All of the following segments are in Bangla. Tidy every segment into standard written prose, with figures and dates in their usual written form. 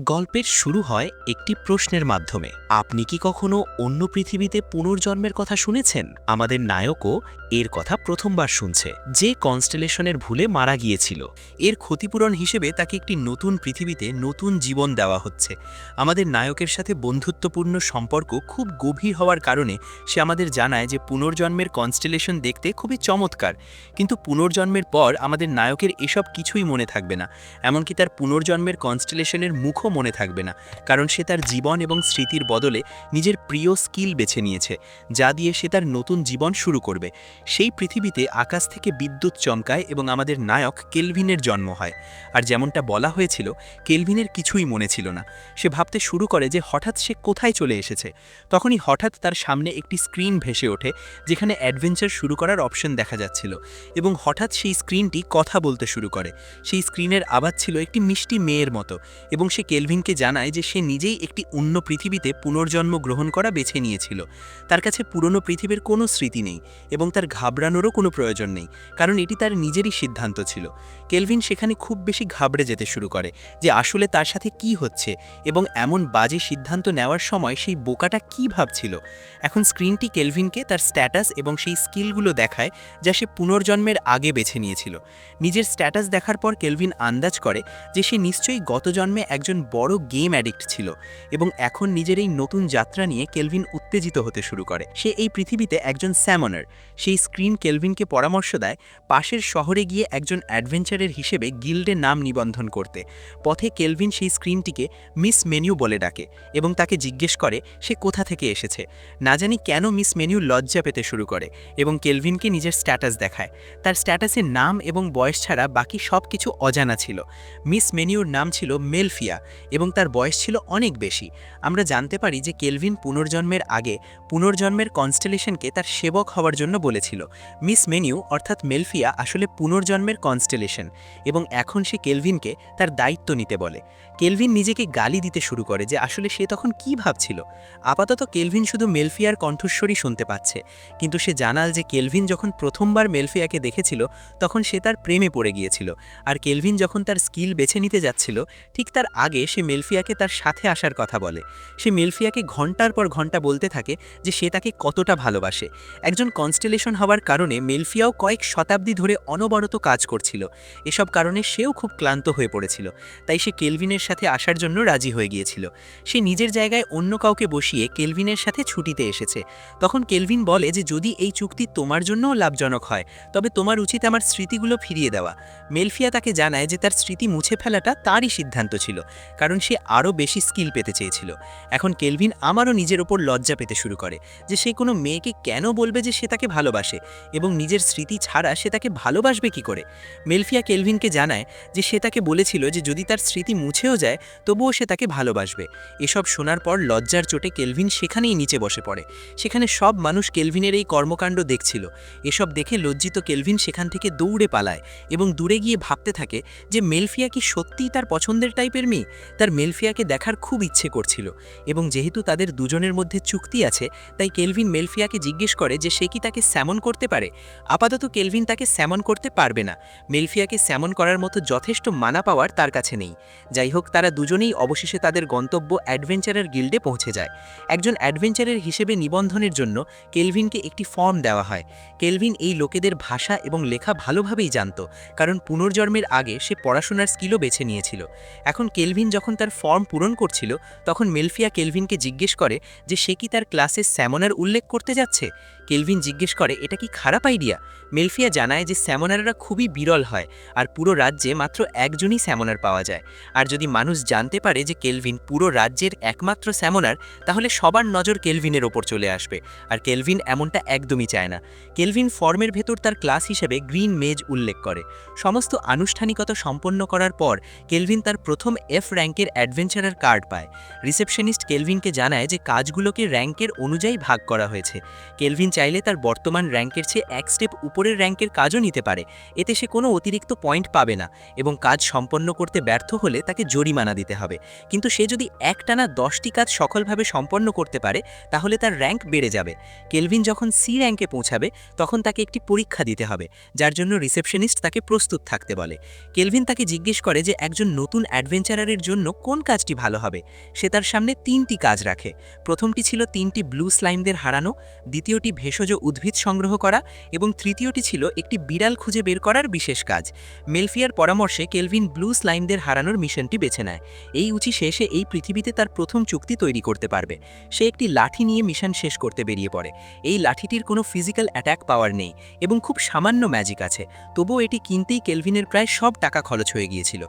গল্পের শুরু হয় একটি প্রশ্নের মাধ্যমে। আপনি কি কখনো অন্য পৃথিবীতে পুনর্জন্মের কথা শুনেছেন? আমাদের নায়কও এর কথা প্রথমবার শুনছে, যে কনস্টেলেশনের ভুলে মারা গিয়েছিল। এর ক্ষতিপূরণ হিসেবে তাকে একটি নতুন পৃথিবীতে নতুন জীবন দেওয়া হচ্ছে। আমাদের নায়কের সাথে বন্ধুত্বপূর্ণ সম্পর্ক খুব গভীর হওয়ার কারণে সে আমাদের জানায় যে পুনর্জন্মের কনস্টেলেশন দেখতে খুবই চমৎকার, কিন্তু পুনর্জন্মের পর আমাদের নায়কের এসব কিছুই মনে থাকবে না। এমনকি তার পুনর্জন্মের কনস্টেলেশনের মুখও মনে থাকবে না, কারণ সে তার জীবন এবং স্মৃতির বদলে নিজের প্রিয় স্কিল বেছে নিয়েছে, যা দিয়ে সে তার নতুন জীবন শুরু করবে। সেই পৃথিবীতে আকাশ থেকে বিদ্যুৎ চমকায় এবং আমাদের নায়ক কেলভিনের জন্ম হয়। আর যেমনটা বলা হয়েছিল, কেলভিনের কিছুই মনে ছিল না। সে ভাবতে শুরু করে যে হঠাৎ সে কোথায় চলে এসেছে। তখনই হঠাৎ তার সামনে একটি স্ক্রিন ভেসে ওঠে, যেখানে অ্যাডভেঞ্চার শুরু করার অপশন দেখা যাচ্ছিল। এবং হঠাৎ সেই স্ক্রিনটি কথা বলতে শুরু করে। সেই স্ক্রিনের আওয়াজ ছিল একটি মিষ্টি মেয়ের মতো, এবং সে কেলভিনকে জানায় যে সে নিজেই একটি অন্য পৃথিবীতে পুনর্জন্ম গ্রহণ করা বেছে নিয়েছিল। তার কাছে পুরনো পৃথিবীর কোনো স্মৃতি নেই, এবং তার ঘাবড়ানোরও কোনো প্রয়োজন নেই, কারণ এটি তার নিজেরই সিদ্ধান্ত ছিল। কেলভিন সেখানে খুব বেশি ঘাবড়ে যেতে শুরু করে যে আসলে তার সাথে কি হচ্ছে, এবং এমন বাজে সিদ্ধান্ত নেওয়ার সময় সেই বোকাটা কি ভাবছিল। এখন স্ক্রিনটি কেলভিনকে তার স্ট্যাটাস এবং সেই স্কিলগুলো দেখায় যা সে পুনর্জন্মের আগে বেছে নিয়েছিল। নিজের স্ট্যাটাস দেখার পর কেলভিন আন্দাজ করে যে সে নিশ্চয়ই গত জন্মে একজন বড় গেম অ্যাডিক্ট ছিল, এবং এখন নিজের এই নতুন যাত্রা নিয়ে কেলভিন উত্তেজিত হতে শুরু করে। সে এই পৃথিবীতে একজন স্যামনার। সেই স্ক্রিন কেলভিনকে পরামর্শ দেয় পাশের শহরে গিয়ে একজন অ্যাডভেঞ্চারের হিসেবে গিল্ডে নাম নিবন্ধন করতে। পথে কেলভিন সেই স্ক্রিনটিকে মিস মেনিউ বলে ডাকে এবং তাকে জিজ্ঞেস করে সে কোথা থেকে এসেছে। না জানি কেন মিস মেনিউ লজ্জা পেতে শুরু করে এবং কেলভিনকে নিজের স্ট্যাটাস দেখায়। তার স্ট্যাটাসের নাম এবং বয়স ছাড়া বাকি সব কিছু অজানা ছিল। মিস মেনিউর নাম ছিল মেলফিয়া এবং তার বয়স ছিল অনেক বেশি। আমরা জানতে পারি যে কেলভিন পুনর্জন্মের আগে পুনর্জন্মের কনস্টেলেশনকে তার সেবক হওয়ার জন্য বলেছিল। মিস মেনিউ অর্থাৎ মেলফিয়া আসলে পুনর্জন্মের কনস্টেলেশন, এবং এখন সে কেলভিনকে তার দায়িত্ব নিতে বলে। কেলভিন নিজেকে গালি দিতে শুরু করে যে আসলে সে তখন কি ভাবছিল। আপাতত কেলভিন শুধু মেলফিয়ার কণ্ঠস্বরই শুনতে পাচ্ছে, কিন্তু সে জানাল যে কেলভিন যখন প্রথমবার মেলফিয়াকে দেখেছিল তখন সে তার প্রেমে পড়ে গিয়েছিল। আর কেলভিন যখন তার স্কিল বেছে নিতে যাচ্ছিল, ঠিক তার আগে সে মেলফিয়াকে তার সাথে আসার কথা বলে। সে মেলফিয়াকে ঘন্টার পর ঘন্টা বলতে থাকে যে সে তাকে কতটা ভালোবাসে। একজন কনস্টেলেশন হওয়ার কারণে মেলফিয়াও কয়েক শতাব্দী ধরে অনবরত কাজ করছিল। এসব কারণে সেও খুব ক্লান্ত হয়ে পড়েছিল, তাই সে কেলভিনের সাথে আসার জন্য রাজি হয়ে গিয়েছিল। সে নিজের জায়গায় অন্য কাউকে বসিয়ে কেলভিনের সাথে ছুটিতে এসেছে। তখন কেলভিন বলে যে যদি এই চুক্তি তোমার জন্যও লাভজনক হয়, তবে তোমার উচিত আমার স্মৃতিগুলো ফিরিয়ে দেওয়া। মেলফিয়া তাকে জানায় যে তার স্মৃতি মুছে ফেলাটা তারই সিদ্ধান্ত ছিল, কারণ সে আরও বেশি স্কিল পেতে চেয়েছিল। এখন কেলভিন আমারও নিজের ওপর লজ্জা পেতে শুরু করে যে সে কোনো মেয়েকে কেন বলবে যে সে তাকে ভালোবাসে, এবং নিজের স্মৃতি ছাড়া সে তাকে ভালোবাসবে কি করে। মেলফিয়া কেলভিনকে জানায় যে সে তাকে বলেছিল যে যদি তার স্মৃতি মুছেও যায় তবুও সে তাকে ভালোবাসবে। এসব শোনার পর লজ্জার চোটে কেলভিন সেখানেই নিচে বসে পড়ে। সেখানে সব মানুষ কেলভিনের এই কর্মকাণ্ড দেখছিল। এসব দেখে লজ্জিত কেলভিন সেখান থেকে দৌড়ে পালায় এবং দূরে গিয়ে ভাবতে থাকে যে মেলফিয়া কি সত্যিই তার পছন্দের টাইপের মেয়ে। তার মেলফিয়াকে দেখার খুব ইচ্ছে করছিল, এবং যেহেতু তাদের দুজনের মধ্যে চুক্তি আছে, তাই কেলভিন মেলফিয়াকে জিজ্ঞেস করে যে সে কি তাকে স্যামন করতে পারে। আপাতত কেলভিন তাকে স্যামন করতে পারবে না। মেলফিয়াকে স্যামন করার মতো যথেষ্ট মানা পাওয়ার তার কাছে নেই। যাই হোক, তারা দুজনেই অবশেষে তাদের গন্তব্য অ্যাডভেঞ্চারের গিল্ডে পৌঁছে যায়। একজন অ্যাডভেঞ্চারের হিসেবে নিবন্ধনের জন্য কেলভিনকে একটি ফর্ম দেওয়া হয়। কেলভিন এই লোকেদের ভাষা এবং লেখা ভালোভাবেই জানত, কারণ পুনর্জন্মের আগে সে পড়াশোনার স্কিলও বেছে নিয়েছিল। এখন কেলভিন যখন তার ফর্ম পূরণ করছিল, তখন মেলফিয়া কেলভিনকে জিজ্ঞেস করে যে সে কি তার ক্লাসে স্যামনার উল্লেখ করতে যাচ্ছে। কেলভিন জিজ্ঞেস করে এটা কি খারাপ আইডিয়া। মেলফিয়া জানায় যে স্যামনাররা খুবই বিরল হয়, আর পুরো রাজ্যে মাত্র একজনই স্যামনার পাওয়া যায়। আর যদি মানুষ জানতে পারে যে কেলভিন পুরো রাজ্যের একমাত্র স্যামনার, তাহলে সবার নজর কেলভিনের ওপর চলে আসবে, আর কেলভিন এমনটা একদমই চায় না। কেলভিন ফর্মের ভেতর তার ক্লাস হিসেবে গ্রিন মেজ উল্লেখ করে। সমস্ত আনুষ্ঠানিকতা সম্পন্ন করার পর কেলভিন তার প্রথম এফ র্যাঙ্কের অ্যাডভেঞ্চারার কার্ড পায়। রিসেপশনিস্ট কেলভিনকে জানায় যে কাজগুলোকে র্যাঙ্কের অনুযায়ী ভাগ করা হয়েছে। কেলভিন চাইলে তার বর্তমান র্যাঙ্কের চেয়ে এক স্টেপ উপরের র্যাঙ্কের কাজও নিতে পারে। এতে সে কোনো অতিরিক্ত পয়েন্ট পাবে না এবং কাজ সম্পন্ন করতে ব্যর্থ হলে তাকে জরিমানা দিতে হবে। কিন্তু সে যদি একটানা 10টি কাজ সফলভাবে সম্পন্ন করতে পারে তাহলে তার র্যাঙ্ক বেড়ে যাবে। কেলভিন যখন সি র্যাঙ্কে পৌঁছাবে তখন তাকে একটি পরীক্ষা দিতে হবে, যার জন্য রিসেপশনিস্ট তাকে প্রস্তুত থাকতে বলে। কেলভিন তাকে জিজ্ঞেস করে যে একজন নতুন অ্যাডভেঞ্চারারের জন্য কোন কাজটি ভালো হবে। সে তার সামনে 3টি কাজ রাখে। প্রথমটি ছিল 3টি ব্লু স্লাইমদের হারানো, দ্বিতীয়টি ভেষজ উদ্ভিদ সংগ্রহ করা এবং তৃতীয়টি ছিল একটি বিড়াল খুঁজে বের করার বিশেষ কাজ। মেলফিয়ার পরামর্শে কেলভিন ব্লু স্লাইমদের হারানোর মিশনটি বেছে নেয়। এই উঁচি শেষে এই পৃথিবীতে তার প্রথম চুক্তি তৈরি করতে পারবে। সে একটি লাঠি নিয়ে মিশন শেষ করতে বেরিয়ে পড়ে। এই লাঠিটির কোনো ফিজিক্যাল অ্যাটাক পাওয়ার নেই এবং খুব সামান্য ম্যাজিক আছে, তবুও এটি কিনতেই কেলভিনের প্রায় সব টাকা খরচ হয়ে গিয়েছিল।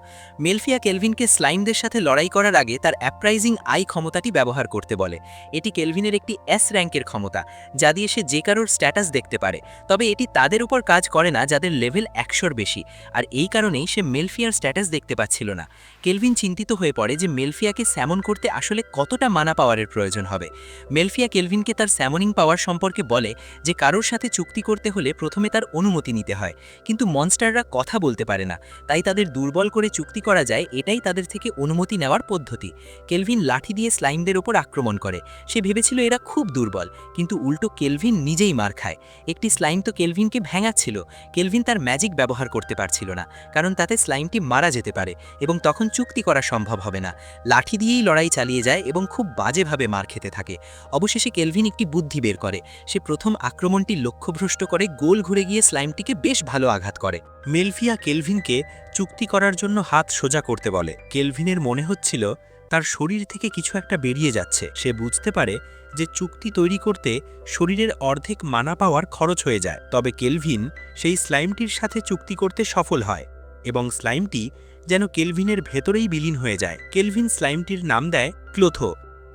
মেলফিয়া কেলভিনকে স্লাইমদের সাথে লড়াই করার আগে তার অ্যাপ্রাইজিং আই ক্ষমতাটি ব্যবহার করতে বলে। এটি কেলভিনের একটি এস র্যাঙ্কের ক্ষমতা, যা দিয়ে সে যে কারোর স্ট্যাটাস দেখতে পারে, তবে এটি তাদের উপর কাজ করে না যাদের লেভেল 100-র বেশি, আর এই কারণেই সে মেলফিয়ার স্ট্যাটাস দেখতে পাচ্ছিল না। কেলভিন চিন্তিত হয়ে পড়ে যে মেলফিয়াকে স্যামন করতে আসলে কতটা মানা পাওয়ারের প্রয়োজন হবে। মেলফিয়া কেলভিনকে তার স্যামনিং পাওয়ার সম্পর্কে বলে যে কারোর সাথে চুক্তি করতে হলে প্রথমে তার অনুমতি নিতে হয়, কিন্তু মনস্টাররা কথা বলতে পারে না, তাই তাদের দুর্বল করে চুক্তি করা যায়, এটাই তাদের থেকে অনুমতি নেওয়ার পদ্ধতি। কেলভিন লাঠি দিয়ে স্লাইমদের উপর আক্রমণ করে। সে ভেবেছিল এরা খুব দুর্বল, কিন্তু উল্টো কেলভিন নিজেই মার খায়। একটি স্লাইম তো কেলভিনকে ভেঙাচ্ছিল। কেলভিন তার ম্যাজিক ব্যবহার করতে পারছিল না, কারণ তাতে স্লাইমটি মারা যেতে পারে এবং তখন চুক্তি করা সম্ভব হবে না। লাঠি দিয়েই লড়াই চালিয়ে যায় এবং খুব বাজেভাবে মার খেতে থাকে। অবশেষে কেলভিন একটি বুদ্ধি বের করে। সে প্রথম আক্রমণটি লক্ষ্যভ্রষ্ট করে গোল ঘুরে গিয়ে স্লাইমটিকে বেশ ভালো আঘাত করে। মেলফিয়া কেলভিনকে চুক্তি করার জন্য হাত সোজা করতে বলে। কেলভিনের মনে হচ্ছিল তার শরীর থেকে কিছু একটা বেরিয়ে যাচ্ছে। সে বুঝতে পারে যে চুক্তি তৈরি করতে শরীরের অর্ধেক মানা পাওয়ার খরচ হয়ে যায়। তবে কেলভিন সেই স্লাইমটির সাথে চুক্তি করতে সফল হয় এবং স্লাইমটি যেন কেলভিনের ভেতরেই বিলীন হয়ে যায়। কেলভিন স্লাইমটির নাম দেয় ক্লোথো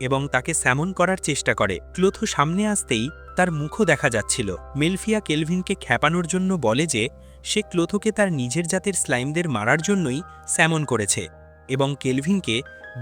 এবং তাকে স্যামন করার চেষ্টা করে। ক্লোথো সামনে আসতেই তার মুখও দেখা যাচ্ছিল। মেলফিয়া কেলভিনকে খ্যাপানোর জন্য বলে যে সে ক্লোথোকে তার নিজের জাতের স্লাইমদের মারার জন্যই স্যামন করেছে এবং কেলভিনকে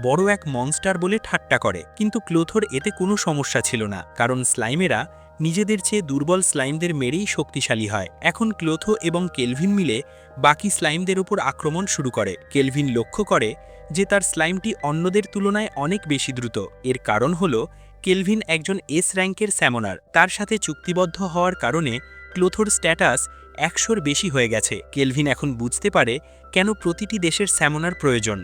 বড় এক মনস্টার বলে ঠাট্টা করে। কিন্তু ক্লোথোর এতে কোনো সমস্যা ছিল না, কারণ স্লাইমেরা নিজেদের চেয়ে দুর্বল স্লাইমদের মেরেই শক্তিশালী হয়। এখন ক্লোথো এবং কেলভিন মিলে বাকি স্লাইমদের উপর আক্রমণ শুরু করে। কেলভিন লক্ষ্য করে যে তার স্লাইমটি অন্যদের তুলনায় অনেক বেশি দ্রুত। এর কারণ হলো কেলভিন একজন এস র্যাঙ্কের স্যামনার। তার সাথে চুক্তিবদ্ধ হওয়ার কারণে ক্লোথোর স্ট্যাটাস 100-র বেশি হয়ে গেছে। কেলভিন এখন বুঝতে পারে কেন প্রতিটি দেশের স্যামনার প্রয়োজন।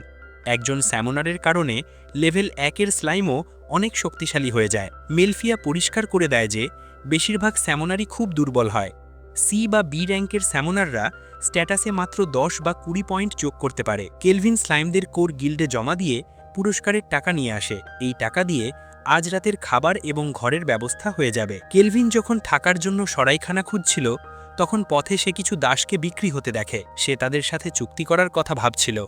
একজন স্যামনারের কারণে লেভেল 1-এর স্লাইমও অনেক শক্তিশালী হয়ে যায়। মেলফিয়া পরিষ্কার করে দেয় যে বেশিরভাগ স্যামনারই খুব দুর্বল হয়। সি বা বি র্যাঙ্কের স্যামনাররা স্ট্যাটাসে মাত্র 10 বা 20 পয়েন্ট যোগ করতে পারে। কেলভিন স্লাইমদের কোর গিল্ডে জমা দিয়ে পুরস্কারের টাকা নিয়ে আসে। এই টাকা দিয়ে আজ রাতের খাবার এবং ঘরের ব্যবস্থা হয়ে যাবে। কেলভিন যখন থাকার জন্য সরাইখানা খুঁজছিল তখন পথে সে কিছু দাসকে বিক্রি হতে দেখে। সে তাদের সাথে চুক্তি করার কথা ভাবছিল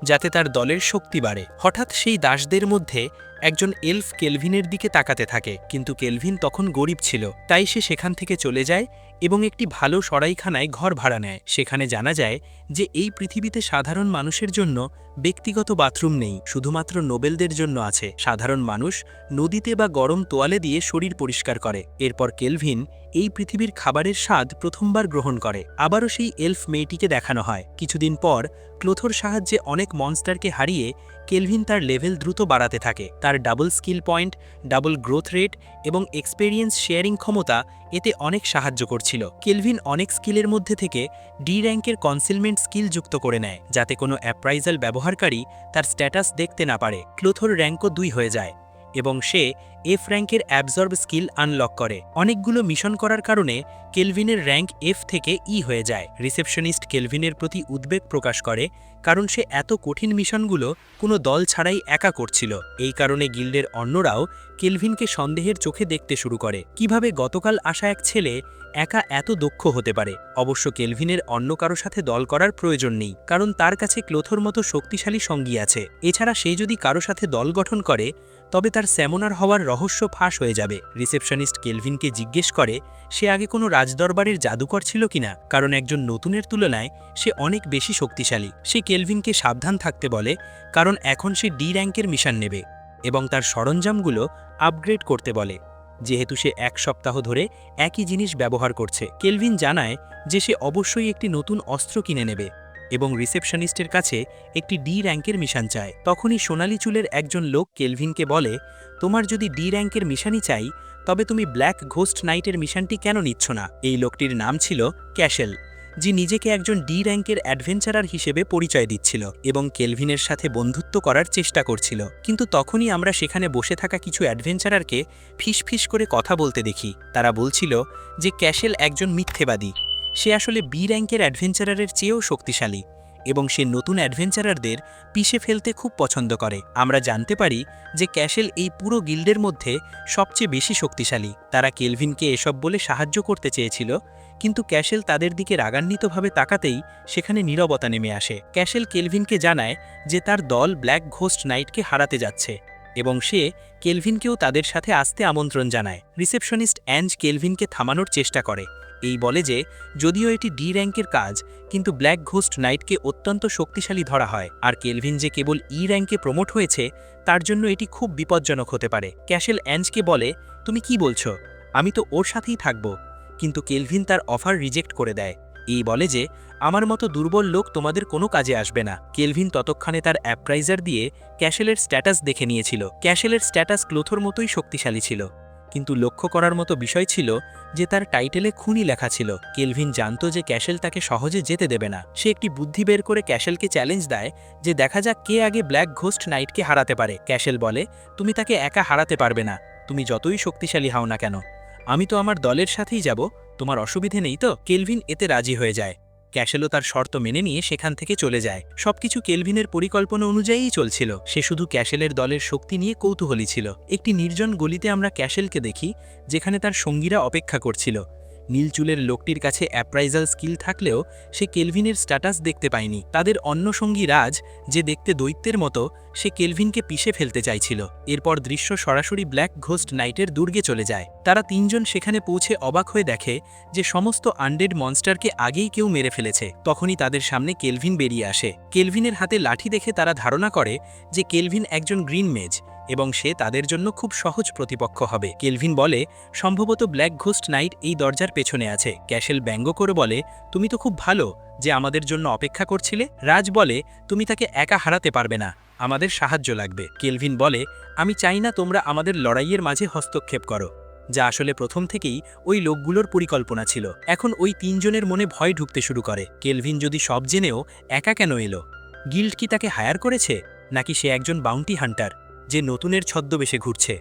যাতে তার দলের শক্তি বাড়ে। হঠাৎ সেই দাসদের মধ্যে একজন এলফ কেলভিনের দিকে তাকাতে থাকে, কিন্তু কেলভিন তখন গরিব ছিল, তাই সে সেখান থেকে চলে যায় এবং একটি ভালো সরাইখানায় ঘর ভাড়া নেয়। সেখানে জানা যায় যে এই পৃথিবীতে সাধারণ মানুষের জন্য ব্যক্তিগত বাথরুম নেই, শুধুমাত্র নোবেলদের জন্য আছে। সাধারণ মানুষ নদীতে বা গরম তোয়ালে দিয়ে শরীর পরিষ্কার করে। এরপর কেলভিন এই পৃথিবীর খাবারের স্বাদ প্রথমবার গ্রহণ করে। আবারও সেই এলফ মেয়েটিকে দেখানো হয়। কিছুদিন পর ক্লোথোর সাহায্যে অনেক মনস্টারকে হারিয়ে কেলভিন তার লেভেল দ্রুত বাড়াতে থাকে। তার double skill point, double growth rate এবং এক্সপেরিয়েন্স শেয়ারিং ক্ষমতা এতে অনেক সাহায্য করছিল। কেলভিন অনেক স্কিলের মধ্যে থেকে ডি র্যাঙ্কের কনসিলমেন্ট স্কিল যুক্ত করে নেয়, যাতে কোনো অ্যাপ্রাইজাল ব্যবহারকারী তার স্ট্যাটাস দেখতে না পারে। ক্লোথোর র্যাঙ্কও 2 হয়ে যায় এবং সে এফ র্যাঙ্কের অ্যাবজর্ব স্কিল আনলক করে। অনেকগুলো মিশন করার কারণে কেলভিনের র্যাঙ্ক এফ থেকে ই হয়ে যায়। রিসেপশনিস্ট কেলভিনের প্রতি উদ্বেগ প্রকাশ করে, কারণ সে এত কঠিন মিশনগুলো কোনো দল ছাড়াই একা করছিল। এই কারণে গিল্ডের অন্যরাও কেলভিনকে সন্দেহের চোখে দেখতে শুরু করে। কিভাবে গতকাল আসা এক ছেলে একা এত দক্ষ হতে পারে? অবশ্য কেলভিনের অন্য কারো সাথে দল করার প্রয়োজন নেই, কারণ তার কাছে ক্লোথোর মতো শক্তিশালী সঙ্গী আছে। এছাড়া সে যদি কারো সাথে দল গঠন করে তবে তার স্যামনার হওয়ার রহস্য ফাঁস হয়ে যাবে। রিসেপশনিস্ট কেলভিনকে জিজ্ঞেস করে সে আগে কোনো রাজদরবারের জাদুকর ছিল কিনা, কারণ একজন নতুনের তুলনায় সে অনেক বেশি শক্তিশালী। সে কেলভিনকে সাবধান থাকতে বলে, কারণ এখন সে ডি র্যাঙ্কের মিশন নেবে এবং তার সরঞ্জামগুলো আপগ্রেড করতে বলে। যেহেতু সে 1 সপ্তাহ ধরে একই জিনিস ব্যবহার করছে। কেলভিন জানায় যে সে অবশ্যই একটি নতুন অস্ত্র কিনে নেবে এবং রিসেপশনিস্টের কাছে একটি ডি র্যাঙ্কের মিশন চায়। তখনই সোনালি চুলের একজন লোক কেলভিনকে বলে, তোমার যদি ডি র্যাঙ্কের মিশনই চাই তবে তুমি ব্ল্যাক ঘোস্ট নাইটের মিশনটি কেন নিচ্ছ না? এই লোকটির নাম ছিল ক্যাশেল, যে নিজেকে একজন ডি র্যাঙ্কের অ্যাডভেঞ্চারার হিসেবে পরিচয় দিচ্ছিল এবং কেলভিনের সাথে বন্ধুত্ব করার চেষ্টা করছিল। কিন্তু তখনই আমরা সেখানে বসে থাকা কিছু অ্যাডভেঞ্চারারকে ফিসফিস করে কথা বলতে দেখি। তারা বলছিল যে ক্যাশেল একজন মিথ্যেবাদী, সে আসলে বি র্যাঙ্কের অ্যাডভেঞ্চারারের চেয়েও শক্তিশালী এবং সে নতুন অ্যাডভেঞ্চারারদের পিষে ফেলতে খুব পছন্দ করে। আমরা জানতে পারি যে ক্যাশেল এই পুরো গিল্ডের মধ্যে সবচেয়ে বেশি শক্তিশালী। তারা কেলভিনকে এসব বলে সাহায্য করতে চেয়েছিল, কিন্তু ক্যাশেল তাদের দিকে রাগান্বিতভাবে তাকাতেই সেখানে নীরবতা নেমে আসে। ক্যাশেল কেলভিনকে জানায় যে তার দল ব্ল্যাক ঘোস্ট নাইটকে হারাতে যাচ্ছে এবং সে কেলভিনকেও তাদের সাথে আসতে আমন্ত্রণ জানায়। রিসেপশনিস্ট অ্যাঞ্জ কেলভিনকে থামানোর চেষ্টা করে, এই বলে যে যদিও এটি ডি র্যাঙ্কের কাজ, কিন্তু ব্ল্যাক ঘোস্ট নাইটকে অত্যন্ত শক্তিশালী ধরা হয়, আর কেলভিন যে কেবল ই র্যাঙ্কে প্রমোট হয়েছে তার জন্য এটি খুব বিপজ্জনক হতে পারে। ক্যাশেল অ্যাঞ্জকে বলে, তুমি কি বলছো? আমি তো ওর সাথেই থাকব। কিন্তু কেলভিন তার অফার রিজেক্ট করে দেয়, এই বলে যে আমার মতো দুর্বল লোক তোমাদের কোনো কাজে আসবে না। কেলভিন ততক্ষণে তার অ্যাপ্রাইজার দিয়ে ক্যাশেলের স্ট্যাটাস দেখে নিয়েছিল। ক্যাশেলের স্ট্যাটাস ক্লোথোর মতোই শক্তিশালী ছিল, কিন্তু লক্ষ্য করার মতো বিষয় ছিল যে তার টাইটেলে খুনি লেখা ছিল। কেলভিন জানত যে ক্যাশেল তাকে সহজে যেতে দেবে না। সে একটি বুদ্ধি বের করে ক্যাশেলকে চ্যালেঞ্জ দেয় যে দেখা যাক কে আগে ব্ল্যাক ঘোস্ট নাইটকে হারাতে পারে। ক্যাশেল বলে, তুমি তাকে একা হারাতে পারবে না, তুমি যতই শক্তিশালী হও না কেন। আমি তো আমার দলের সাথেই যাব, তোমার অসুবিধে নেই তো? কেলভিন এতে রাজি হয়ে যায়। ক্যাশেলও তার শর্ত মেনে নিয়ে সেখান থেকে চলে যায়। সবকিছু কেলভিনের পরিকল্পনা অনুযায়ীই চলছিল, সে শুধু ক্যাশেলের দলের শক্তি নিয়ে কৌতূহলী ছিল। একটি নির্জন গলিতে আমরা ক্যাশেলকে দেখি, যেখানে তার সঙ্গীরা অপেক্ষা করছিল। নীল চুলের লোকটির কাছে অ্যাপ্রাইজাল স্কিল থাকলেও সে কেলভিনের স্ট্যাটাস দেখতে পায়নি। তাদের অন্য সঙ্গী রাজ, যে দেখতে দৈত্যের মতো, সে কেলভিনকে পিষে ফেলতে চাইছিল। এরপর দৃশ্য সরাসরি ব্ল্যাক ঘোস্ট নাইটের দুর্গে চলে যায়। তারা তিনজন সেখানে পৌঁছে অবাক হয়ে দেখে যে সমস্ত আনডেড মনস্টারকে আগেই কেউ মেরে ফেলেছে। তখনই তাদের সামনে কেলভিন বেরিয়ে আসে। কেলভিনের হাতে লাঠি দেখে তারা ধারণা করে যে কেলভিন একজন গ্রিন মেজ এবং সে তাদের জন্য খুব সহজ প্রতিপক্ষ হবে। কেলভিন বলে, সম্ভবত ব্ল্যাক ঘোস্ট নাইট এই দরজার পেছনে আছে। ক্যাশেল ব্যঙ্গ করে বলে, তুমি তো খুব ভালো যে আমাদের জন্য অপেক্ষা করছিলে। রাজ বলে, তুমি তাকে একা হারাতে পারবে না, আমাদের সাহায্য লাগবে। কেলভিন বলে, আমি চাই না তোমরা আমাদের লড়াইয়ের মাঝে হস্তক্ষেপ করো, যা আসলে প্রথম থেকেই ওই লোকগুলোর পরিকল্পনা ছিল। এখন ওই তিনজনের মনে ভয় ঢুকতে শুরু করে। কেলভিন যদি সব জেনেও একা কেন এলো? গিল্ড কি তাকে হায়ার করেছে, নাকি সে একজন বাউন্টি হান্টার যে নতুনের ছদ্মবেশে ঘুরছে?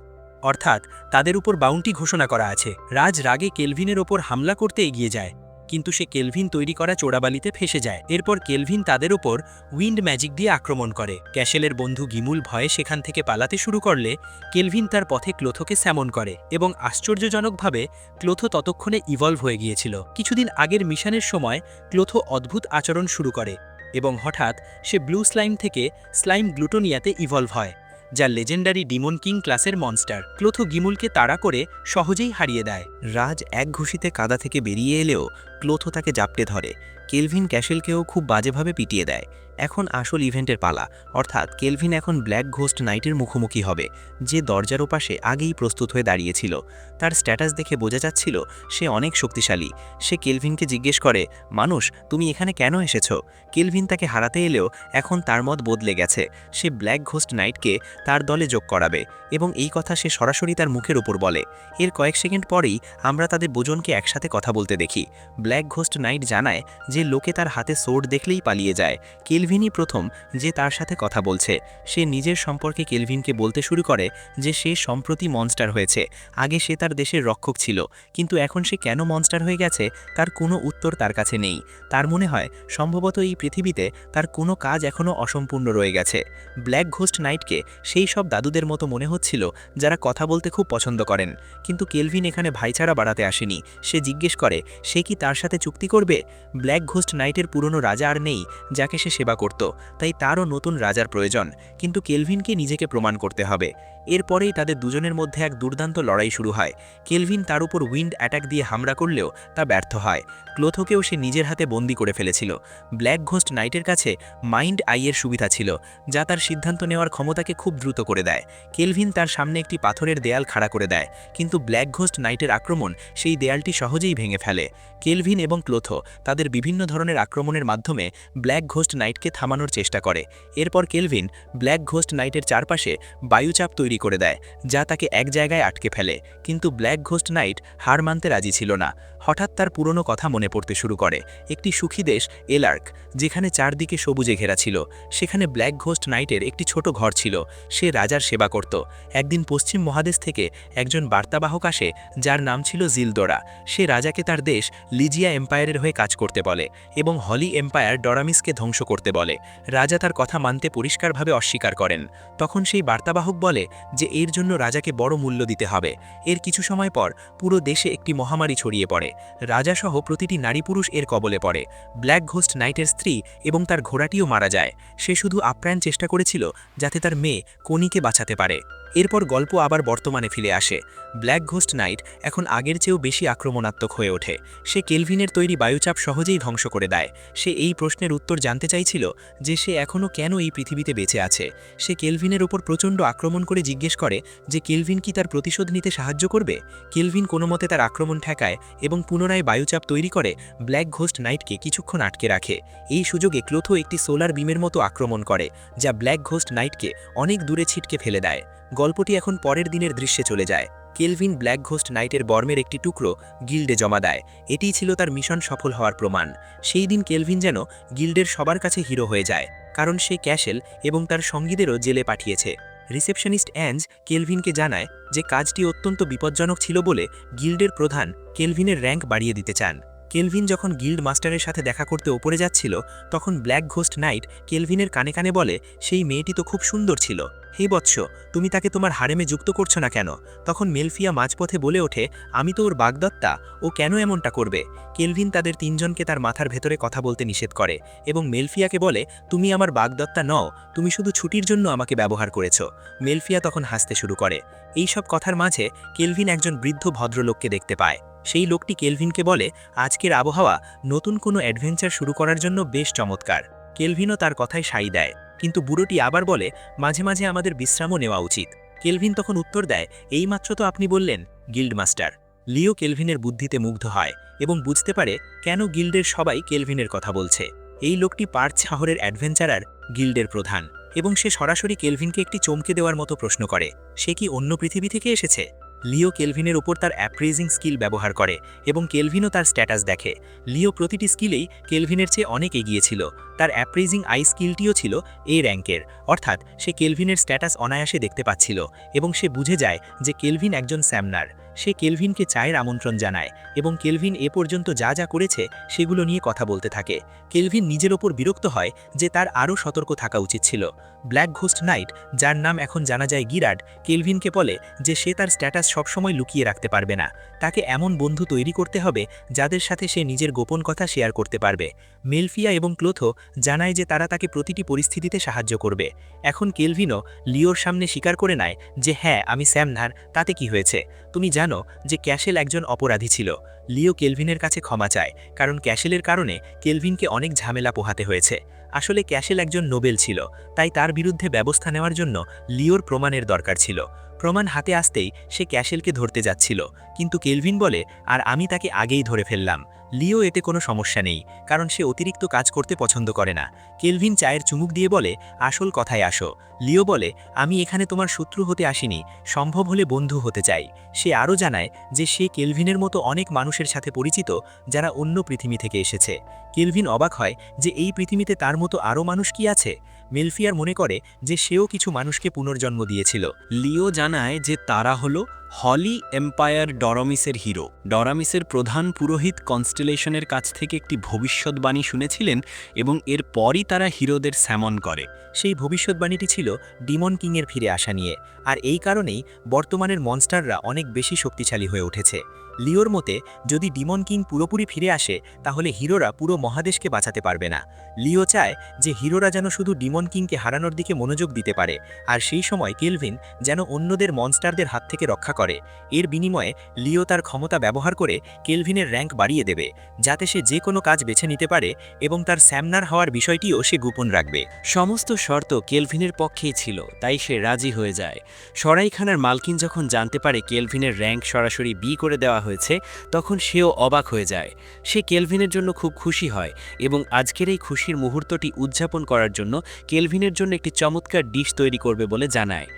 অর্থাৎ তাদের উপর বাউন্টি ঘোষণা করা আছে। রাজ রাগে কেলভিনের ওপর হামলা করতে এগিয়ে যায়, কিন্তু সে কেলভিন তৈরি করা চোরাবালিতে ফেসে যায়। এরপর কেলভিন তাদের ওপর উইন্ড ম্যাজিক দিয়ে আক্রমণ করে। ক্যাশেলের বন্ধু গিমুল ভয়ে সেখান থেকে পালাতে শুরু করলে কেলভিন তার পথে ক্লোথোকে স্যামন করে এবং আশ্চর্যজনকভাবে ক্লোথো ততক্ষণে ইভলভ হয়ে গিয়েছিল। কিছুদিন আগের মিশনের সময় ক্লোথো অদ্ভুত আচরণ শুরু করে এবং হঠাৎ সে ব্লু স্লাইম থেকে স্লাইম গ্লুটোনিয়াতে ইভলভ হয়, যা লেজেন্ডারি ডিমন কিং ক্লাসের মনস্টার। ক্লোথো গিমুলকে তাড়া করে সহজেই হারিয়ে দেয়। রাজ এক ঘুষিতে কাদা থেকে বেরিয়ে এলেও ক্লোথো তাকে জাপটে ধরে। কেলভিন ক্যাশেলকেও খুব বাজেভাবে পিটিয়ে দেয়। এখন আসল ইভেন্টের পালা, অর্থাৎ কেলভিন এখন ব্ল্যাক ঘোস্ট নাইটের মুখোমুখি হবে, যে দরজার ওপাশে আগেই প্রস্তুত হয়ে দাঁড়িয়েছিল। তার স্ট্যাটাস দেখে বোঝা যাচ্ছিল সে অনেক শক্তিশালী। সে কেলভিনকে জিজ্ঞেস করে, মানুষ, তুমি এখানে কেন এসেছো? কেলভিন তাকে হারাতে এলেও এখন তার মত বদলে গেছে। সে ব্ল্যাক ঘোস্ট নাইটকে তার দলে যোগ করাবে এবং এই কথা সে সরাসরি তার মুখের উপর বলে। এর কয়েক সেকেন্ড পরেই আমরা তাদের দুজনকে একসাথে কথা বলতে দেখি। ব্ল্যাক ঘোস্ট নাইট জানায় যে লোকে তার হাতে সোর্ড দেখলেই পালিয়ে যায়। কেলভিনই প্রথম যে তার সাথে কথা বলছে। সে নিজের সম্পর্কে কেলভিনকে বলতে শুরু করে যে সে সম্প্রতি মনস্টার হয়েছে। আগে সে তার দেশের রক্ষক ছিল, কিন্তু এখন সে কেন মনস্টার হয়ে গেছে তার কোনো উত্তর তার কাছে নেই। তার মনে হয় সম্ভবত এই পৃথিবীতে তার কোনো কাজ এখনও অসম্পূর্ণ রয়ে গেছে। ব্ল্যাক ঘোস্ট নাইটকে সেই সব দাদুদের মতো মনে হচ্ছিল যারা কথা বলতে খুব পছন্দ করেন। কিন্তু কেলভিন এখানে ভাইচারা বাড়াতে আসেনি। সে জিজ্ঞেস করে সে কি তার সাথে চুক্তি করবে? ব্ল্যাক ঘোস্ট নাইটের পুরনো রাজা আর নেই যাকে সে সেবা করত, তাই তারও নতুন রাজার প্রয়োজন। কিন্তু কেলভিনকে নিজেকে প্রমাণ করতে হবে। এরপরেই তাদের দুজনের মধ্যে এক দুর্দান্ত লড়াই শুরু হয়। কেলভিন তার উপর উইন্ড অ্যাটাক দিয়ে হামলা করলেও তা ব্যর্থ হয়। ক্লোথোকেও সে নিজের হাতে বন্দি করে ফেলেছিল। ব্ল্যাক ঘোস্ট নাইটের কাছে মাইন্ড আইয়ের সুবিধা ছিল, যা তার সিদ্ধান্ত নেওয়ার ক্ষমতাকে খুব দ্রুত করে দেয়। কেলভিন তার সামনে একটি পাথরের দেয়াল খাড়া করে দেয়, কিন্তু ব্ল্যাক ঘোস্ট নাইটের আক্রমণ সেই দেয়ালটি সহজেই ভেঙে ফেলে। কেলভিন এবং ক্লোথো তাদের বিভিন্ন ধরনের আক্রমণের মাধ্যমে ব্ল্যাক ঘোস্ট নাইটকে থামানোর চেষ্টা করে। এরপর কেলভিন ব্ল্যাক ঘোস্ট নাইটের চারপাশে বায়ুচাপ তৈরি করে দেয়, যা তাকে এক জায়গায় আটকে ফেলে। কিন্তু ব্ল্যাক ঘোস্ট নাইট হার মানতে রাজি ছিল না। হঠাৎ তার পুরনো কথা মনে পড়তে শুরু করে, একটি সুখী দেশ এলার্ক, যেখানে চারদিকে সবুজে ঘেরা ছিল। সেখানে ব্ল্যাক ঘোস্ট নাইটের একটি ছোট ঘর ছিল। সে রাজার সেবা করত। একদিন পশ্চিম মহাদেশ থেকে একজন বার্তাবাহক আসে, যার নাম ছিল জিলদোরা। সে রাজাকে তার দেশ লিজিয়া এম্পায়ারের হয়ে কাজ করতে বলে এবং হলি এম্পায়ার ডরামিসকে ধ্বংস করতে বলে। রাজা তার কথা মানতে পরিষ্কারভাবে অস্বীকার করেন। তখন সেই বার্তাবাহক বলে যে এর জন্য রাজাকে বড় মূল্য দিতে হবে। এর কিছু সময় পর পুরো দেশে একটি মহামারী ছড়িয়ে পড়ে। রাজাসহ প্রতিটি নারী পুরুষ এর কবলে পড়ে। ব্ল্যাক ঘোস্ট নাইটের স্ত্রী এবং তার ঘোড়াটিও মারা যায়। সে শুধু আপ্রাণ চেষ্টা করেছিল যাতে তার মেয়ে কোনিকে বাঁচাতে পারে। এরপর গল্প আবার বর্তমানে ফিরে আসে। ব্ল্যাক ঘোস্ট নাইট এখন আগের চেয়েও বেশি আক্রমণাত্মক হয়ে ওঠে। সে কেলভিনের তৈরি বায়ুচাপ সহজেই ধ্বংস করে দেয়। সে এই প্রশ্নের উত্তর জানতে চাইছিল যে সে এখনও কেন এই পৃথিবীতে বেঁচে আছে। সে কেলভিনের ওপর প্রচণ্ড আক্রমণ করে জিজ্ঞেস করে যে কেলভিন কি তার প্রতিশোধ নিতে সাহায্য করবে। কেলভিন কোনো মতে তার আক্রমণ ঠেকায় এবং পুনরায় বায়ুচাপ তৈরি করে ব্ল্যাক ঘোস্ট নাইটকে কিছুক্ষণ আটকে রাখে। এই সুযোগে ক্লোথো একটি সোলার বিমের মতো আক্রমণ করে, যা ব্ল্যাক ঘোস্ট নাইটকে অনেক দূরে ছিটকে ফেলে দেয়। গল্পটি এখন পরের দিনের দৃশ্যে চলে যায়। কেলভিন ব্ল্যাক ঘোস্ট নাইটের বর্মের একটি টুকরো গিল্ডে জমা দেয়। এটিই ছিল তার মিশন সফল হওয়ার প্রমাণ। সেই দিন কেলভিন যেন গিল্ডের সবার কাছে হিরো হয়ে যায়, কারণ সে ক্যাশেল এবং তার সঙ্গীদেরও জেলে পাঠিয়েছে। রিসেপশনিস্ট অ্যাঞ্জ কেলভিনকে জানায় যে কাজটি অত্যন্ত বিপজ্জনক ছিল বলে গিল্ডের প্রধান কেলভিনের র্যাঙ্ক বাড়িয়ে দিতে চান। কেলভিন যখন গিল্ড মাস্টারের সাথে দেখা করতে ওপরে যাচ্ছিল, তখন ব্ল্যাক ঘোস্ট নাইট কেলভিনের কানে কানে বলে, সেই মেয়েটি তো খুব সুন্দর ছিল। হে বৎস, তুমি তাকে তোমার হারেমে যুক্ত করছো না কেন? তখন মেলফিয়া মাঝপথে বলে ওঠে, আমি তো ওর বাগদত্তা, ও কেন এমনটা করবে? কেলভিন তাদের তিনজনকে তার মাথার ভেতরে কথা বলতে নিষেধ করে এবং মেলফিয়াকে বলে, তুমি আমার বাগদত্তা নও, তুমি শুধু ছুটির জন্য আমাকে ব্যবহার করেছো। মেলফিয়া তখন হাসতে শুরু করে। এই সব কথার মাঝে কেলভিন একজন বৃদ্ধ ভদ্রলোককে দেখতে পায়। সেই লোকটি কেলভিনকে বলে, আজকের আবহাওয়া নতুন কোনো অ্যাডভেঞ্চার শুরু করার জন্য বেশ চমৎকার। কেলভিনও তার কথায় সাই দেয়, কিন্তু বুড়োটি আবার বলে, মাঝে মাঝে আমাদের বিশ্রামও নেওয়া উচিত। কেলভিন তখন উত্তর দেয়, এইমাত্র তো আপনি বললেন গিল্ড মাস্টার। লিও কেলভিনের বুদ্ধিতে মুগ্ধ হয় এবং বুঝতে পারে কেন গিল্ডের সবাই কেলভিনের কথা বলছে। এই লোকটি পার্চ শহরের অ্যাডভেঞ্চারার গিল্ডের প্রধান এবং সে সরাসরি কেলভিনকে একটি চমকে দেওয়ার মতো প্রশ্ন করে, সে কি অন্য পৃথিবী থেকে এসেছে? লিও কেলভিনের উপর তার অ্যাপ্রেজিং স্কিল ব্যবহার করে এবং কেলভিনও তার স্ট্যাটাস দেখে। লিও প্রতিটি স্কিলেই কেলভিনের চেয়ে অনেক এগিয়ে ছিল। তার অ্যাপ্রেজিং আই স্কিলটিও ছিল এ র্যাঙ্কের, অর্থাৎ সে কেলভিনের স্ট্যাটাস অনায়াসে দেখতে পাচ্ছিল এবং সে বুঝে যায় যে কেলভিন একজন স্যামনার। সে কেলভিনকে চায়ের আমন্ত্রণ জানায় এবং কেলভিন এ পর্যন্ত যা যা করেছে সেগুলো নিয়ে কথা বলতে থাকে। কেলভিন নিজের ওপর বিরক্ত হয় যে তার আরও সতর্ক থাকা উচিত ছিল। ব্ল্যাক ঘোস্ট নাইট, যার নাম এখন জানা যায় গিরাড, কেলভিনকে বলে যে সে তার স্ট্যাটাস সবসময় লুকিয়ে রাখতে পারবে না। তাকে এমন বন্ধু তৈরি করতে হবে যাদের সাথে সে নিজের গোপন কথা শেয়ার করতে পারবে। মেলফিয়া এবং ক্লোথো জানায় যে তারা তাকে প্রতিটি পরিস্থিতিতে সাহায্য করবে। এখন কেলভিনও লিওর সামনে স্বীকার করে নেয় যে হ্যাঁ, আমি স্যামনার, তাতে কি হয়েছে? তুমি জানো যে ক্যাশেল একজন অপরাধী ছিল। লিও কেলভিনের কাছে ক্ষমা চায়, কারণ ক্যাশেলের কারণে কেলভিনকে অনেক ঝামেলা পোহাতে হয়েছে। আসলে ক্যাশেল একজন নোবেল ছিল, তাই তার বিরুদ্ধে ব্যবস্থা নেওয়ার জন্য লিওর প্রমাণের দরকার ছিল। প্রমাণ হাতে আসতেই সে ক্যাশেলকে ধরতে যাচ্ছিল, কিন্তু কেলভিন বলে, আর আমি তাকে আগেই ধরে ফেললাম। লিও এতে কোনো সমস্যা নেই, কারণ সে অতিরিক্ত কাজ করতে পছন্দ করে না। কেলভিন চায়ের চুমুক দিয়ে বলে, আসল কথায় আসো। লিও বলে, আমি এখানে তোমার শত্রু হতে আসিনি, সম্ভব হলে বন্ধু হতে চাই। সে আরও জানায় যে সে কেলভিনের মতো অনেক মানুষের সাথে পরিচিত যারা অন্য পৃথিবী থেকে এসেছে। কেলভিন অবাক হয় যে এই পৃথিবীতে তার মতো আরও মানুষ কি আছে। মেলফিয়ার মনে করে যে সেও কিছু মানুষকে পুনর্জন্ম দিয়েছিল। লিও জানায় যে তারা হলো হলি এম্পায়ার ডরামিসের হিরো। ডরামিসের প্রধান পুরোহিত কনস্টেলেশনের কাছ থেকে একটি ভবিষ্যৎবাণী শুনেছিলেন এবং এর পরই তারা হিরোদের স্যামন করে। সেই ভবিষ্যৎবাণীটি ছিল ডিমন কিংয়ের ফিরে আসা নিয়ে, আর এই কারণেই বর্তমানের মনস্টাররা অনেক বেশি শক্তিশালী হয়ে উঠেছে। লিওর মতে যদি ডিমন কিং পুরোপুরি ফিরে আসে তাহলে হিরোরা পুরো মহাদেশকে বাঁচাতে পারবে না। লিও চায় যে হিরোরা যেন শুধু ডিমন কিংকে হারানোর দিকে মনোযোগ দিতে পারে, আর সেই সময় কেলভিন যেন অন্যদের মনস্টারদের হাত থেকে রক্ষা করে। এর বিনিময়ে লিও তার ক্ষমতা ব্যবহার করে কেলভিনের র্যাঙ্ক বাড়িয়ে দেবে, যাতে সে যে কোনো কাজ বেছে নিতে পারে এবং তার স্যামনার হওয়ার বিষয়টিও সে গোপন রাখবে। সমস্ত শর্ত কেলভিনের পক্ষেই ছিল, তাই সে রাজি হয়ে যায়। সরাইখানার মালকিন যখন জানতে পারে কেলভিনের র্যাঙ্ক সরাসরি বি করে দেওয়া হয়েছে, তখন সেও অবাক হয়ে যায়। সে কেলভিনের জন্য খুব খুশি হয় এবং আজকের এই খুশির মুহূর্তটি উদযাপন করার জন্য কেলভিনের জন্য একটি চমৎকার ডিশ তৈরি করবে বলে জানায়,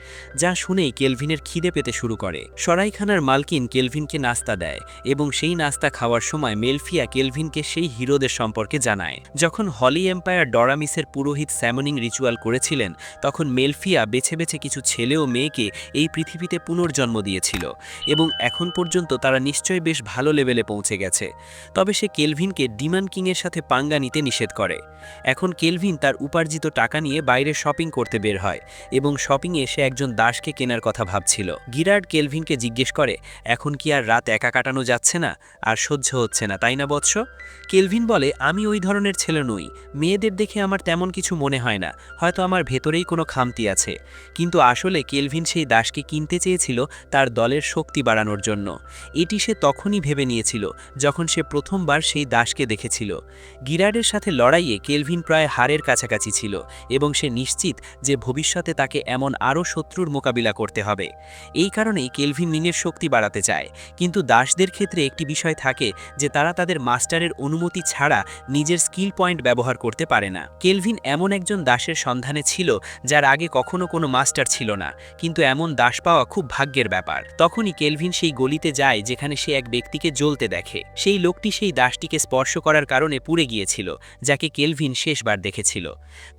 যা শুনেই কেলভিনের খিদে পেতে শুরু করে। সরাইখানার মালকিন কেলভিনকে নাস্তা দেয় এবং সেই নাস্তা খাওয়ার সময় মেলফিয়া কেলভিনকে সেই হিরোদের সম্পর্কে জানায়। যখন হলি এম্পায়ার ডরামিসের পুরোহিত স্যামনিং রিচুয়াল করেছিলেন, তখন মেলফিয়া বেছে বেছে কিছু ছেলে ও মেয়েকে এই পৃথিবীতে পুনর্জন্ম দিয়েছিল এবং এখন পর্যন্ত তারা নিশ্চয়ই বেশ ভালো লেভেলে পৌঁছে গেছে। তবে সে কেলভিনকে ডিমন কিংয়ের সাথে পাঙ্গা নিতে নিষেধ করে। এখন কেলভিন তার উপার্জিত টাকা নিয়ে বাইরে শপিং করতে বের হয় এবং শপিংয়ে সে একজন দাসকে কেনার কথা ভাবছিল। গিরার্ড কেলভিনকে জিজ্ঞেস করে, এখন কি আর রাত একা কাটানো যাচ্ছে না, আর সহ্য হচ্ছে না, তাই না বৎস? কেলভিন বলে, আমি ওই ধরনের ছেলে নই, মেয়েদের দেখে আমার তেমন কিছু মনে হয় না, হয়তো আমার ভেতরেই কোনো খামতি আছে। কিন্তু আসলে কেলভিন সেই দাসকে কিনতে চেয়েছিল তার দলের শক্তি বাড়ানোর জন্য। এটি সে তখনই ভেবে নিয়েছিল যখন সে প্রথমবার সেই দাসকে দেখেছিল। গিরার্ডের সাথে লড়াইয়ে কেলভিন প্রায় হারের কাছাকাছি ছিল এবং সে নিশ্চিত যে ভবিষ্যতে তাকে এমন আরও শত্রুর মোকাবিলা করতে হবে। এই কারণেই কেলভিন নিজের শক্তি বাড়াতে চায়, কিন্তু দাসদের ক্ষেত্রে একটি বিষয় থাকে যে তারা তাদের মাস্টারের অনুমতি ছাড়া নিজের স্কিল পয়েন্ট ব্যবহার করতে পারে না। কেলভিন এমন একজন দাসের সন্ধানে ছিল যার আগে কখনো কোনো মাস্টার ছিল না, কিন্তু এমন দাস পাওয়া খুব ভাগ্যের ব্যাপার। তখনই কেলভিন সেই গলিতে যায় যেখানে সে এক ব্যক্তিকে জ্বলতে দেখে। সেই লোকটি সেই দাসটিকে স্পর্শ করার কারণে পুড়ে গিয়েছিল, যাকে কেলভিন শেষবার দেখেছিল।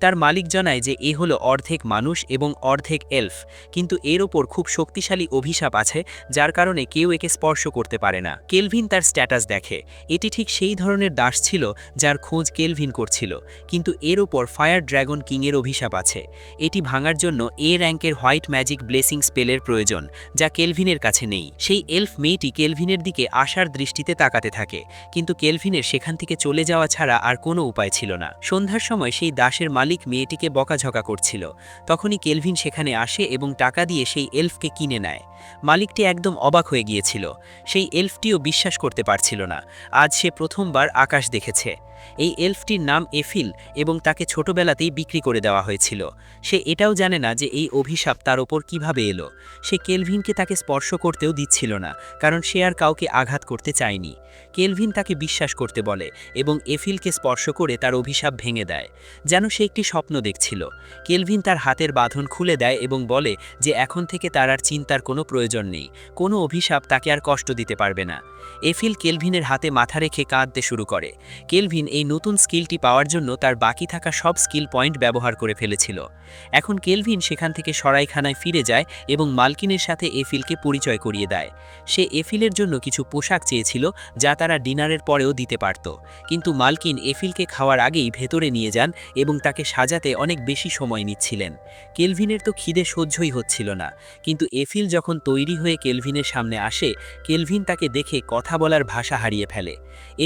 তার মালিক জানায় যে এ হলো অর্ধেক মানুষ এবং অর্ধেক এলফ, কিন্তু এর ওপর খুব শক্তিশালী অভিশাপ আছে যার কারণে কেউ একে স্পর্শ করতে পারে না। কেলভিন তার স্ট্যাটাস দেখে, এটি ঠিক সেই ধরনের দাস ছিল যার খোঁজ কেলভিন করছিল, কিন্তু এর ওপর ফায়ার ড্রাগন কিংয়ের অভিশাপ আছে। এটি ভাঙার জন্য এ র্যাঙ্কের হোয়াইট ম্যাজিক ব্লেসিং স্পেলের প্রয়োজন, যা কেলভিনের কাছে নেই। সেই এলফ মেয়েটি কেলভিনের দিকে আশার দৃষ্টিতে তাকাতে থাকে, কিন্তু কেলভিনের সেখান থেকে চলে যাওয়া ছাড়া আর কোনো উপায় ছিল না। সন্ধ্যার সময় সেই দাসের মালিক মেয়েটিকে বকাঝকা করছিল, তখনই কেলভিন সেখানে আসে এবং টাকা দিয়ে সেই এলফকে কিনে নেয়। মালিকটি একদম অবাক হয়ে গিয়েছিল, সেই এলফটিও বিশ্বাস করতে পারছিল না আজ সে প্রথমবার আকাশ দেখেছে। এই এলফটির নাম এফিল এবং তাকে ছোটবেলাতেই বিক্রি করে দেওয়া হয়েছিল। সে এটাও জানে না যে এই অভিশাপ তার ওপর কিভাবে এলো। সে কেলভিনকে তাকে স্পর্শ করতেও দিচ্ছিল না, কারণ সে আর কাউকে আঘাত করতে চায়নি। কেলভিন তাকে বিশ্বাস করতে বলে এবং এফিলকে স্পর্শ করে তার অভিশাপ ভেঙে দেয়, যেন সে একটি স্বপ্ন দেখছিল। কেলভিন তার হাতের বাঁধন খুলে দেয় এবং বলে যে এখন থেকে তার আর চিন্তার কোনো প্রয়োজন নেই, কোনো অভিশাপ তাকে আর কষ্ট দিতে পারবে না। এফিল কেলভিনের হাতে মাথা রেখে কাঁদতে শুরু করে। কেলভিন এই নতুন স্কিলটি পাওয়ার জন্য তার বাকি থাকা সব স্কিল পয়েন্ট ব্যবহার করে ফেলেছিল। এখন কেলভিন সেখান থেকে সরাইখানায় ফিরে যায় এবং মালকিনের সাথে এফিলকে পরিচয় করিয়ে দেয়। সে এফিলের জন্য কিছু পোশাক চেয়েছিল যা তারা ডিনারের পরেও দিতে পারত, কিন্তু মালকিন এফিলকে খাওয়ার আগেই ভেতরে নিয়ে যান এবং তাকে সাজাতে অনেক বেশি সময় নিচ্ছিলেন। কেলভিনের তো খিদে সহ্যই হচ্ছিল না, কিন্তু এফিল যখন তৈরি হয়ে কেলভিনের সামনে আসে, কেলভিন তাকে দেখে কথা বলার ভাষা হারিয়ে ফেলে।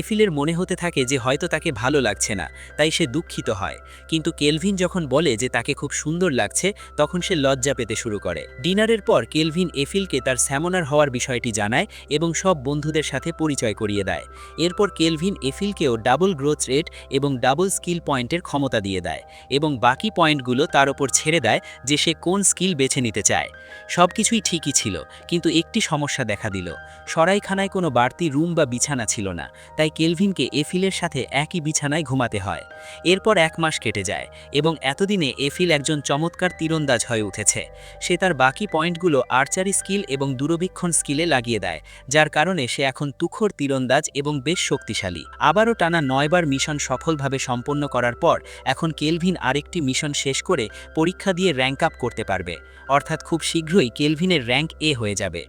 এফিলের মনে হতে থাকে যে হয়তো তাকে ভালো লাগছে না, তাই সে দুঃখিত হয়, কিন্তু কেলভিন যখন বলে যে তাকে খুব সুন্দর লাগছে, তখন সে লজ্জা পেতে শুরু করে। ডিনারের পর কেলভিন এফিলকে তার স্যামনার হওয়ার বিষয়টি জানায় এবং সব বন্ধুদের সাথে পরিচয় করিয়ে দেয়। এরপর কেলভিন এফিলকেও ডাবল গ্রোথ রেট এবং ডাবল স্কিল পয়েন্টের ক্ষমতা দিয়ে দেয় এবং বাকি পয়েন্টগুলো তার ওপর ছেড়ে দেয় যে সে কোন স্কিল বেছে নিতে চায়। সব কিছুই ঠিকই ছিল, কিন্তু একটি সমস্যা দেখা দিল। সরাইখানায় কোনো বাড়তি রুম বা বিছানা ছিল না, তাই কেলভিনকে এফিলের সাথে একই বিছানায় ঘুমাতে হয়। এরপর 1 মাস কেটে যায় এবং এতদিনে এফিল একজন চমৎকার তীরন্দাজ হয়ে উঠেছে। সে তার বাকি পয়েন্টগুলো আর্চারি স্কিল এবং দূরবীক্ষণ স্কিলে লাগিয়ে দেয়, যার কারণে সে এখন তুখোড় তীরন্দাজ এবং বেশ শক্তিশালী। আবারও টানা 9 বার মিশন সফলভাবে সম্পন্ন করার পর এখন কেলভিন আরেকটি মিশন শেষ করে পরীক্ষা দিয়ে র্যাঙ্ক আপ করতে পারবে, অর্থাৎ খুব শীঘ্রই কেলভিনের র্যাঙ্ক এ হয়ে যাবে।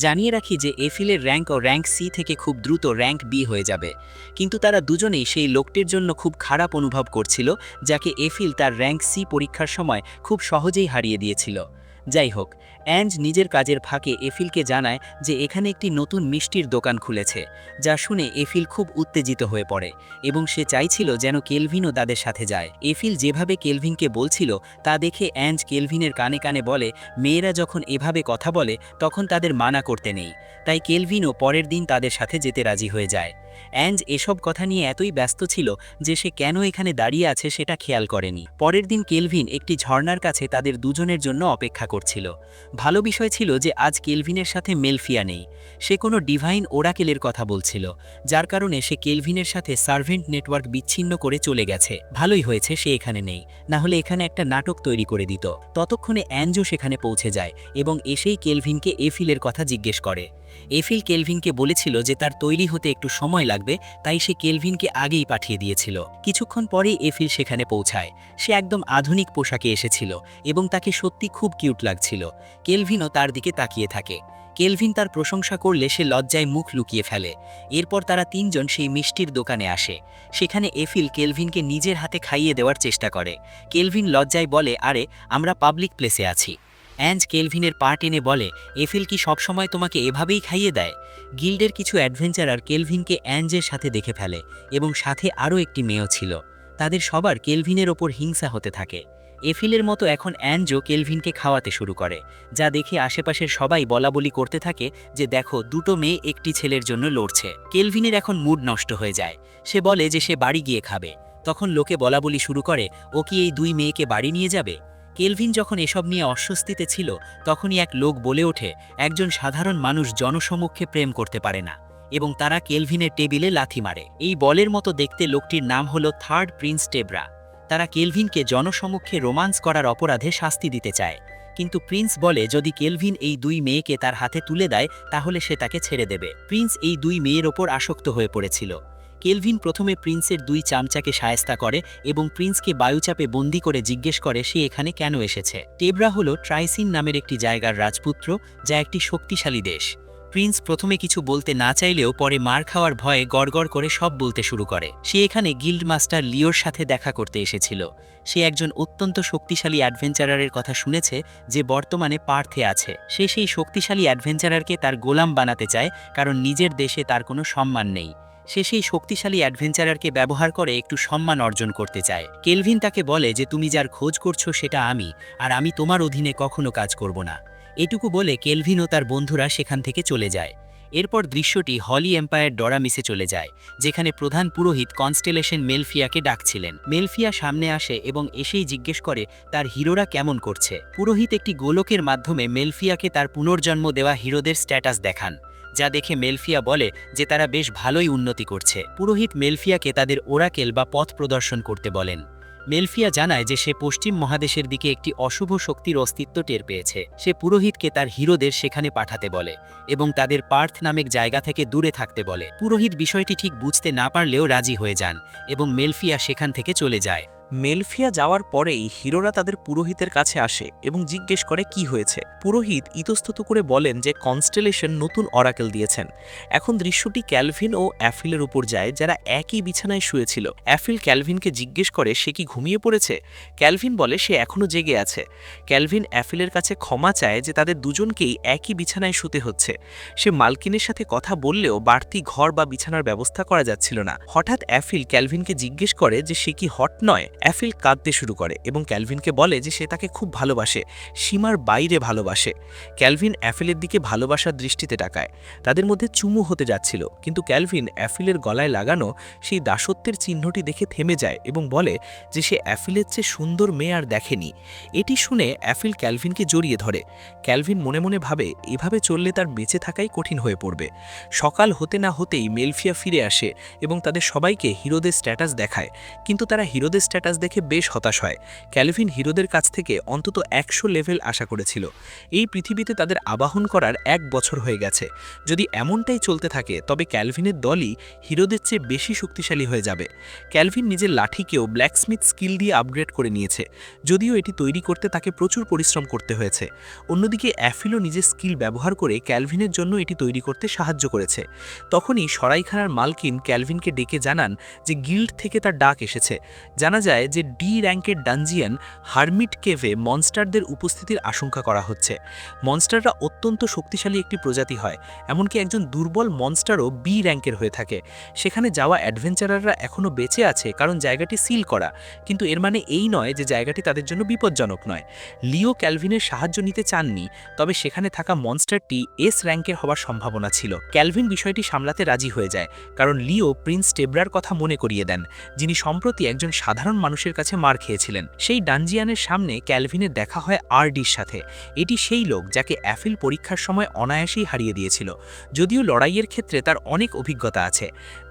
জানিয়ে রাখি যে এফিলের র্যাঙ্ক ও র্যাঙ্ক সি থেকে খুব দ্রুত র্যাঙ্ক বি হয়ে যাবে, কিন্তু তারা দুজনেই সেই লোকটির জন্য খুব খারাপ অনুভব করছিল যাকে এফিল তার র্যাঙ্ক সি পরীক্ষার সময় খুব সহজেই হারিয়ে দিয়েছিল। যাই হোক, অ্যাঞ্জ নিজের কাজের ফাঁকে এফিলকে জানায় যে এখানে একটি নতুন মিষ্টির দোকান খুলেছে, যা শুনে এফিল খুব উত্তেজিত হয়ে পড়ে এবং সে চাইছিল যেন কেলভিনও তাদের সাথে যায়। এফিল যেভাবে কেলভিনকে বলছিল তা দেখে অ্যাঞ্জ কেলভিনের কানে কানে বলে, মেয়েরা যখন এভাবে কথা বলে তখন তাদের মানা করতে নেই। তাই কেলভিনও পরের দিন তাদের সাথে যেতে রাজি হয়ে যায়। অ্যাঞ্জ এসব কথা নিয়ে এতই ব্যস্ত ছিল যে সে কেন এখানে দাঁড়িয়ে আছে সেটা খেয়াল করেনি। পরের দিন কেলভিন একটি ঝর্ণার কাছে তাদের দুজনের জন্য অপেক্ষা করছিল। ভালো বিষয় ছিল যে আজ কেলভিনের সাথে মেলফিয়া নেই। সে কোনো ডিভাইন ওরাকেলের কথা বলছিল, যার কারণে সে কেলভিনের সাথে সার্ভেন্ট নেটওয়ার্ক বিচ্ছিন্ন করে চলে গেছে। ভালোই হয়েছে সে এখানে নেই, না হলে এখানে একটা নাটক তৈরি করে দিত। ততক্ষণে অ্যাঞ্জও সেখানে পৌঁছে যায় এবং এসেই কেলভিনকে এফিলের কথা জিজ্ঞেস করে। এফিল কেলভিনকে বলেছিল যে তার তৈরি হতে একটু সময় লাগবে, তাই সে কেলভিনকে আগেই পাঠিয়ে দিয়েছিল। কিছুক্ষণ পরেই এফিল সেখানে পৌঁছায়। সে একদম আধুনিক পোশাকে এসেছিল এবং তাকে সত্যি খুব কিউট লাগছিল। কেলভিনও তার দিকে তাকিয়ে থাকে। কেলভিন তার প্রশংসা করলে সে লজ্জায় মুখ লুকিয়ে ফেলে। এরপর তারা তিনজন সেই মিষ্টির দোকানে আসে। সেখানে এফিল কেলভিনকে নিজের হাতে খাইয়ে দেওয়ার চেষ্টা করে। কেলভিন লজ্জায় বলে, আরে আমরা পাবলিক প্লেসে আছি। অ্যাঞ্জ কেলভিনের পা টেনে বলে, এফিল কি সবসময় তোমাকে এভাবেই খাইয়ে দেয়? গিল্ডের কিছু অ্যাডভেঞ্চারার কেলভিনকে অ্যাঞ্জের সাথে দেখে ফেলে এবং সাথে আরও একটি মেয়েও ছিল। তাদের সবার কেলভিনের ওপর হিংসা হতে থাকে। এফিলের মতো এখন অ্যাঞ্জও কেলভিনকে খাওয়াতে শুরু করে, যা দেখে আশেপাশের সবাই বলাবলি করতে থাকে যে দেখো, দুটো মেয়ে একটি ছেলের জন্য লড়ছে। কেলভিনের এখন মুড নষ্ট হয়ে যায়। সে বলে যে সে বাড়ি গিয়ে খাবে। তখন লোকে বলাবলি শুরু করে, ও কি এই দুই মেয়েকে বাড়ি নিয়ে যাবে? কেলভিন যখন এসব নিয়ে অস্বস্তিতে ছিল, তখনই এক লোক বলে ওঠে, একজন সাধারণ মানুষ জনসমক্ষে প্রেম করতে পারে না, এবং তারা কেলভিনের টেবিলে লাথি মারে। এই বলের মতো দেখতে লোকটির নাম হলো থার্ড প্রিন্স টেব্রা। তারা কেলভিনকে জনসমক্ষে রোমান্স করার অপরাধে শাস্তি দিতে চায়, কিন্তু প্রিন্স বলে যদি কেলভিন এই দুই মেয়েকে তার হাতে তুলে দেয় তাহলে সে তাকে ছেড়ে দেবে। প্রিন্স এই দুই মেয়ের ওপর আসক্ত হয়ে পড়েছিল। কেলভিন প্রথমে প্রিন্সের দুই চামচাকে শায়েস্তা করে এবং প্রিন্সকে বায়ুচাপে বন্দি করে জিজ্ঞেস করে সে এখানে কেন এসেছে। টেব্রা হলো ট্রাইসিন নামের একটি জায়গার রাজপুত্র, যা একটি শক্তিশালী দেশ। প্রিন্স প্রথমে কিছু বলতে না চাইলেও পরে মার খাওয়ার ভয়ে গড়গড় করে সব বলতে শুরু করে। সে এখানে গিল্ড মাস্টার লিওর সাথে দেখা করতে এসেছিল। সে একজন অত্যন্ত শক্তিশালী অ্যাডভেঞ্চারারের কথা শুনেছে যে বর্তমানে পার্থে আছে। সে সেই শক্তিশালী অ্যাডভেঞ্চারারকে তার গোলাম বানাতে চায়, কারণ নিজের দেশে তার কোনো সম্মান নেই। সে সেই শক্তিশালী অ্যাডভেঞ্চারারকে ব্যবহার করে একটু সম্মান অর্জন করতে চায়। কেলভিন তাকে বলে যে তুমি যার খোঁজ করছো সেটা আমি, আর আমি তোমার অধীনে কখনো কাজ করব না। এটুকু বলে কেলভিন ও তার বন্ধুরা সেখান থেকে চলে যায়। এরপর দৃশ্যটি হলি এম্পায়ার ডরামিসে চলে যায়, যেখানে প্রধান পুরোহিত কনস্টেলেশন মেলফিয়াকে ডাকছিলেন। মেলফিয়া সামনে আসে এবং এসেই জিজ্ঞেস করে তার হিরোরা কেমন করছে। পুরোহিত একটি গোলকের মাধ্যমে মেলফিয়াকে তার পুনর্জন্ম দেওয়া হিরোদের স্ট্যাটাস দেখান, যা দেখে মেলফিয়া বলে যে তারা বেশ ভালোই উন্নতি করছে। পুরোহিত মেলফিয়াকে তাদের ওরাকেল বা পথ প্রদর্শন করতে বলেন। মেলফিয়া জানায় যে সে পশ্চিম মহাদেশের দিকে একটি অশুভ শক্তির অস্তিত্ব টের পেয়েছে। সে পুরোহিতকে তার হিরোদের সেখানে পাঠাতে বলে এবং তাদের পার্থ নামের জায়গা থেকে দূরে থাকতে বলে। পুরোহিত বিষয়টি ঠিক বুঝতে না পারলেও রাজি হয়ে যান এবং মেলফিয়া সেখান থেকে চলে যায়। মেলফিয়া যাওয়ার পরেই হিরোরা তাদের পুরোহিতের কাছে আসে এবং জিজ্ঞেস করে কি হয়েছে। পুরোহিত ইতস্তত করে বলেন যে কনস্টেলেশন নতুন অরাকেল দিয়েছেন। এখন দৃশ্যটি ক্যালভিন ও অ্যাফিলের উপর যায়, যারা একই বিছানায় শুয়েছিল। অ্যাফিল ক্যালভিনকে জিজ্ঞেস করে সে কি ঘুমিয়ে পড়েছে। ক্যালভিন বলে সে এখনও জেগে আছে। ক্যালভিন অ্যাফিলের কাছে ক্ষমা চায় যে তাদের দুজনকেই একই বিছানায় শুতে হচ্ছে। সে মালকিনের সাথে কথা বললেও বাড়তি ঘর বা বিছানার ব্যবস্থা করা যাচ্ছিল না। হঠাৎ অ্যাফিল ক্যালভিনকে জিজ্ঞেস করে যে সে কি হট নয়। অ্যাফিল কাঁদতে শুরু করে এবং ক্যালভিনকে বলে যে সে তাকে খুব ভালোবাসে, সীমার বাইরে ভালোবাসে। ক্যালভিন অ্যাফিলের দিকে ভালোবাসার দৃষ্টিতে তাকায়। তাদের মধ্যে চুমু হতে যাচ্ছিল, কিন্তু ক্যালভিন অ্যাফিলের গলায় লাগানো সেই দাসত্বের চিহ্নটি দেখে থেমে যায় এবং বলে যে সে অ্যাফিলের চেয়ে সুন্দর মেয়ে আর দেখেনি। এটি শুনে অ্যাফিল ক্যালভিনকে জড়িয়ে ধরে। ক্যালভিন মনে মনে ভাবে এভাবে চললে তার বেঁচে থাকাই কঠিন হয়ে পড়বে। সকাল হতে না হতেই মেলফিয়া ফিরে আসে এবং তাদের সবাইকে হিরোদের স্ট্যাটাস দেখায়, কিন্তু তারা হিরোদের স্ট্যাটাস দেখে বেশ হতাশ হয়। ক্যালভিন হিরোদের কাছ থেকে অন্তত 100 লেভেল আশা করেছিল। এই পৃথিবীতে তাদের আবাহন করার 1 বছর হয়ে গেছে। যদি এমনটাই চলতে থাকে তবে ক্যালভিনের দলই হিরোদের চেয়ে বেশি শক্তিশালী হয়ে যাবে। ক্যালভিন নিজের লাঠিকেও ব্ল্যাকস্মিথ স্কিল দিয়ে আপগ্রেড করে নিয়েছে, যদিও এটি তৈরি করতে তাকে প্রচুর পরিশ্রম করতে হয়েছে। অন্যদিকে অ্যাফিলও নিজের স্কিল ব্যবহার করে ক্যালভিনের জন্য এটি তৈরি করতে সাহায্য করেছে। তখনই সরাইখানার মালকিন ক্যালভিনকে ডেকে জানান যে গিল্ড থেকে তার ডাক এসেছে। জানা যায় যায় যে ডি র্যাঙ্কের ডানজিয়ান হারমিট কেভে মনস্টারদের উপস্থিতির আশঙ্কা করা হচ্ছে। মনস্টাররা অত্যন্ত শক্তিশালী একটি প্রজাতি হয়, এমনকি একজন দুর্বল মনস্টারও বি র্যাঙ্কের হয়ে থাকে। সেখানে যাওয়া অ্যাডভেঞ্চারাররা এখনও বেঁচে আছে কারণ জায়গাটি সিল করা, কিন্তু এর মানে এই নয় যে জায়গাটি তাদের জন্য বিপজ্জনক নয়। লিও ক্যালভিনের সাহায্য নিতে চাননি, তবে সেখানে থাকা মনস্টারটি এস র্যাঙ্কের হওয়ার সম্ভাবনা ছিল। ক্যালভিন বিষয়টি সামলাতে রাজি হয়ে যায়, কারণ লিও প্রিন্স টেব্রার কথা মনে করিয়ে দেন, যিনি সম্প্রতি একজন সাধারণ মানুষের কাছে মার খেয়েছিলেন। সেই ডানজিয়ানের সামনে ক্যালভিনের দেখা হয় আরডির সাথে। এটি সেই লোক যাকে অ্যাফিল পরীক্ষার সময় অনায়াসেই হারিয়ে দিয়েছিল, যদিও লড়াইয়ের ক্ষেত্রে তার অনেক অভিজ্ঞতা আছে।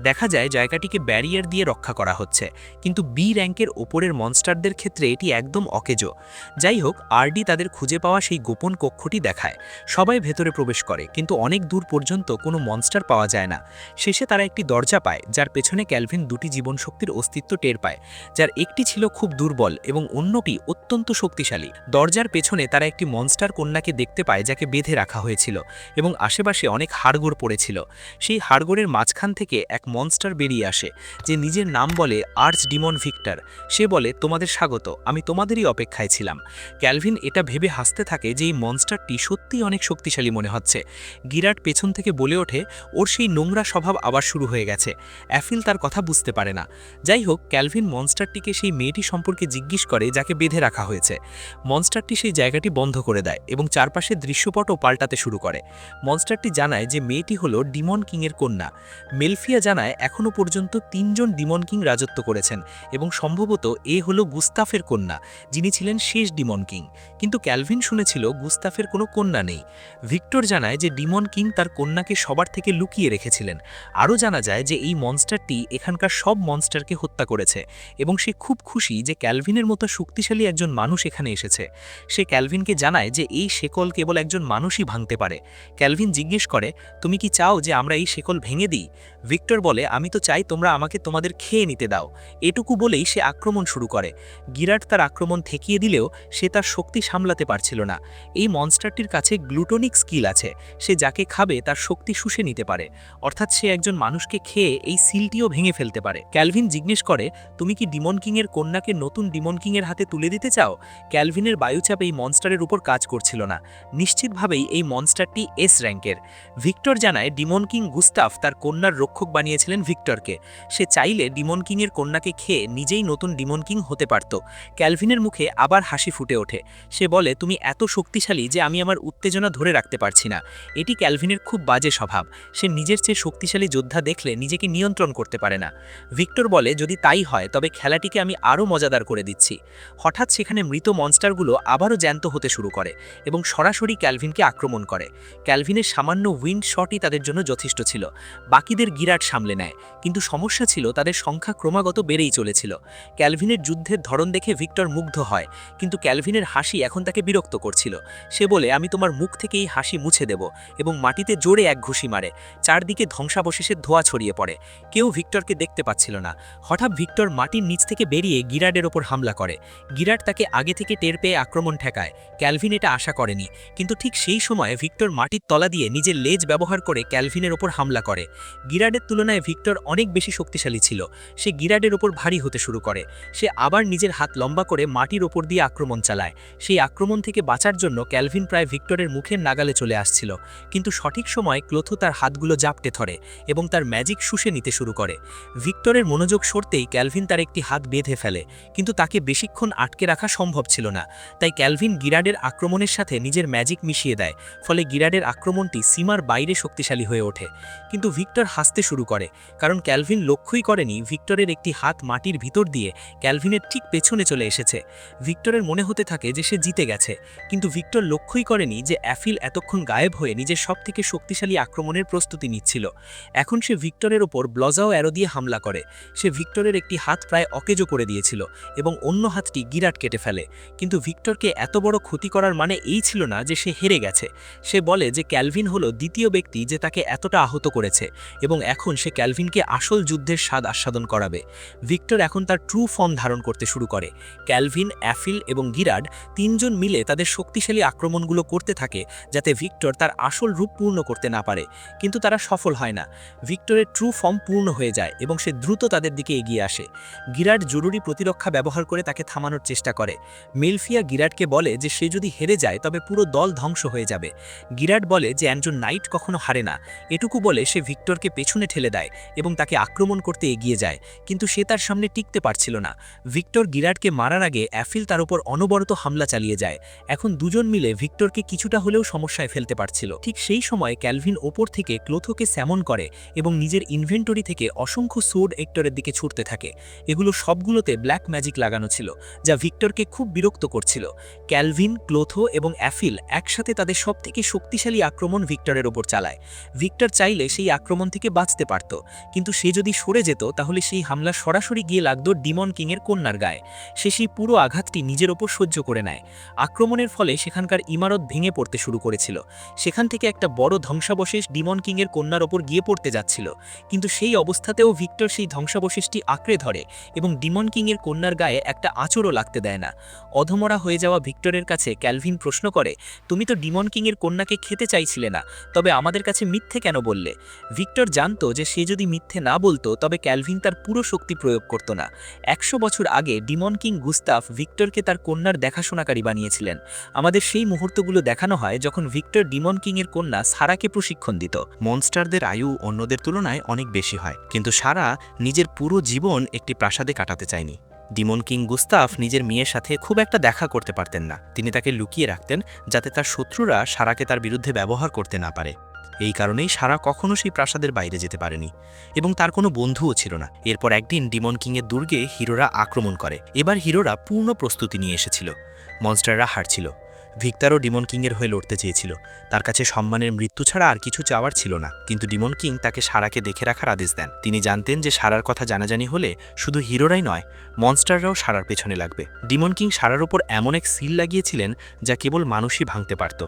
দেখা যায় জায়গাটিকে ব্যারিয়ার দিয়ে রক্ষা করা হচ্ছে, কিন্তু বি র্যাঙ্কের ওপরের মনস্টারদের ক্ষেত্রে এটি একদম অকেজো। যাই হোক, আরডি তাদের খুঁজে পাওয়া সেই গোপন কক্ষটি দেখায়। সবাই ভেতরে প্রবেশ করে, কিন্তু অনেক দূর পর্যন্ত কোনো মনস্টার পাওয়া যায় না। শেষে তারা একটি দরজা পায়, যার পেছনে ক্যালভিন দুটি জীবনশক্তির অস্তিত্ব টের পায়, যার একটি ছিল খুব দুর্বল এবং অন্যটি অত্যন্ত শক্তিশালী। দরজার পেছনে তারা একটি মনস্টার কন্যাকে দেখতে পায় যাকে বেঁধে রাখা হয়েছিল এবং আশেপাশে অনেক হাড়গোড় পড়েছিল। সেই হাড়গোড়ের মাঝখান থেকে এক মনস্টার বেরিয়ে আসে, যে নিজের নাম বলে আর্চ ডিমন ভিক্টর। সে বলে, তোমাদের স্বাগত, আমি তোমাদেরই অপেক্ষায় ছিলাম। ক্যালভিন এটা ভেবে হাসতে থাকে যে এই মনস্টারটি সত্যিই অনেক শক্তিশালী মনে হচ্ছে। গিরাট পেছন থেকে বলে ওঠে, ওর সেই নোংরা স্বভাব আবার শুরু হয়ে গেছে। অ্যাফিল তার কথা বুঝতে পারে না। যাই হোক, ক্যালভিন মনস্টারটিকে সেই মেয়েটি সম্পর্কে জিজ্ঞেস করে যাকে বেঁধে রাখা হয়েছে। মনস্টারটি সেই জায়গাটি বন্ধ করে দেয় এবং চারপাশের দৃশ্যপটও পাল্টাতে শুরু করে। মনস্টারটি জানায় যে মেয়েটি হলো ডিমন কিংয়ের কন্যা। মেলফিয়া জানায় এখনও পর্যন্ত ৩ জন ডিমন কিং রাজত্ব করেছেন এবং সম্ভবত এ হলো গুস্তাফের কন্যা, যিনি ছিলেন শেষ ডিমন কিং। কিন্তু ক্যালভিন শুনেছিল গুস্তাফের কোনো কন্যা নেই। ভিক্টর জানায় যে ডিমন কিং তার কন্যাকে সবার থেকে লুকিয়ে রেখেছিলেন। আরও জানা যায় যে এই মনস্টারটি এখানকার সব মনস্টারকে হত্যা করেছে এবং সে খুব খুশি যে ক্যালভিনের মতো শক্তিশালী একজন মানুষ এখানে এসেছে। সে ক্যালভিনকে জানায় যে এই শেকল কেবল একজন মানুষই ভাঙতে পারে। ক্যালভিন জিজ্ঞেস করে, তুমি কি চাও যে আমরা এই শেকল ভেঙে দিই? ভিক্টর বলে, আমি তো চাই তোমরা আমাকে তোমাদের খেয়ে নিতে দাও। এটুকু বলেই সে আক্রমণ শুরু করে। গিরাট তার আক্রমণ ঠেকিয়ে দিলেও সে তার শক্তি সামলাতে পারছিল না। এই মনস্টারটির কাছে গ্লুটোনিক স্কিল আছে, সে যাকে খাবে তার শক্তি শুষে নিতে পারে, অর্থাৎ সে একজন মানুষকে খেয়ে এই সিলটিও ভেঙে ফেলতে পারে। ক্যালভিন জিজ্ঞেস করে, তুমি কি ডিমন কিংয়ের কন্যাকে নতুন ডিমন কিংয়ের হাতে তুলে দিতে চাও? ক্যালভিনের বায়ুচাপ এই মনস্টারের উপর কাজ করছিল না। নিশ্চিতভাবেই এই মনস্টারটি এস র্যাঙ্কের। ভিক্টর জানায় ডিমন কিং গুস্তাফ তার কন্যার রক্ষক বানিয়েছিলেন ভিক্টরকে। সে চাইলে ডিমন কিংয়ের কন্যাকে খেয়ে নিজেই নতুন ডিমন কিং হতে পারত। ক্যালভিনের মুখে আবার হাসি ফুটে ওঠে। সে বলে, তুমি এত শক্তিশালী যে আমি আমার উত্তেজনা ধরে রাখতে পারছি না। এটি ক্যালভিনের খুব বাজে স্বভাব। সে নিজের চেয়ে শক্তিশালী যোদ্ধা দেখলে নিজেকে নিয়ন্ত্রণ করতে পারে না। ভিক্টর বলে, যদি তাই হয় তবে খেলাটিকে আমি আরও মজাদার করে দিচ্ছি। হঠাৎ সেখানে মৃত মনস্টারগুলো আবারও জ্যান্ত হতে শুরু করে এবং সরাসরি ক্যালভিনকে আক্রমণ করে। ক্যালভিনের সামান্য উইন্ড শটই তাদের জন্য যথেষ্ট ছিল। বাকিদের গিরাট সামলে নেয়, কিন্তু সমস্যা ছিল তাদের সংখ্যা ক্রমাগত বেড়েই চলেছিল। ক্যালভিনের যুদ্ধের ধরন দেখে ভিক্টর মুগ্ধ হয়, কিন্তু ক্যালভিনের হাসি এখন তাকে বিরক্ত করছিল। সে বলে, আমি তোমার মুখ থেকে এই হাসি মুছে দেব, এবং মাটিতে জোরে এক ঘুষি মারে। চারদিকে ধ্বংসাবশেষের ধোঁয়া ছড়িয়ে পড়ে। কেউ ভিক্টরকে দেখতে পাচ্ছিল না। হঠাৎ ভিক্টর মাটির নিচ থেকে বেরিয়ে গিরাডের ওপর হামলা করে। গিরাট তাকে আগে থেকে টের পেয়ে আক্রমণ ঠেকায়। ক্যালভিন এটা আশা করেনি, কিন্তু ঠিক সেই সময় ভিক্টর মাটির তলা দিয়ে নিজের লেজ ব্যবহার করে ক্যালভিনের ওপর হামলা করে। গিরাডের তুলনায় ভিক্টর অনেক বেশি শক্তিশালী ছিল। সে গিরাডের ওপর ভারী হতে শুরু করে। সে আবার নিজের হাত লম্বা করে মাটির ওপর দিয়ে আক্রমণ চালায়। সেই আক্রমণ থেকে বাঁচার জন্য ক্যালভিন প্রায় ভিক্টরের মুখের নাগালে চলে আসছিল, কিন্তু সঠিক সময় ক্লোথো তার হাতগুলো জাপটে ধরে এবং তার ম্যাজিক শুষে নিতে শুরু করে। ভিক্টরের মনোযোগ সরতেই ক্যালভিন তার একটি হাত বেঁধে ফেলে, কিন্তু তাকে বেশিক্ষণ আটকে রাখা সম্ভব ছিল না। তাই ক্যালভিন গিরাডের আক্রমণের সাথে নিজের ম্যাজিক মিশিয়ে দেয়, ফলে গিরাডের আক্রমণটি সীমার বাইরে শক্তিশালী হয়ে ওঠে। কিন্তু ভিক্টর হাসতে শুরু করে, কারণ ক্যালভিন লক্ষ্যই করেনি ভিক্টরের একটি হাত মাটির ভিতর দিয়ে ক্যালভিনের ঠিক পেছনে চলে এসেছে। ভিক্টরের মনে হতে থাকে যে সে জিতে গেছে, কিন্তু ভিক্টর লক্ষ্যই করেনি যে অ্যাফিল এতক্ষণ গায়েব হয়ে নিজের সবথেকে শক্তিশালী আক্রমণের প্রস্তুতি নিচ্ছিল। এখন সে ভিক্টরের ওপর ব্লজাও অ্যারো দিয়ে হামলা করে। সে ভিক্টরের একটি হাত প্রায় অকেজো করে দিয়েছিল এবং অন্য হাতটি গিরাট কেটে ফেলে। কিন্তু ভিক্টরকে এত বড় ক্ষতি করার মানে এই ছিল না যে সে হেরে গেছে। সে বলে যে ক্যালভিন হলো দ্বিতীয় ব্যক্তি যে তাকে এতটা আহত করেছে, এবং এখন সে ক্যালভিনকে আসল যুদ্ধের স্বাদ আস্বাদন করাবে। ভিক্টর এখন তার ট্রু ফর্ম ধারণ করতে শুরু করে। ক্যালভিন, অ্যাফিল এবং গিরাড তিনজন মিলে তাদের শক্তিশালী আক্রমণগুলো করতে থাকে, যাতে ভিক্টর তার আসল রূপ পূর্ণ করতে না পারে। কিন্তু তারা সফল হয় না। ভিক্টরের ট্রু ফর্ম পূর্ণ হয়ে যায় এবং সে দ্রুত তাদের দিকে এগিয়ে আসে। গিরাড জরুরি প্রতিরক্ষা ব্যবহার করে তাকে থামানোর চেষ্টা করে। মেলফিয়া গিরাটকে বলে যে সে যদি হেরে যায় তবে পুরো দল ধ্বংস হয়ে যাবে। গিরাট বলে যে একজন নাইট কখনো হারে না। এটুকু বলে সে ভিক্টরকে পেছনে ঠেলে দেয় এবং তাকে আক্রমণ করতে এগিয়ে যায়, কিন্তু সে তার সামনে টিকতে পারছিল না। ভিক্টর গিরাটকে মারার আগে অ্যাফিল তার উপর অনবরত হামলা চালিয়ে যায়। এখন দুজন মিলে ভিক্টরকে কিছুটা হলেও সমস্যায় ফেলতে পারছিল। ঠিক সেই সময় ক্যালভিন ওপর থেকে ক্লোথোকে স্যামন করে এবং নিজের ইনভেন্টরি থেকে অসংখ্য সোর্ড হেক্টরের দিকে ছুটতে থাকে। এগুলো সবগুলোতে ব্ল্যাক ম্যাজিক লাগানো ছিল, যা ভিক্টরকে খুব বিরক্ত করছিল। ক্যালভিন, ক্লোথো এবং অ্যাফিল একসাথে তাদের সবথেকে শক্তিশালী আক্রমণ ভিক্টরের ওপর চালায়। ভিক্টর চাইলে সেই আক্রমণ থেকে বাঁচতে পারত, কিন্তু সে যদি সরে যেত তাহলে সেই হামলা সরাসরি গিয়ে লাগতো ডিমন কিংয়ের কন্যার গায়ে। সে সেই পুরো আঘাতটি নিজের ওপর সহ্য করে নেয়। আক্রমণের ফলে সেখানকার ইমারত ভেঙে পড়তে শুরু করেছিল। সেখান থেকে একটা বড় ধ্বংসাবশেষ ডিমন কিংয়ের কন্যার ওপর গিয়ে পড়তে যাচ্ছিল, কিন্তু সেই অবস্থাতেও ভিক্টর সেই ধ্বংসাবশেষটি আঁকড়ে ধরে এবং ডিমন কিংয়ের কন্যার গায়ে একটা আঁচড়ও লাগতে দেয় না। অধমরা হয়ে যাওয়া ভিক্টরের কাছে ক্যালভিন প্রশ্ন করে, তুমি তো ডিমন কিংয়ের কন্যাকে খেতে চাইছিলে না, তবে আমাদের কাছে মিথ্যে কেন বললে? ভিক্টর জানতো যে সে যদি মিথ্যে না বলতো তবে ক্যালভিন তার পুরো শক্তি প্রয়োগ করত না। 100 বছর আগে ডিমন কিং গুস্তাফ ভিক্টরকে তার কন্যার দেখাশোনাকারী বানিয়েছিলেন। আমাদের সেই মুহূর্তগুলো দেখানো হয় যখন ভিক্টর ডিমন কিংয়ের কন্যা সারাকে প্রশিক্ষণ দিত। মনস্টারদের আয়ু অন্যদের তুলনায় অনেক বেশি হয়, কিন্তু সারা নিজের পুরো জীবন একটি প্রাসাদে কাটাতে চায়নি। ডিমন কিং গুস্তাফ নিজের মেয়ের সাথে খুব একটা দেখা করতে পারতেন না। তিনি তাকে লুকিয়ে রাখতেন যাতে তার শত্রুরা সারাকে তার বিরুদ্ধে ব্যবহার করতে না পারে। এই কারণেই সারা কখনো সেই প্রাসাদের বাইরে যেতে পারেনি এবং তার কোনো বন্ধুও ছিল না। এরপর একদিন ডিমন কিংয়ের দুর্গে হিরোরা আক্রমণ করে। এবার হিরোরা পূর্ণ প্রস্তুতি নিয়ে এসেছিল। মনস্টাররা হারছিল। ভিক্টরও ডিমন কিংয়ের হয়ে লড়তে চেয়েছিল। তার কাছে সম্মানের মৃত্যু ছাড়া আর কিছু চাওয়ার ছিল না, কিন্তু ডিমন কিং তাকে সারাকে দেখে রাখার আদেশ দেন। তিনি জানতেন যে সারার কথা জানাজানি হলে শুধু হিরোরাই নয়, মনস্টাররাও সারার পেছনে লাগবে। ডিমন কিং সারার ওপর এমন এক সিল লাগিয়েছিলেন যা কেবল মানুষই ভাঙতে পারত,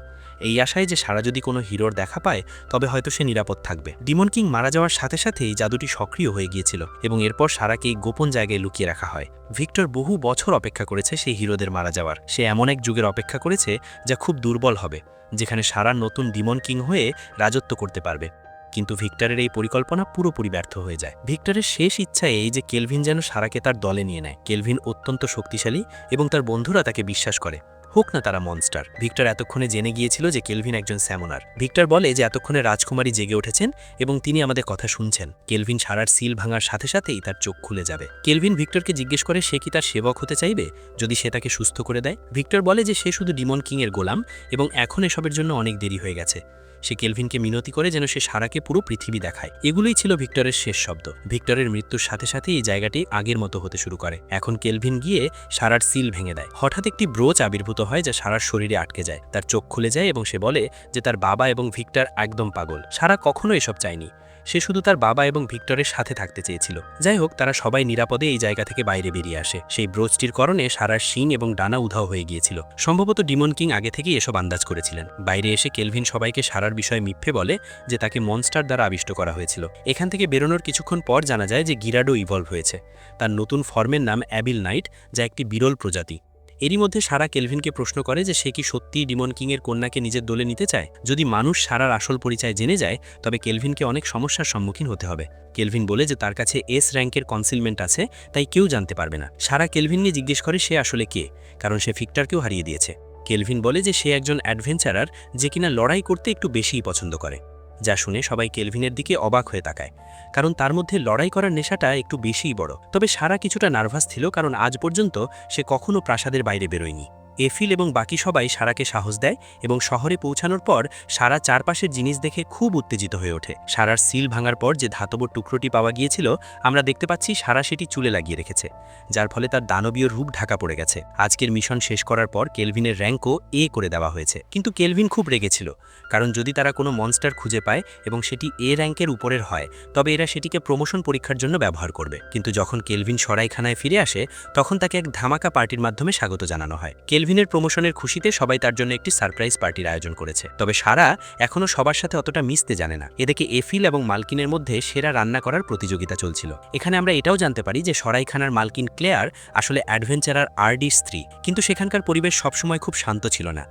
এই আশায় যে সারা যদি কোনো হিরোর দেখা পায় তবে হয়তো সে নিরাপদ থাকবে। ডিমন কিং মারা যাওয়ার সাথে সাথেই জাদুটি সক্রিয় হয়ে গিয়েছিল এবং এরপর সারাকে গোপন জায়গায় লুকিয়ে রাখা হয়। ভিক্টর বহু বছর অপেক্ষা করেছে সেই হিরোদের মারা যাওয়ার। সে এমন এক যুগের অপেক্ষা করেছে যা খুব দুর্বল হবে, যেখানে সারা নতুন ডিমন কিং হয়ে রাজত্ব করতে পারবে। কিন্তু ভিক্টরের এই পরিকল্পনা পুরোপুরি ব্যর্থ হয়ে যায়। ভিক্টরের শেষ ইচ্ছা এই যে কেলভিন যেন সারাকে তার দলে নিয়ে নেয়। কেলভিন অত্যন্ত শক্তিশালী এবং তার বন্ধুরা তাকে বিশ্বাস করে, হোক না তারা মনস্টার। ভিক্টর এতক্ষণে জেনে গিয়েছিল যে কেলভিন একজন স্যামনার। ভিক্টর বলে যে এতক্ষণে রাজকুমারী জেগে উঠেছেন এবং তিনি আমাদের কথা শুনছেন। কেলভিন সারার সিল ভাঙার সাথে সাথেই তার চোখ খুলে যাবে। কেলভিন ভিক্টরকে জিজ্ঞেস করে সে কি তার সেবক হতে চাইবে যদি সে তাকে সুস্থ করে দেয়। ভিক্টর বলে যে সে শুধু ডিমন কিংয়ের গোলাম এবং এখন এসবের জন্য অনেক দেরি হয়ে গেছে। সে কেলভিনকে মিনতি করে যেন সে সারাকে পুরো পৃথিবী দেখায়। এগুলোই ছিল ভিক্টরের শেষ শব্দ। ভিক্টরের মৃত্যুর সাথে সাথে এই জায়গাটি আগের মতো হতে শুরু করে। এখন কেলভিন গিয়ে সারার সিল ভেঙে দেয়। হঠাৎ একটি ব্রোচ আবির্ভূত হয় যা সারার শরীরে আটকে যায়। তার চোখ খুলে যায় এবং সে বলে যে তার বাবা এবং ভিক্টর একদম পাগল। সারা কখনো এসব চায়নি। সে শুধু তার বাবা এবং ভিক্টরের সাথে থাকতে চেয়েছিল। যাই হোক, তারা সবাই নিরাপদে এই জায়গা থেকে বাইরে বেরিয়ে আসে। সেই ব্রোচটির কারণে সারার শিং এবং ডানা উধাও হয়ে গিয়েছিল। সম্ভবত ডিমন কিং আগে থেকেই এসব আন্দাজ করেছিলেন। বাইরে এসে কেলভিন সবাইকে সারার বিষয়ে মিথ্যে বলে যে তাকে মনস্টার দ্বারা আবিষ্ট করা হয়েছিল। এখান থেকে বেরোনোর কিছুক্ষণ পর জানা যায় যে গিরাডো ইভলভ হয়েছে। তার নতুন ফর্মের নাম অ্যাবিল নাইট, যা একটি বিরল প্রজাতি। এরই মধ্যে সারা কেলভিনকে প্রশ্ন করে যে সে কি সত্যিই ডিমন কিংয়ের কন্যাকে নিজের দলে নিতে চায়। যদি মানুষ সারার আসল পরিচয় জেনে যায় তবে কেলভিনকে অনেক সমস্যার সম্মুখীন হতে হবে। কেলভিন বলে যে তার কাছে এস র্যাঙ্কের কনসিলমেন্ট আছে, তাই কেউ জানতে পারবে না। সারা কেলভিন নিয়ে জিজ্ঞেস করে সে আসলে কে, কারণ সে ভিক্টরকেও হারিয়ে দিয়েছে। কেলভিন বলে যে সে একজন অ্যাডভেঞ্চারার যে কিনা লড়াই করতে একটু বেশিই পছন্দ করে। যা শুনে সবাই কেলভিনের দিকে অবাক হয়ে তাকায়, কারণ তার মধ্যে লড়াই করার নেশাটা একটু বেশিই বড়। তবে সারা কিছুটা নার্ভাস ছিল, কারণ আজ পর্যন্ত সে কখনো প্রাসাদের বাইরে বেরোয়নি। এফিল এবং বাকি সবাই সারাকে সাহস দেয় এবং শহরে পৌঁছানোর পর সারা চারপাশের জিনিস দেখে খুব উত্তেজিত হয়ে ওঠে। সারার সিল ভাঙার পর যে ধাতব টুকরোটি পাওয়া গিয়েছিল আমরা দেখতে পাচ্ছি সারা সেটি চুলে লাগিয়ে রেখেছে, যার ফলে তার দানবীয় রূপ ঢাকা পড়ে গেছে। আজকের মিশন শেষ করার পর কেলভিনের র্যাঙ্কও এ করে দেওয়া হয়েছে। কিন্তু কেলভিন খুব রেগেছিল, কারণ যদি তারা কোনো মনস্টার খুঁজে পায় এবং সেটি এ র্যাঙ্কের উপরের হয় তবে এরা সেটিকে প্রমোশন পরীক্ষার জন্য ব্যবহার করবে। কিন্তু যখন কেলভিন সরাইখানায় ফিরে আসে তখন তাকে এক ধামাকা পার্টির মাধ্যমে স্বাগত জানানো হয়। কেলভিন কেলভিনের প্রমোশনের খুশিতে সবাই তার জন্য একটি সারপ্রাইজ পার্টির আয়োজন করেছে। তবে সারা এখনও সবার সাথে অতটা মিশতে জানে না। এদিকে এফিল এবং মালকিনের মধ্যে সেরা রান্না করার প্রতিযোগিতা চলছিল। এখানে আমরা এটাও জানতে পারি যে সরাইখানার মালকিন ক্লেয়ার আসলে অ্যাডভেঞ্চারার আরডির স্ত্রী, কিন্তু সেখানকার পরিবেশ সবসময় খুব শান্ত ছিল না।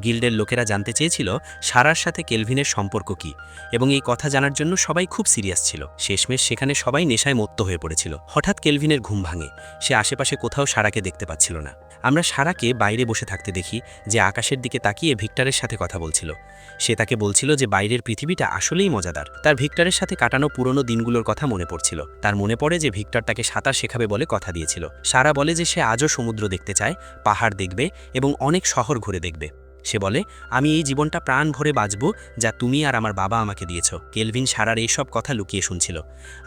গিল্ডের লোকেরা জানতে চেয়েছিল সারার সাথে কেলভিনের সম্পর্ক কী, এবং এই কথা জানার জন্য সবাই খুব সিরিয়াস ছিল। শেষমেশ সেখানে সবাই নেশায় মত্ত হয়ে পড়েছিল। হঠাৎ কেলভিনের ঘুম ভাঙে। সে আশেপাশে কোথাও সারাকে দেখতে পাচ্ছিল না। আমরা সারাকে বাইরে বসে থাকতে দেখি, যে আকাশের দিকে তাকিয়ে ভিক্টরের সাথে কথা বলছিল। সে তাকে বলছিল যে বাইরের পৃথিবীটা আসলেই মজাদার। তার ভিক্টরের সাথে কাটানো পুরনো দিনগুলোর কথা মনে পড়ছিল। তার মনে পড়ে যে ভিক্টর তাকে সাঁতার শেখাবে বলে কথা দিয়েছিল। সারা বলে যে সে আজও সমুদ্র দেখতে চায়, পাহাড় দেখবে এবং অনেক শহর ঘুরে দেখবে। সে বলে, আমি এই জীবনটা প্রাণ ভরে বাঁচব যা তুমি আর আমার বাবা আমাকে দিয়েছ। কেলভিন সারার এইসব কথা লুকিয়ে শুনছিল।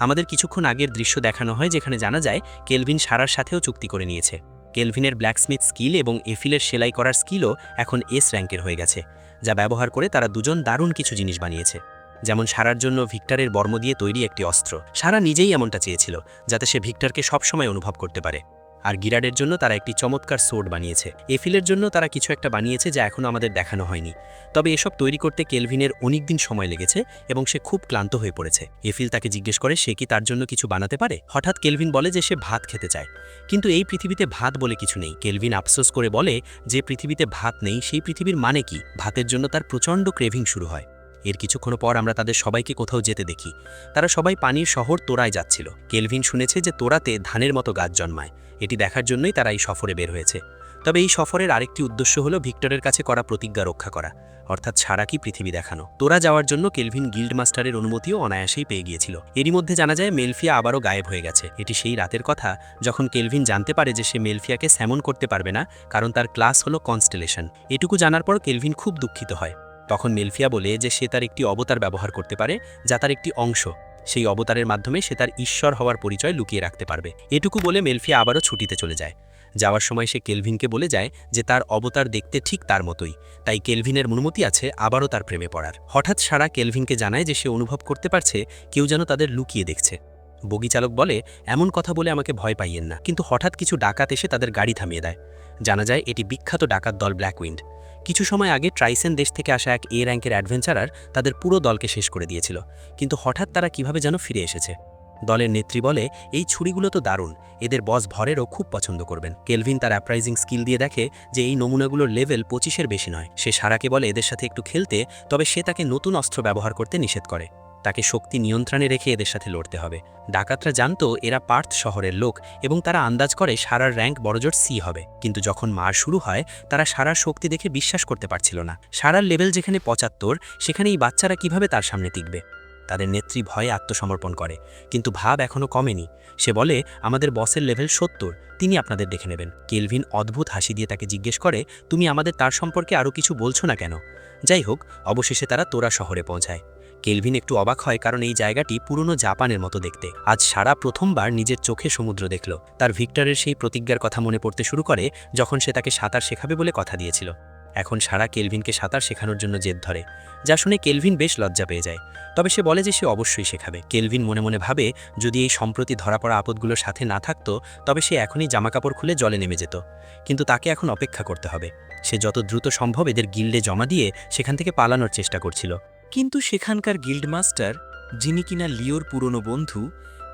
আমাদের কিছুক্ষণ আগের দৃশ্য দেখানো হয়, যেখানে জানা যায় কেলভিন সারার সাথেও চুক্তি করে নিয়েছে। কেলভিনের ব্ল্যাকস্মিথ স্কিল এবং এফিলের সেলাই করার স্কিলও এখন এস র্যাঙ্কের হয়ে গেছে, যা ব্যবহার করে তারা দুজন দারুণ কিছু জিনিস বানিয়েছে। যেমন সারার জন্য ভিক্টরের বর্ম দিয়ে তৈরি একটি অস্ত্র। সারা নিজেই এমনটা চেয়েছিল, যাতে সে ভিক্টরকে সবসময় অনুভব করতে পারে। আর গিরাডের জন্য তারা একটি চমৎকার সোর্ড বানিয়েছে। এফিলের জন্য তারা কিছু একটা বানিয়েছে যা এখনও আমাদের দেখানো হয়নি। তবে এসব তৈরি করতে কেলভিনের অনেকদিন সময় লেগেছে এবং সে খুব ক্লান্ত হয়ে পড়েছে। এফিল তাকে জিজ্ঞেস করে সে কি তার জন্য কিছু বানাতে পারে। হঠাৎ কেলভিন বলে যে সে ভাত খেতে চায়, কিন্তু এই পৃথিবীতে ভাত বলে কিছু নেই। কেলভিন আফসোস করে বলে যে পৃথিবীতে ভাত নেই, সেই পৃথিবীর মানে কি। ভাতের জন্য তার প্রচণ্ড ক্রেভিং শুরু হয়। এর কিছুক্ষণ পর আমরা তাদের সবাইকে কোথাও যেতে দেখি। তারা সবাই পানির শহর তোরায় যাচ্ছিল। কেলভিন শুনেছে যে তোরাতে ধানের মতো গাছ জন্মায়। এটি দেখার জন্যই তারা এই সফরে বের হয়েছে। তবে এই সফরের আরেকটি উদ্দেশ্য হলো ভিক্টরের কাছে করা প্রতিজ্ঞা রক্ষা করা, অর্থাৎ সারা কি পৃথিবী দেখানো। তোরা যাওয়ার জন্য কেলভিন গিল্ড মাস্টারের অনুমতিও অনায়াসেই পেয়ে গিয়েছিল। এরই মধ্যে জানা যায় মেলফিয়া আবারও গায়েব হয়ে গেছে। এটি সেই রাতের কথা যখন কেলভিন জানতে পারে যে সে মেলফিয়াকে স্যামন করতে পারবে না, কারণ তার ক্লাস হলো কনস্টেলেশন। এটুকু জানার পর কেলভিন খুব দুঃখিত হয়। তখন মেলফিয়া বলে যে সে তার একটি অবতার ব্যবহার করতে পারে, যা তার একটি অংশ। সেই অবতারের মাধ্যমে সে তার ঈশ্বর হওয়ার পরিচয় লুকিয়ে রাখতে পারবে। এটুকু বলে মেলফিয়া আবারও ছুটিতে চলে যায়। যাওয়ার সময় সে কেলভিনকে বলে যায় যে তার অবতার দেখতে ঠিক তার মতোই, তাই কেলভিনের অনুমতি আছে আবারও তার প্রেমে পড়ার। হঠাৎ সারা কেলভিনকে জানায় যে সে অনুভব করতে পারছে কেউ যেন তাদের লুকিয়ে দেখছে। বগি চালক বলে, এমন কথা বলে আমাকে ভয় পাইয়েন না। কিন্তু হঠাৎ কিছু ডাকাত এসে তাদের গাড়ি থামিয়ে দেয়। জানা যায় এটি বিখ্যাত ডাকাত দল ব্ল্যাকউইন্ড। কিছু সময় আগে ট্রাইসেন দেশ থেকে আসা এক এ র্যাঙ্কের অ্যাডভেঞ্চারার তাদের পুরো দলকে শেষ করে দিয়েছিল, কিন্তু হঠাৎ তারা কিভাবে যেন ফিরে এসেছে। দলের নেত্রী বলে, এই ছুরিগুলো তো দারুণ, এদের বস ভরেরও খুব পছন্দ করবেন। কেলভিন তার অ্যাপ্রাইজিং স্কিল দিয়ে দেখে যে এই নমুনাগুলোর লেভেল 25-এর বেশি নয়। সে সারাকে বলে এদের সাথে একটু খেলতে, তবে সে তাকে নতুন অস্ত্র ব্যবহার করতে নিষেধ করে। তাকে শক্তি নিয়ন্ত্রণে রেখে এদের সাথে লড়তে হবে। ডাকাতরা জানতো এরা পার্থ শহরের লোক এবং তারা আন্দাজ করে সারার র্যাঙ্ক বড়জোর সি হবে। কিন্তু যখন মার শুরু হয় তারা সারার শক্তি দেখে বিশ্বাস করতে পারছিল না। সারার লেভেল যেখানে 75, সেখানে এই বাচ্চারা কিভাবে তার সামনে টিকবে। তাদের নেত্রী ভয়ে আত্মসমর্পণ করে, কিন্তু ভাব এখনও কমেনি। সে বলে, আমাদের বসের লেভেল 70, তিনি আপনাদের দেখে নেবেন। কেলভিন অদ্ভুত হাসি দিয়ে তাকে জিজ্ঞেস করে, তুমি আমাদের তার সম্পর্কে আরও কিছু বলছো না কেন। যাই হোক, অবশেষে তারা তোরা শহরে পৌঁছায়। কেলভিন একটু অবাক হয়, কারণ এই জায়গাটি পুরনো জাপানের মতো দেখতে। আজ সারা প্রথমবার নিজের চোখে সমুদ্র দেখল। তার ভিক্টরের সেই প্রতিজ্ঞার কথা মনে পড়তে শুরু করে যখন সে তাকে সাঁতার শেখাবে বলে কথা দিয়েছিল। এখন সারা কেলভিনকে সাঁতার শেখানোর জন্য জেদ ধরে, যা শুনে কেলভিন বেশ লজ্জা পেয়ে যায়। তবে সে বলে যে সে অবশ্যই শেখাবে। কেলভিন মনে মনে ভাবে, যদি এই সম্প্রতি ধরা পড়া আপদগুলোর সাথে না থাকতো তবে সে এখনই জামাকাপড় খুলে জলে নেমে যেত। কিন্তু তাকে এখন অপেক্ষা করতে হবে। সে যত দ্রুত সম্ভব এদের গিল্ডে জমা দিয়ে সেখান থেকে পালানোর চেষ্টা করছিল। কিন্তু সেখানকার গিল্ড মাস্টার, যিনি কিনা লিওর পুরনো বন্ধু,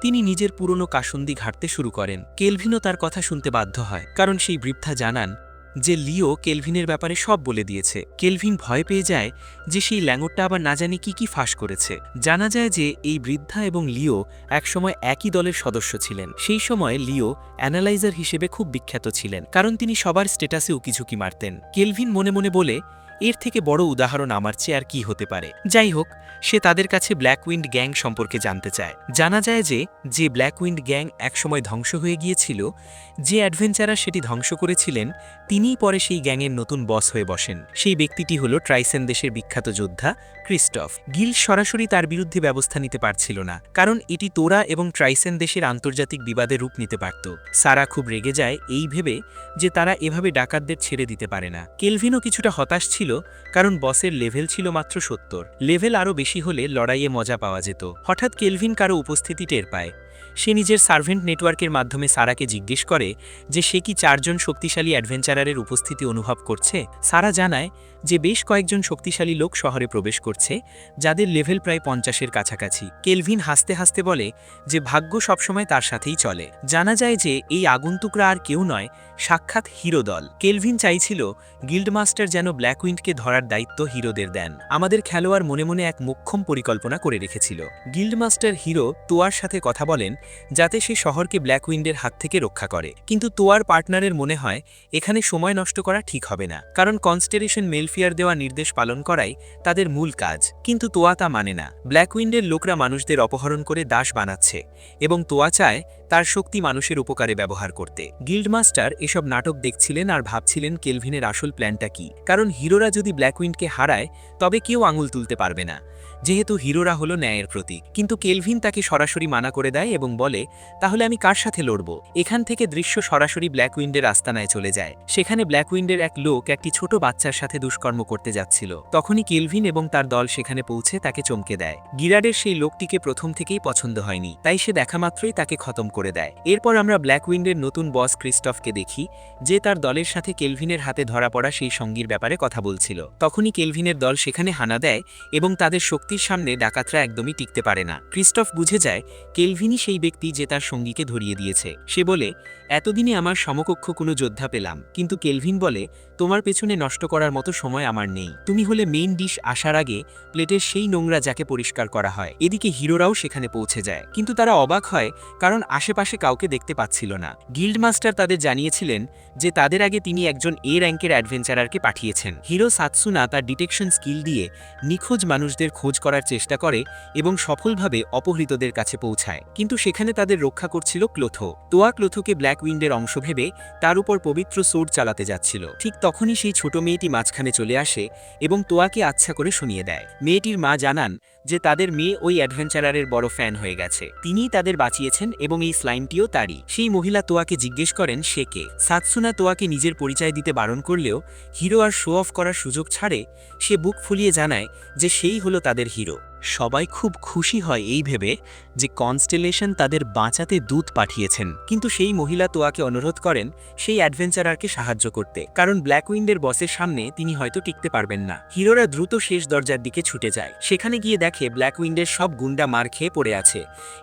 তিনি নিজের পুরনো কাসুন্দি ঘাঁটতে শুরু করেন। কেলভিনও তার কথা শুনতে বাধ্য হয়, কারণ সেই বৃদ্ধা জানান যে লিও কেলভিনের ব্যাপারে সব বলে দিয়েছে। কেলভিন ভয় পেয়ে যায় যে সেই ল্যাঙ্গটটা আবার না জানি কি ফাঁস করেছে। জানা যায় যে এই বৃদ্ধা এবং লিও একসময় একই দলের সদস্য ছিলেন। সেই সময় লিও অ্যানালাইজার হিসেবে খুব বিখ্যাত ছিলেন, কারণ তিনি সবার স্ট্যাটাসে উকিঝুঁকি মারতেন। কেলভিন মনে মনে বলে, এর থেকে বড় উদাহরণ আমার চেয়ে আর কি হতে পারে। যাই হোক, সে তাদের কাছে ব্ল্যাকউইন্ড গ্যাং সম্পর্কে জানতে চায়। জানা যায় যে ব্ল্যাকউইন্ড গ্যাং একসময় ধ্বংস হয়ে গিয়েছিল, যে অ্যাডভেঞ্চারার সেটি ধ্বংস করেছিলেন তিনিই পরে সেই গ্যাংয়ের নতুন বস হয়ে বসেন। সেই ব্যক্তিটি হলো ট্রাইসেন দেশের বিখ্যাত যোদ্ধা ক্রিস্টফ। গিল্ড সরাসরি তার বিরুদ্ধে ব্যবস্থা নিতে পারছিল না, কারণ এটি তোরা এবং ট্রাইসেন দেশের আন্তর্জাতিক বিবাদে রূপ নিতে পারত। সারা খুব রেগে যায় এই ভেবে যে তারা এভাবে ডাকাতদের ছেড়ে দিতে পারে না। কেলভিনও কিছুটা হতাশ ছিল, কারণ বসের লেভেল ছিল মাত্র 70। লেভেল আরও বেশি হলে লড়াইয়ে মজা পাওয়া যেত। হঠাৎ কেলভিন কারো উপস্থিতি টের পায়। সে নিজের সার্ভেন্ট নেটওয়ার্কের মাধ্যমে সারাকে জিজ্ঞেস করে যে সে কি 4জন শক্তিশালী অ্যাডভেঞ্চারারের উপস্থিতি অনুভব করছে। সারা জানায় যে বেশ কয়েকজন শক্তিশালী লোক শহরে প্রবেশ করছে, যাদের লেভেল প্রায় 50-এর কাছাকাছি। কেলভিন হাসতে হাসতে বলে যে ভাগ্য সবসময় তার সাথেই চলে। জানা যায় যে এই আগন্তুকরা আর কেউ নয়, সাক্ষাৎ হিরো দল। কেলভিন চাইছিল গিল্ডমাস্টার যেন ব্ল্যাকউইন্ডকে ধরার দায়িত্ব হিরোদের দেন। আমাদের খেলোয়াড় মনে মনে এক মোক্ষম পরিকল্পনা করে রেখেছিল। গিল্ডমাস্টার হিরো তোয়ার সাথে কথা বলেন যাতে সে শহরকে ব্ল্যাকউইন্ডের হাত থেকে রক্ষা করে, কিন্তু তোয়ার পার্টনারের মনে হয় এখানে সময় নষ্ট করা ঠিক হবে না, কারণ কনস্টেলেশন মেলফিয়ার দেওয়া নির্দেশ পালন করাই তাদের মূল কাজ। কিন্তু তোয়া তা মানে না। ব্ল্যাকউইন্ডের লোকরা মানুষদের অপহরণ করে দাস বানাচ্ছে এবং তোয়া চায় তার শক্তি মানুষের উপকারে ব্যবহার করতে। গিল্ডমাস্টার এসব নাটক দেখছিলেন আর ভাবছিলেন কেলভিনের আসল প্ল্যানটা কি, কারণ হিরোরা যদি ব্ল্যাকউইন্ডকে হারায় তবে কেউ আঙুল তুলতে পারবে না, যেহেতু হিরোরা হলো ন্যায়ের প্রতীক। কিন্তু কেলভিন তাকে সরাসরি মানা করে দেয় এবং বলে, তাহলে আমি কার সাথে লড়ব? এখান থেকে দৃশ্য সরাসরি ব্ল্যাকউইন্ডের আস্তানায় চলে যায়। সেখানে ব্ল্যাকউইন্ডের এক লোক একটি ছোট বাচ্চার সাথে দুষ্কর্ম করতে যাচ্ছিল। তখনই কেলভিন এবং তার দল সেখানে পৌঁছে তাকে চমকে দেয়। গিরাডের সেই লোকটিকে প্রথম থেকেই পছন্দ হয়নি, তাই সে দেখা মাত্রই তাকে খতম করে দেয়। এরপর আমরা ব্ল্যাকউইন্ডের নতুন বস ক্রিস্টফকে দেখি, যে তার দলের সাথে কেলভিনের হাতে ধরা পড়া সেই সঙ্গীর ব্যাপারে কথা বলছিল। তখনই কেলভিনের দল সেখানে হানা দেয় এবং তাদের শক্তির সামনে ডাকাতরা একদমই টিকতে পারে না। ক্রিস্টফ বুঝে যায় কেলভিনই সেই ব্যক্তি যে তার সঙ্গীকে ধরিয়ে দিয়েছে। সে বলে, এতদিনে আমার সমকক্ষ কোনো যোদ্ধা পেলাম। কিন্তু কেলভিন বলে, তোমার পেছনে নষ্ট করার মতো সময় আমার নেই। তুমি হলে মেইন ডিশ আসার আগে প্লেটের সেই নোংরা যাকে পরিষ্কার করা হয়। এদিকে হিরোরাও সেখানে পৌঁছে যায়, কিন্তু তারা অবাক হয় কারণ আশেপাশে কাউকে দেখতে পাচ্ছিল না। গিল্ডমাস্টার তাদের জানিয়েছিলেন যে তাদের আগে তিনি একজন এ র্যাঙ্কের অ্যাডভেঞ্চারারকে পাঠিয়েছেন। হিরো সাতসুনা তার ডিটেকশন স্কিল দিয়ে নিখোঁজ মানুষদের খোঁজ করার চেষ্টা করে এবং সফলভাবে অপহৃতদের কাছে পৌঁছায়, কিন্তু সেখানে তাদের রক্ষা করছিল ক্লোথো। তোয়া ক্লোথোকে ব্ল্যাকউইন্ডের অংশ ভেবে তার উপর পবিত্র সোর্ড চালাতে যাচ্ছিল। ঠিক তখনই সেই ছোট মেয়েটি মাঝখানে চলে আসে এবং তোয়াকে আচ্ছা করে শুনিয়ে দেয়। মেয়েটির মা জানান যে তাদের মেয়ে ওই অ্যাডভেঞ্চারারের বড় ফ্যান হয়ে গেছে, তিনিই তাদের বাঁচিয়েছেন এবং এই স্লাইমটিও তারই। সেই মহিলা তোয়াকে জিজ্ঞেস করেন সে কে। সাতসুনা তোয়াকে নিজের পরিচয় দিতে বারণ করলেও হিরো আর শো অফ করার সুযোগ ছাড়ে। সে বুক ফুলিয়ে জানায় যে সেই হলো তাদের হিরো। সবাই খুব খুশি হয় এই ভেবে যে কনস্টেলেশন তাদের বাঁচাতে দূত পাঠিয়েছেন। কিন্তু সেই মহিলা তোয়াকে অনুরোধ করেন সেই অ্যাডভেঞ্চারারকে সাহায্য করতে, কারণ ব্ল্যাকউইন্ডের বসের সামনে তিনি হয়তো টিকতে পারবেন না। হিরোরা দ্রুত শেষ দরজার দিকে ছুটে যায়। সেখানে গিয়ে দেখে ব্ল্যাকউইন্ডের সব গুন্ডা মার খেয়ে পড়ে আছে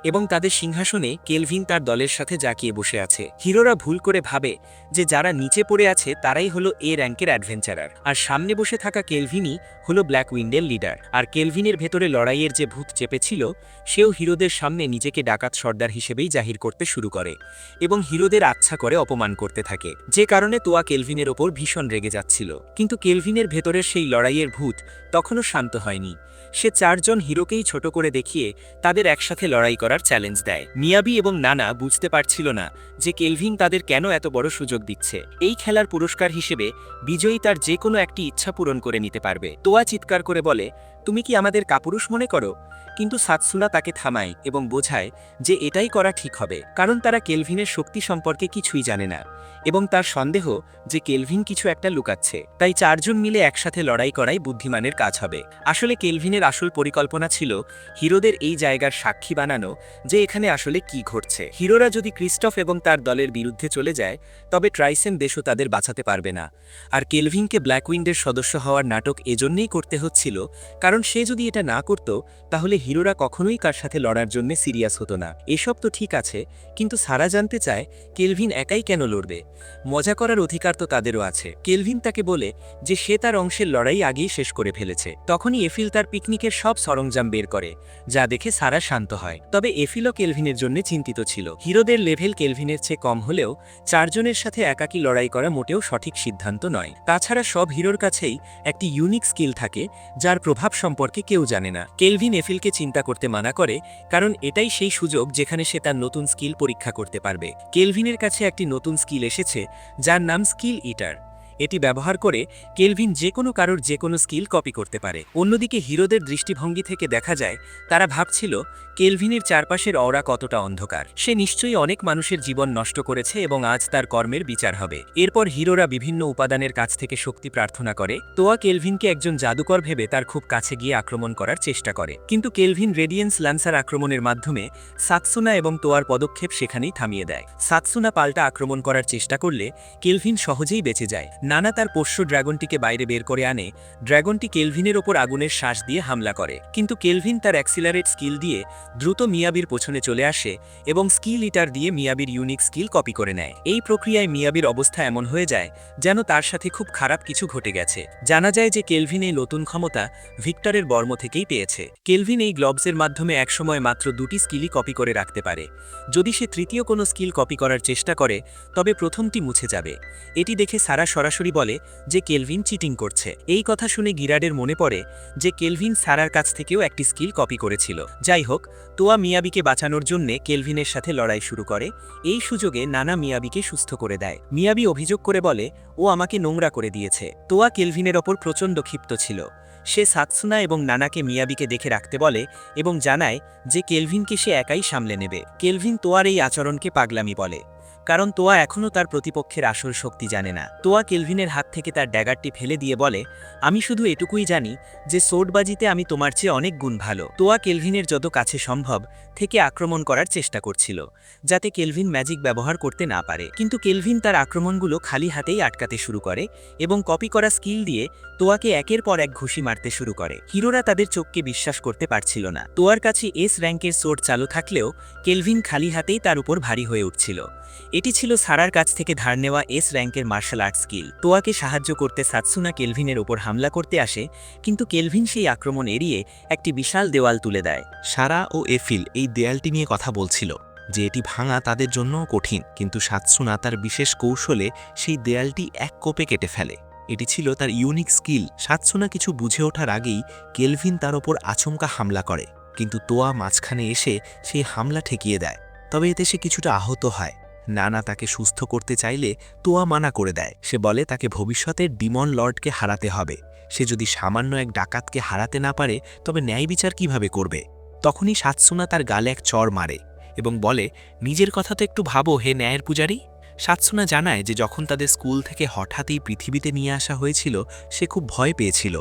এবং তাদের সিংহাসনে কেলভিন তার দলের সাথে জাকিয়ে বসে আছে। হিরোরা ভুল করে ভাবে যে যারা নিচে পড়ে আছে তারাই হলো এ র্যাঙ্কের অ্যাডভেঞ্চারার, আর সামনে বসে থাকা কেলভিনই হলো ব্ল্যাকউইন্ডের লিডার। আর কেলভিনের ভেতরে লড়াইয়ের যে ভূত চেপেছিল সেও হিরোদের সামনে নিজেকে ডাকাত সর্দার হিসেবেই জাহির করতে শুরু করে এবং হিরোদের আচ্ছা করে অপমান করতে থাকে, যে কারণে তোয়া কেলভিনের ওপর ভীষণ রেগে যাচ্ছিল। কিন্তু কেলভিনের ভেতরের সেই লড়াইয়ের ভূত তখনও শান্ত হয়নি। সে 4জন হিরোকেই ছোট করে দেখিয়ে তাদের একসাথে লড়াই করার চ্যালেঞ্জ দেয়। মিয়াবি এবং নানা বুঝতে পারছিল না যে কেলভিন তাদের কেন এত বড় সুযোগ দিচ্ছে। এই খেলার পুরস্কার হিসেবে বিজয়ী তার যে কোনো একটি ইচ্ছা পূরণ করে নিতে পারবে। তোয়া চিৎকার করে বলে, তুমি কি আমাদের কাপুরুষ মনে করো? কিন্তু সাতসুনা তাকে থামায় এবং বোঝায় যে এটাই করা ঠিক হবে, কারণ তারা কেলভিনের শক্তি সম্পর্কে কিছুই জানে না এবং তার সন্দেহ যে কেলভিন কিছু একটা লুকাচ্ছে। তাই 4জন মিলে একসাথে লড়াই করাই বুদ্ধিমানের কাজ হবে। আসলে কেলভিনের আসল পরিকল্পনা ছিল হিরোদের এই জায়গার সাক্ষী বানানো যে এখানে আসলে কি ঘটছে। হিরোরা যদি ক্রিস্টফ এবং তার দলের বিরুদ্ধে চলে যায় তবে ট্রাইসেন দেশও তাদের বাঁচাতে পারবে না। আর কেলভিনকে ব্ল্যাকউইন্ডের সদস্য হওয়ার নাটক এজন্যই করতে হচ্ছিল কারণ সে যদি এটা না করত তাহলে হিরোরা কখনোই কার সাথে লড়ার জন্য সিরিয়াস হতো না। এসব তো ঠিক আছে, কিন্তু সারা জানতে চায় কেলভিন একাই কেন লড়বে? মজা করার অধিকার তো তাদেরও আছে। কেলভিন তাকে বলে যে সে তার অংশের লড়াই আগেই শেষ করে ফেলেছে। তখনই এফিল তার পিকনিকের সব সরঞ্জাম বের করে, যা দেখে সারা শান্ত হয়। তবে এফিলও কেলভিনের জন্য চিন্তিত ছিল। হিরোদের লেভেল কেলভিনের চেয়ে কম হলেও 4জনের সাথে একাকী লড়াই করা মোটেও সঠিক সিদ্ধান্ত নয়। তাছাড়া সব হিরোর কাছেই একটি ইউনিক স্কিল থাকে যার প্রভাব সম্পর্কে কেউ জানে না। কেলভিন এফিলকে চিন্তা করতে মানা করে, কারণ এটাই সেই সুযোগ যেখানে সে তার নতুন স্কিল পরীক্ষা করতে পারবে। কেলভিনের কাছে একটি নতুন স্কিল এসেছে যার নাম স্কিল ইটার। এটি ব্যবহার করে কেলভিন যে কোনো কারোর যে কোনো স্কিল কপি করতে পারে। অন্যদিকে হিরোদের দৃষ্টিভঙ্গি থেকে দেখা যায় তারা ভাবছিল কেলভিনের চারপাশের অরা কতটা অন্ধকার। সে নিশ্চয়ই অনেক মানুষের জীবন নষ্ট করেছে এবং আজ তার কর্মের বিচার হবে। এরপর হিরোরা বিভিন্ন উপাদানের কাছ থেকে শক্তি প্রার্থনা করে। তোয়া কেলভিনকে একজন জাদুকর ভেবে তার খুব কাছে গিয়ে আক্রমণ করার চেষ্টা করে, কিন্তু কেলভিন রেডিয়েন্স ল্যান্সার আক্রমণের মাধ্যমে সাতসুনা এবং তোয়ার পদক্ষেপ সেখানেই থামিয়ে দেয়। সাতসুনা পাল্টা আক্রমণ করার চেষ্টা করলে কেলভিন সহজেই বেঁচে যায়। নানা তার পোষ্য ড্রাগনটিকে বাইরে বের করে আনে। ড্রাগনটি কেলভিনের ওপর আগুনের শ্বাস দিয়ে হামলা করে, কিন্তু কেলভিন তার অ্যাক্সিলারেট স্কিল দিয়ে দ্রুত মিয়াবির পেছনে চলে আসে এবং স্কিল ইটার দিয়ে মিয়াবির ইউনিক স্কিল কপি করে নেয়। এই প্রক্রিয়ায় মিয়াবির অবস্থা এমন হয়ে যায় যেন তার সাথে খুব খারাপ কিছু ঘটে গেছে। জানা যায় যে কেলভিন এই নতুন ক্ষমতা ভিক্টরের বর্ম থেকেই পেয়েছে। কেলভিন এই গ্লভসের মাধ্যমে একসময় মাত্র দুটি স্কিলই কপি করে রাখতে পারে। যদি সে তৃতীয় কোনো স্কিল কপি করার চেষ্টা করে তবে প্রথমটি মুছে যাবে। এটি দেখে সারা সরাসরি বলে যে কেলভিন চিটিং করছে। এই কথা শুনে গিরাডের মনে পড়ে যে কেলভিন সারার কাছ থেকেও একটি স্কিল কপি করেছিল। যাই হোক, তোয়া মিয়াবিকে বাঁচানোর জন্য কেলভিনের সাথে লড়াই শুরু করে। এই সুযোগে নানা মিয়াবিকে সুস্থ করে দেয়। মিয়াবি অভিযোগ করে বলে ও আমাকে নোংরা করে দিয়েছে। তোয়া কেলভিনের ওপর প্রচণ্ড ক্ষিপ্ত ছিল। সে সাতসুনা এবং নানাকে মিয়াবিকে দেখে রাখতে বলে এবং জানায় যে কেলভিনকে সে একাই সামলে নেবে। কেলভিন তোয়ার এই আচরণকে পাগলামি বলে, কারণ তোয়া এখনও তার প্রতিপক্ষের আসল শক্তি জানে না। তোয়া কেলভিনের হাত থেকে তার ড্যাগারটি ফেলে দিয়ে বলে, আমি শুধু এটুকুই জানি যে সোর্ডবাজিতে আমি তোমার চেয়ে অনেক গুণ ভালো। তোয়া কেলভিনের যত কাছে সম্ভব থেকে আক্রমণ করার চেষ্টা করছিল, যাতে কেলভিন ম্যাজিক ব্যবহার করতে না পারে। কিন্তু কেলভিন তার আক্রমণগুলো খালি হাতেই আটকাতে শুরু করে এবং কপি করা স্কিল দিয়ে তোয়াকে একের পর এক ঘুষি মারতে শুরু করে। হিরোরা তাদের চোখকে বিশ্বাস করতে পারছিল না। তোয়ার কাছে এস র্যাঙ্কের সোর্ড চালু থাকলেও কেলভিন খালি হাতেই তার উপর ভারী হয়ে উঠছিল। এটি ছিল সারার কাছ থেকে ধার নেওয়া এস র্যাঙ্কের মার্শাল আর্ট স্কিল। তোয়াকে সাহায্য করতে সাতসুনা কেলভিনের ওপর হামলা করতে আসে, কিন্তু কেলভিন সেই আক্রমণ এড়িয়ে একটি বিশাল দেওয়াল তুলে দেয়। সারা ও এফিল এই দেয়ালটি নিয়ে কথা বলছিল যে এটি ভাঙা তাদের জন্যও কঠিন, কিন্তু সাতসুনা তার বিশেষ কৌশলে সেই দেয়ালটি এক কোপে কেটে ফেলে। এটি ছিল তার ইউনিক স্কিল। সাতসুনা কিছু বুঝে ওঠার আগেই কেলভিন তার ওপর আচমকা হামলা করে, কিন্তু তোয়া মাঝখানে এসে সেই হামলা ঠেকিয়ে দেয়। তবে এতে সে কিছুটা আহত হয়। নানা তাকে সুস্থ করতে চাইলে তোয়া মানা করে দেয়। সে বলে তাকে ভবিষ্যতের ডিমন লর্ডকে হারাতে হবে। সে যদি সামান্য এক ডাকাতকে হারাতে না পারে তবে ন্যায় বিচার কিভাবে করবে? তখনই সাতসুনা তার গালে এক চড় মারে এবং বলে, নিজের কথা তো একটু ভাবো হে ন্যায়ের পূজারী। সাতসুনা জানায় যে যখন তাদের স্কুল থেকে হঠাৎই পৃথিবীতে নিয়ে আসা হয়েছিল সে খুব ভয় পেয়েছিল,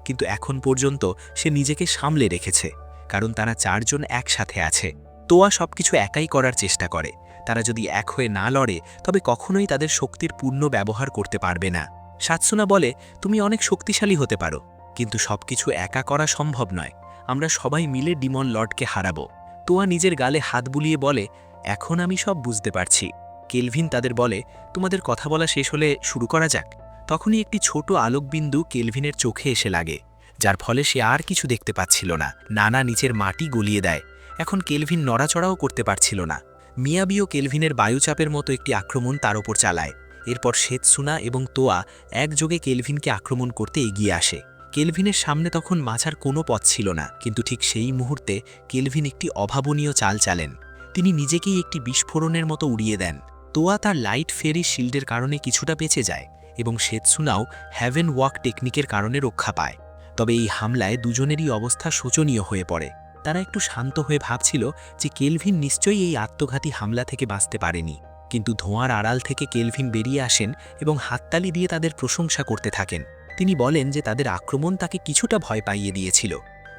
কিন্তু এখন পর্যন্ত সে নিজেকে সামলে রেখেছে, কারণ তারা চারজন একসাথে আছে। তোয়া সবকিছু একাই করার চেষ্টা করে। তারা যদি এক হয়ে না লড়ে তবে কখনোই তাদের শক্তির পূর্ণ ব্যবহার করতে পারবে না। সাতসুনা বলে, তুমি অনেক শক্তিশালী হতে পারো, কিন্তু সবকিছু একা করা সম্ভব নয়। আমরা সবাই মিলে ডিমন লর্ডকে হারাবো। তোয়া নিজের গালে হাত বুলিয়ে বলে, এখন আমি সব বুঝতে পারছি। কেলভিন তাদের বলে, তোমাদের কথা বলা শেষ হলে শুরু করা যাক। তখনই একটি ছোট আলোকবিন্দু কেলভিনের চোখে এসে লাগে, যার ফলে সে আর কিছু দেখতে পাচ্ছিল না। নানা নিচের মাটি গলিয়ে দেয়। এখন কেলভিন নড়াচড়াও করতে পারছিল না। মিয়াবিও কেলভিনের বায়ুচাপের মতো একটি আক্রমণ তার ওপর চালায়। এরপর সেতসুনা এবং তোয়া একযোগে কেলভিনকে আক্রমণ করতে এগিয়ে আসে। কেলভিনের সামনে তখন বাঁচার কোনো পথ ছিল না, কিন্তু ঠিক সেই মুহূর্তে কেলভিন একটি অভাবনীয় চাল চালেন। তিনি নিজেকেই একটি বিস্ফোরণের মতো উড়িয়ে দেন। তোয়া তার লাইট ফেরি শিল্ডের কারণে কিছুটা বেঁচে যায় এবং সেতসুনাও হ্যাভেন ওয়াক টেকনিকের কারণে রক্ষা পায়। তবে এই হামলায় দুজনেরই অবস্থা শোচনীয় হয়ে পড়ে। তারা একটু শান্ত হয়ে ভাবছিল যে কেলভিন নিশ্চয়ই এই আত্মঘাতী হামলা থেকে বাঁচতে পারেনি, কিন্তু ধোঁয়ার আড়াল থেকে কেলভিন বেরিয়ে আসেন এবং হাততালি দিয়ে তাদের প্রশংসা করতে থাকেন। তিনি বলেন যে তাদের আক্রমণ তাকে কিছুটা ভয় পাইয়ে দিয়েছিল।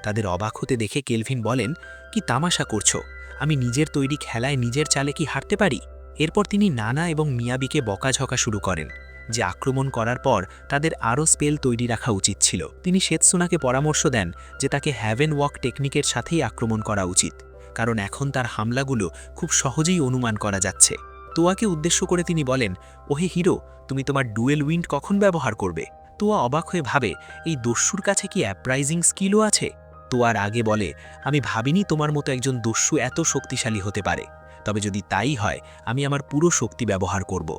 তাদের অবাক হতে দেখে কেলভিন বলেন, কি তামাশা করছো? আমি নিজের তৈরি খেলায় নিজের চালে কি হারতে পারি? এরপর তিনি নানা এবং মিয়াবিকে বকাঝকা শুরু করেন যে আক্রমণ করার পর তাদের আরও স্পেল তৈরি রাখা উচিত ছিল। তিনি সেতসুনাকে পরামর্শ দেন যে তাকে হ্যাভেন ওয়াক টেকনিকের সাথেই আক্রমণ করা উচিত, কারণ এখন তার হামলাগুলো খুব সহজেই অনুমান করা যাচ্ছে। তোয়াকে উদ্দেশ্য করে তিনি বলেন, ওহে হিরো, তুমি তোমার ডুয়েল উইন্ড কখন ব্যবহার করবে? তোয়া অবাক হয়ে ভাবে, এই দস্যুর কাছে কি অ্যাপ্রাইজিং স্কিলও আছে? তোয়ার আগে বলে, আমি ভাবিনি তোমার মতো একজন দস্যু এত শক্তিশালী হতে পারে, তবে যদি তাই হয় আমি আমার পুরো শক্তি ব্যবহার করব।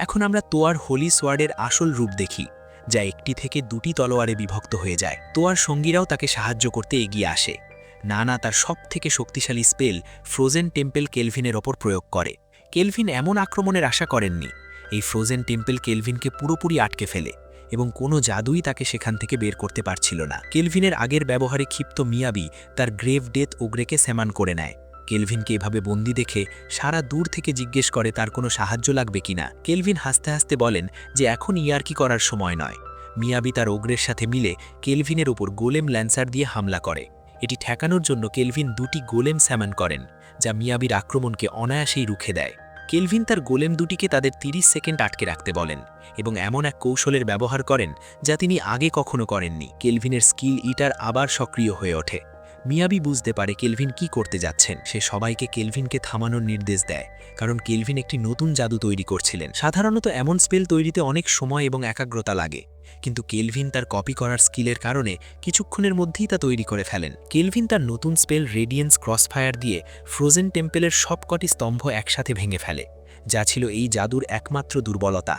এখন আমরা তোয়ার হোলি সোয়ার্ডের আসল রূপ দেখি, যা একটি থেকে দুটি তলোয়ারে বিভক্ত হয়ে যায়। তোয়ার সঙ্গীরাও তাকে সাহায্য করতে এগিয়ে আসে। নানা তার সবথেকে শক্তিশালী স্পেল ফ্রোজেন টেম্পল কেলভিনের ওপর প্রয়োগ করে। কেলভিন এমন আক্রমণের আশা করেননি। এই ফ্রোজেন টেম্পল কেলভিনকে পুরোপুরি আটকে ফেলে এবং কোনো জাদুই তাকে সেখান থেকে বের করতে পারছিল না। কেলভিনের আগের ব্যবহারে ক্ষিপ্ত মিয়াবি তার গ্রেভ ডেথ ওগ্রেকে স্যামান করে নেয়। কেলভিনকে এভাবে বন্দি দেখে সারা দূর থেকে জিজ্ঞেস করে তার কোনো সাহায্য লাগবে কিনা। কেলভিন হাসতে হাসতে বলেন যে এখন ইয়ার্কি করার সময় নয়। মিয়াবি তার ওগ্রের সাথে মিলে কেলভিনের উপর গোলেম ল্যান্সার দিয়ে হামলা করে। এটি ঠেকানোর জন্য কেলভিন 2টি গোলেম স্যামান করেন, যা মিয়াবির আক্রমণকে অনায়াসেই রুখে দেয়। কেলভিন তার গোলেম দুটিকে তাদের 30 সেকেন্ড আটকে রাখতে বলেন এবং এমন এক কৌশলের ব্যবহার করেন যা তিনি আগে কখনো করেননি। কেলভিনের স্কিল ইটার আবার সক্রিয় হয়ে ওঠে। মিয়াবি বুঝতে পারে কেলভিন কি করতে যাচ্ছেন। সে সবাইকে কেলভিনকে থামানোর নির্দেশ দেয়, কারণ কেলভিন একটি নতুন জাদু তৈরি করছিলেন। সাধারণত এমন স্পেল তৈরিতে অনেক সময় এবং একাগ্রতা লাগে, কিন্তু কেলভিন তার কপি করার স্কিলের কারণে কিছুক্ষণের মধ্যেই তা তৈরি করে ফেলেন। কেলভিন তার নতুন স্পেল রেডিয়েন্স ক্রসফায়ার দিয়ে ফ্রোজেন টেম্পলের সবকটি স্তম্ভ একসাথে ভেঙে ফেলে, যা ছিল এই জাদুর একমাত্র দুর্বলতা।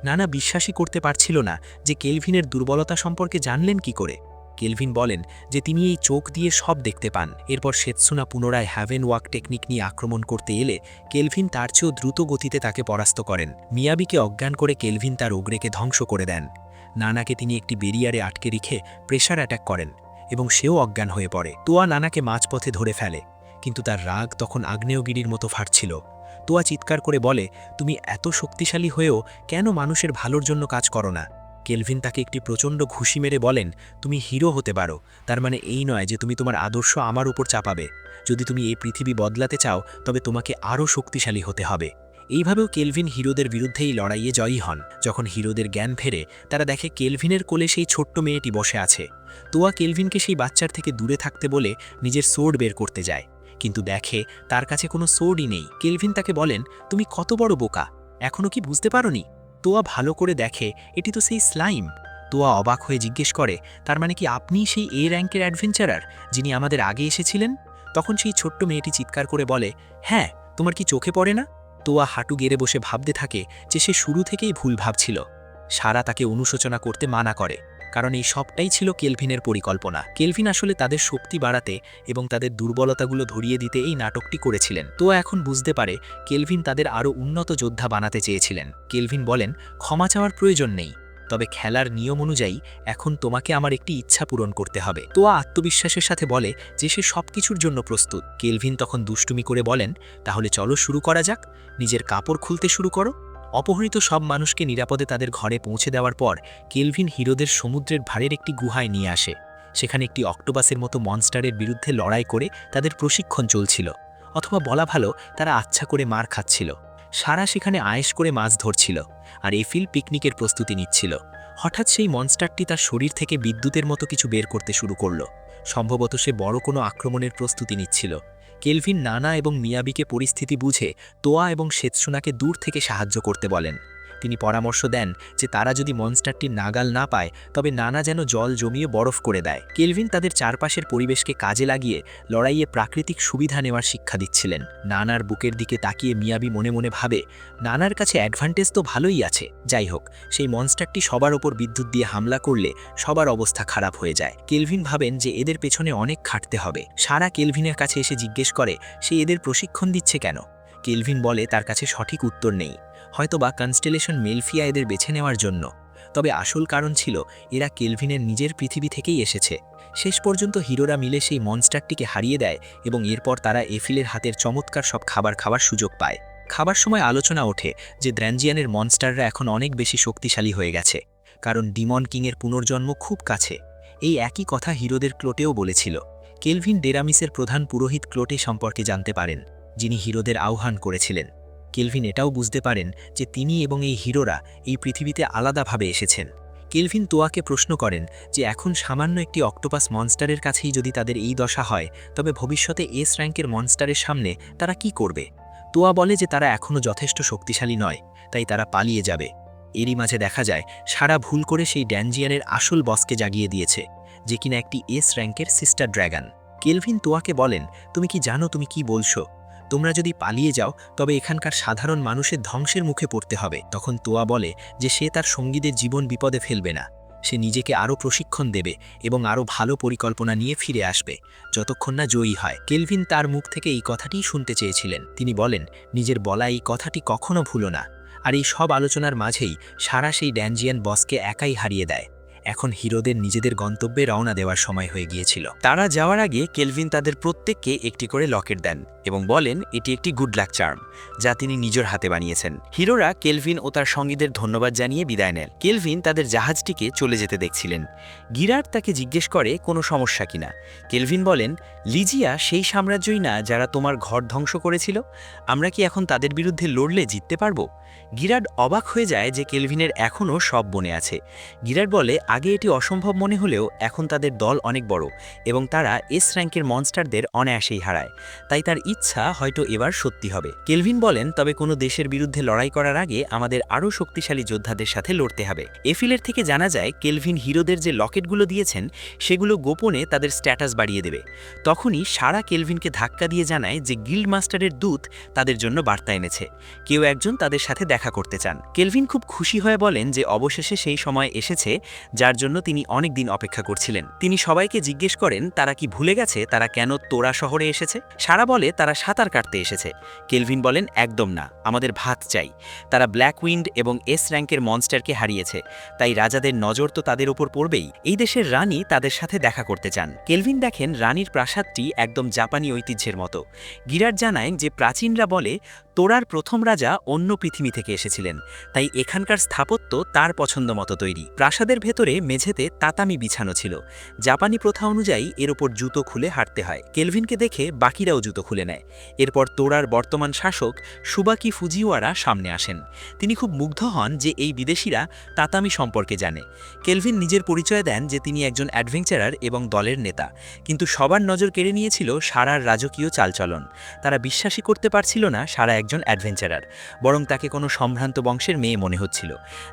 নানা বিশ্বাসই করতে পারছিল না যে কেলভিনের দুর্বলতা সম্পর্কে জানলেন কি করে। কেলভিন বলেন যে তিনি এই চোখ দিয়ে সব দেখতে পান। এরপর সেতসুনা পুনরায় হ্যাভেন ওয়াক টেকনিক নিয়ে আক্রমণ করতে এলে কেলভিন তার চেয়েও দ্রুত গতিতে তাকে পরাস্ত করেন। মিয়াবিকে অজ্ঞান করে কেলভিন তার ওগ্রেকে ধ্বংস করে দেন। নানাকে তিনি একটি বেরিয়ারে আটকে রেখে প্রেশার অ্যাটাক করেন এবং সেও অজ্ঞান হয়ে পড়ে। তোয়া নানাকে মাঝপথে ধরে ফেলে, কিন্তু তার রাগ তখন আগ্নেয়গিরির মতো ফাটছিল। তোয়া চিৎকার করে বলে, তুমি এত শক্তিশালী হয়েও কেন মানুষের ভালোর জন্য কাজ করো না? কেলভিন তাকে একটি প্রচণ্ড ঘুষি মেরে বলেন, তুমি হিরো হতে পারো, তার মানে এই নয় যে তুমি তোমার আদর্শ আমার উপর চাপাবে। যদি তুমি এই পৃথিবী বদলাতে চাও তবে তোমাকে আরও শক্তিশালী হতে হবে। এইভাবেও কেলভিন হিরোদের বিরুদ্ধেই লড়াইয়ে জয়ী হন। যখন হিরোদের জ্ঞান ফেরে, তারা দেখে কেলভিনের কোলে সেই ছোট্ট মেয়েটি বসে আছে। তোয়া কেলভিনকে সেই বাচ্চার থেকে দূরে থাকতে বলে নিজের সোর্ড বের করতে যায়, কিন্তু দেখে তার কাছে কোনো সোর্ডই নেই। কেলভিন তাকে বলেন, তুমি কত বড় বোকা, এখনও কি বুঝতে পারোনি? তোয়া ভালো করে দেখে এটি তো সেই স্লাইম। তোয়া অবাক হয়ে জিজ্ঞেস করে, তার মানে কি আপনি সেই এ র্যাঙ্কের অ্যাডভেঞ্চারার যিনি আমাদের আগে এসেছিলেন? তখন সেই ছোট্ট মেয়েটি চিৎকার করে বলে, হ্যাঁ, তোমার কি চোখে পড়ে না? তোয়া হাঁটু গেড়ে বসে ভাবতে থাকে যে সে শুরু থেকেই ভুল ভাবছিল। সারা তাকে অনুশোচনা করতে মানা করে, কারণ এই সবটাই ছিল কেলভিনের পরিকল্পনা। কেলভিন আসলে তাদের শক্তি বাড়াতে এবং তাদের দুর্বলতাগুলো ধরিয়ে দিতে এই নাটকটি করেছিলেন। তোয়া এখন বুঝতে পারে কেলভিন তাদের আরও উন্নত যোদ্ধা বানাতে চেয়েছিলেন। কেলভিন বলেন, ক্ষমা চাওয়ার প্রয়োজন নেই, তবে খেলার নিয়ম অনুযায়ী এখন তোমাকে আমার একটি ইচ্ছা পূরণ করতে হবে। তোয়া আত্মবিশ্বাসের সাথে বলে যে সে সবকিছুর জন্য প্রস্তুত। কেলভিন তখন দুষ্টুমি করে বলেন, তাহলে চলো শুরু করা যাক, নিজের কাপড় খুলতে শুরু করো। অপহৃত সব মানুষকে নিরাপদে তাদের ঘরে পৌঁছে দেওয়ার পর কেলভিন হিরোদের সমুদ্রের ভাড়ের একটি গুহায় নিয়ে আসে। সেখানে একটি অক্টোপাসের মতো মনস্টারের বিরুদ্ধে লড়াই করে তাদের প্রশিক্ষণ চলছিল, অথবা বলা ভালো তারা আচ্ছা করে মার খাচ্ছিল। সারা সেখানে আয়েশ করে মাছ ধরছিল, আর এফিল পিকনিকের প্রস্তুতি নিচ্ছিল। হঠাৎ সেই মনস্টারটি তার শরীর থেকে বিদ্যুতের মতো কিছু বের করতে শুরু করল। সম্ভবত সে বড় কোনো আক্রমণের প্রস্তুতি নিচ্ছিল। কেলভিন নানা এবং মিয়াবিকে পরিস্থিতি বুঝে তোয়া এবং সেতসুনাকে দূর থেকে সাহায্য করতে বলেন। তিনি পরামর্শ দেন যে তারা যদি মনস্টারটির নাগাল না পায় তবে নানা যেন জল জমিয়ে বরফ করে দেয়। কেলভিন তাদের চারপাশের পরিবেশকে কাজে লাগিয়ে লড়াইয়ে প্রাকৃতিক সুবিধা নেওয়ার শিক্ষা দিচ্ছিলেন। নানার বুকের দিকে তাকিয়ে মিয়াবি মনে মনে ভাবে, নানার কাছে অ্যাডভান্টেজ তো ভালোই আছে। যাই হোক, সেই মনস্টারটি সবার ওপর বিদ্যুৎ দিয়ে হামলা করলে সবার অবস্থা খারাপ হয়ে যায়। কেলভিন ভাবেন যে এদের পেছনে অনেক খাটতে হবে। সারা কেলভিনের কাছে এসে জিজ্ঞেস করে সে এদের প্রশিক্ষণ দিচ্ছে কেন। কেলভিন বলে তার কাছে সঠিক উত্তর নেই, হয়তোবা কনস্টেলেশন মেলফিয়া এদের বেছে নেওয়ার জন্য। তবে আসল কারণ ছিল এরা কেলভিনের নিজের পৃথিবী থেকেই এসেছে। শেষ পর্যন্ত হিরোরা মিলে সেই মনস্টারটিকে হারিয়ে দেয় এবং এরপর তারা এফিলের হাতের চমৎকার সব খাবার খাওয়ার সুযোগ পায়। খাবার সময় আলোচনা ওঠে যে দ্র্যাঞ্জিয়ানের মনস্টাররা এখন অনেক বেশি শক্তিশালী হয়ে গেছে, কারণ ডিমন কিংয়ের পুনর্জন্ম খুব কাছে। এই একই কথা হিরোদের ক্লোটেও বলেছিল। কেলভিন ডেরামিসের প্রধান পুরোহিত ক্লোটে সম্পর্কে জানতে পারেন, যিনি হিরোদের আহ্বান করেছিলেন। কেলভিন এটাও বুঝতে পারেন যে তিনি এবং এই হিরোরা এই পৃথিবীতে আলাদাভাবে এসেছেন। কেলভিন তোয়াকে প্রশ্ন করেন যে এখন সামান্য একটি অক্টোপাস মনস্টারের কাছেই যদি তাদের এই দশা হয় তবে ভবিষ্যতে এস র্যাঙ্কের মনস্টারের সামনে তারা কি করবে। তোয়া বলে যে তারা এখনও যথেষ্ট শক্তিশালী নয়, তাই তারা পালিয়ে যাবে। এরই মাঝে দেখা যায় সারা ভুল করে সেই ড্যাঞ্জিয়ানের আসল বসকে জাগিয়ে দিয়েছে, যে কিনা একটি এস র্যাঙ্কের সিস্টার ড্র্যাগন। কেলভিন তোয়াকে বলেন, তুমি কি জানো তুমি কি বলছো? তোমরা যদি পালিয়ে যাও তবে এখানকার সাধারণ মানুষের ধ্বংসের মুখে পড়তে হবে। তখন তোয়া বলে যে সে তার সঙ্গীদের জীবন বিপদে ফেলবে না, সে নিজেকে আরও প্রশিক্ষণ দেবে এবং আরও ভালো পরিকল্পনা নিয়ে ফিরে আসবে যতক্ষণ না জয়ী হয়। কেলভিন তার মুখ থেকে এই কথাটিই শুনতে চেয়েছিলেন। তিনি বলেন, নিজের বলা এই কথাটি কখনো ভুলো না, আর এই সব আলোচনার মাঝেই সারা সেই ড্যানজিয়ান বসকে একাই হারিয়ে দেয়। এখন হিরোদের নিজেদের গন্তব্যে রওনা দেওয়ার সময় হয়ে গিয়েছিল। তারা যাওয়ার আগে কেলভিন তাদের প্রত্যেককে একটি করে লকেট দেন এবং বলেন এটি একটি গুড লাক চার্ম, যা তিনি নিজের হাতে বানিয়েছেন। হিরোরা কেলভিন ও তার সঙ্গীদের ধন্যবাদ জানিয়ে বিদায় নেন। কেলভিন তাদের জাহাজটিকে চলে যেতে দেখছিলেন। গিরার্ড তাকে জিজ্ঞেস করে কোনো সমস্যা কিনা। কেলভিন বলেন, লিজিয়া সেই সাম্রাজ্যই না যারা তোমার ঘর ধ্বংস করেছিল। আমরা কি এখন তাদের বিরুদ্ধে লড়লে জিততে পারবো? গিরার্ড অবাক হয়ে যায় যে কেলভিনের এখনও সব বনে আছে। গিরার্ড বলে, আগে এটি অসম্ভব মনে হলেও এখন তাদের দল অনেক বড় এবং তারা এস র্যাঙ্কের মনস্টারদের অনায়াসেই হারায়, তাই তার ইচ্ছা হয়তো এবার সত্যি হবে। কেলভিন বলেন, তবে কোনো দেশের বিরুদ্ধে লড়াই করার আগে আমাদের আরও শক্তিশালী যোদ্ধাদের সাথে লড়তে হবে। এফিলের থেকে জানা যায় কেলভিন হিরোদের যে লকেটগুলো দিয়েছেন সেগুলো গোপনে তাদের স্ট্যাটাস বাড়িয়ে দেবে। তখনই সারা কেলভিনকে ধাক্কা দিয়ে জানায় যে গিল্ড মাস্টারের দূত তাদের জন্য বার্তা এনেছে, কেউ একজন তাদের সাথে দেখা করতে চান। কেলভিন খুব খুশি হয়ে বলেন যে অবশেষে সেই সময় এসেছে যার জন্য তিনি অনেক দিন অপেক্ষা করছিলেন। তিনি সবাইকে জিজ্ঞেস করেন তারা কি ভুলে গেছে তারা কেন তোরা শহরে এসেছে। সারা বলে তারা সাঁতার কাটতে এসেছে। কেলভিন বলেন, একদম না, আমাদের ভাত চাই। তারা ব্ল্যাক উইন্ড এবং এস র্যাঙ্কের মনস্টারকে হারিয়েছে, তাই রাজাদের নজর তো তাদের উপর পড়বেই। এই দেশের রানী তাদের সাথে দেখা করতে চান। কেলভিন দেখেন রানীর প্রাসাদটি একদম জাপানি ঐতিহ্যের মতো। গিরার্ড জানায় যে প্রাচীনরা বলে তোরার প্রথম রাজা অন্য পৃথিবী থেকে এসেছিলেন, তাই এখানকার স্থাপত্য তার পছন্দ মতো তৈরি। প্রাসাদের ভেতরে মেঝেতে তাতামি বিছানো ছিল। জাপানি প্রথা অনুযায়ী এর ওপর জুতো খুলে হাঁটতে হয়। কেলভিনকে দেখে বাকিরাও জুতো খুলে নেয়। এরপর তোরার বর্তমান শাসক সুবাকি ফুজিওয়ারা সামনে আসেন। তিনি খুব মুগ্ধ হন যে এই বিদেশিরা তাতামি সম্পর্কে জানে। কেলভিন নিজের পরিচয় দেন যে তিনি একজন অ্যাডভেঞ্চারার এবং দলের নেতা, কিন্তু সবার নজর কেড়ে নিয়েছিল সারার রাজকীয় চালচলন। তারা বিশ্বাসই করতে পারছিল না সারা একজন অ্যাডভেঞ্চারার, বরং তাকে কোনো সম্ভ্রান্ত বংশের মেয়ে মনে হচ্ছিল।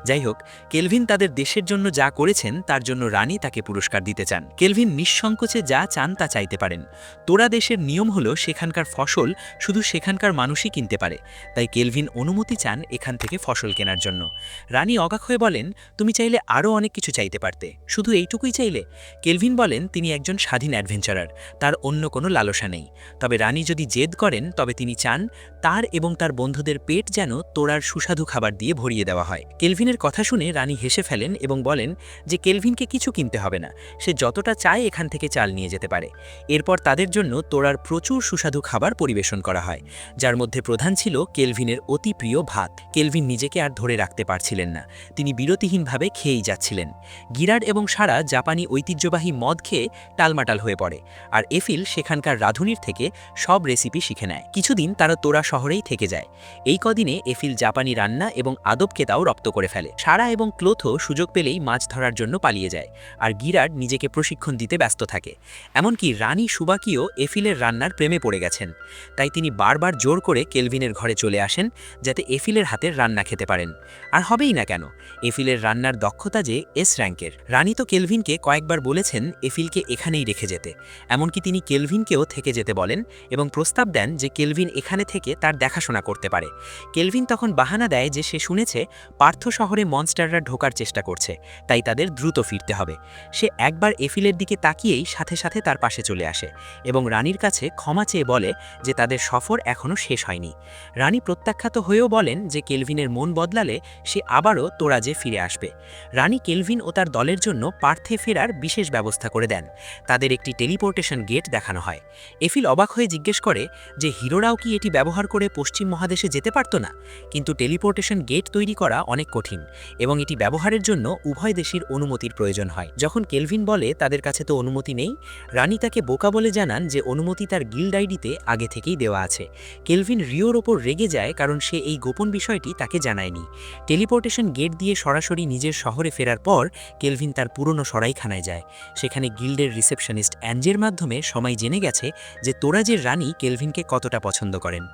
যাই হোক, কেলভিন তাদের দেশের জন্য যা করেছেন তার জন্য রানী তাকে পুরস্কার দিতে চান। কেলভিন নিঃসংকোচে যা চান তা চাইতে পারেন। তোরা দেশের নিয়ম হলো সেখানকার ফসল শুধু সেখানকার মানুষই কিনতে পারে, তাই কেলভিন অনুমতি চান এখান থেকে ফসল কেনার জন্য। রানী অবাক হয়ে বলেন, তুমি চাইলে আরও অনেক কিছু চাইতে পারতে, শুধু এইটুকুই চাইলে? কেলভিন বলেন তিনি একজন স্বাধীন অ্যাডভেঞ্চারার, তার অন্য কোনো লালসা নেই। তবে রানী যদি জেদ করেন তবে তিনি চান তার এবং তার বন্ধুদের পেট যেন তোরার সুস্বাদু খাবার দিয়ে ভরিয়ে দেওয়া হয়। কেলভিনের কথা শুনে রানী হেসে ফেলেন এবং বলেন যে কেলভিনকে কিছু কিনতে হবে না, সে যতটা চায় এখান থেকে চাল নিয়ে যেতে পারে। এরপর তাদের জন্য তোরার প্রচুর সুস্বাদু খাবার পরিবেশন করা হয়, যার মধ্যে প্রধান ছিল কেলভিনের অতি প্রিয় ভাত। কেলভিন নিজেকে আর ধরে রাখতে পারছিলেন না, তিনি বিরতিহীনভাবে খেয়েই যাচ্ছিলেন। গিরার্ড এবং সারা জাপানি ঐতিহ্যবাহী মদ খেয়ে টালমাটাল হয়ে পড়ে, আর এফিল সেখানকার রাঁধুনির থেকে সব রেসিপি শিখে নেয়। কিছুদিন তারা তোরা শহরেই থেকে যায়। এই কদিনে এফিল জাপানি রান্না এবং আদবকেতাও রপ্ত করে ফেলে। সারা এবং ক্লোথো সুযোগ পেলেই মাছ ধরার জন্য পালিয়ে যায়, আর গিরার্ড নিজেকে প্রশিক্ষণ দিতে ব্যস্ত থাকে। এমনকি রানী সুবাকিও এফিলের রান্নার প্রেমে পড়ে গেছেন, তাই তিনি বারবার জোর করে কেলভিনের ঘরে চলে আসেন যাতে এফিলের হাতের রান্না খেতে পারেন। আর হবেই না কেন, এফিলের রান্নার দক্ষতা যে এস র্যাঙ্কের। রানী তো কেলভিনকে কয়েকবার বলেছেন এফিলকে এখানেই রেখে যেতে, এমনকি তিনি কেলভিনকেও থেকে যেতে বলেন এবং প্রস্তাব দেন যে কেলভিন এখানে থেকে তার দেখাশোনা করতে পারে। কেলভিন তখন বাহানা দেয় যে সে শুনেছে পার্থ শহরে মনস্টাররা ঢোকার চেষ্টা করছে, তাই তাদের দ্রুত ফিরতে হবে। সে একবার এফিলের দিকে তাকিয়েই সাথে সাথে তার পাশে চলে আসে এবং রানীর কাছে ক্ষমা চেয়ে বলে যে তাদের সফর এখনও শেষ হয়নি। রানী প্রত্যাখ্যাত হয়েও বলেন যে কেলভিনের মন বদলালে সে আবারও তোরাজে ফিরে আসবে। রানী কেলভিন ও তার দলের জন্য পার্থে ফেরার বিশেষ ব্যবস্থা করে দেন। তাদের একটি টেলিপোর্টেশন গেট দেখানো হয়। এফিল অবাক হয়ে জিজ্ঞেস করে যে হিরোরাও কি এটি ব্যবহার করে পশ্চিম মহাদেশে যেতে পারত না? কিন্তু টেলিপোর্টেশন গেট তৈরি করা অনেক কঠিন এবং এটি ব্যবহারের জন্য উভয় দেশের অনুমতির প্রয়োজন হয়। যখন কেলভিন বলে তাদের কাছে তো অনুমতি নেই, রানী তাকে বোকা বলে জানান যে অনুমতি তার গিল্ড আইডিতে আগে থেকেই দেওয়া আছে। কেলভিন রিওর ওপর রেগে যায় কারণ সে এই গোপন বিষয়টি তাকে জানায়নি। টেলিপোর্টেশন গেট দিয়ে সরাসরি নিজের শহরে ফেরার পর কেলভিন তার পুরনো সরাইখানায় যায়। সেখানে গিল্ডের রিসেপশনিস্ট অ্যাঞ্জের মাধ্যমে সবাই জেনে গেছে যে তোরাজের রানী কেলভিনকে কতটা পছন্দ করেন।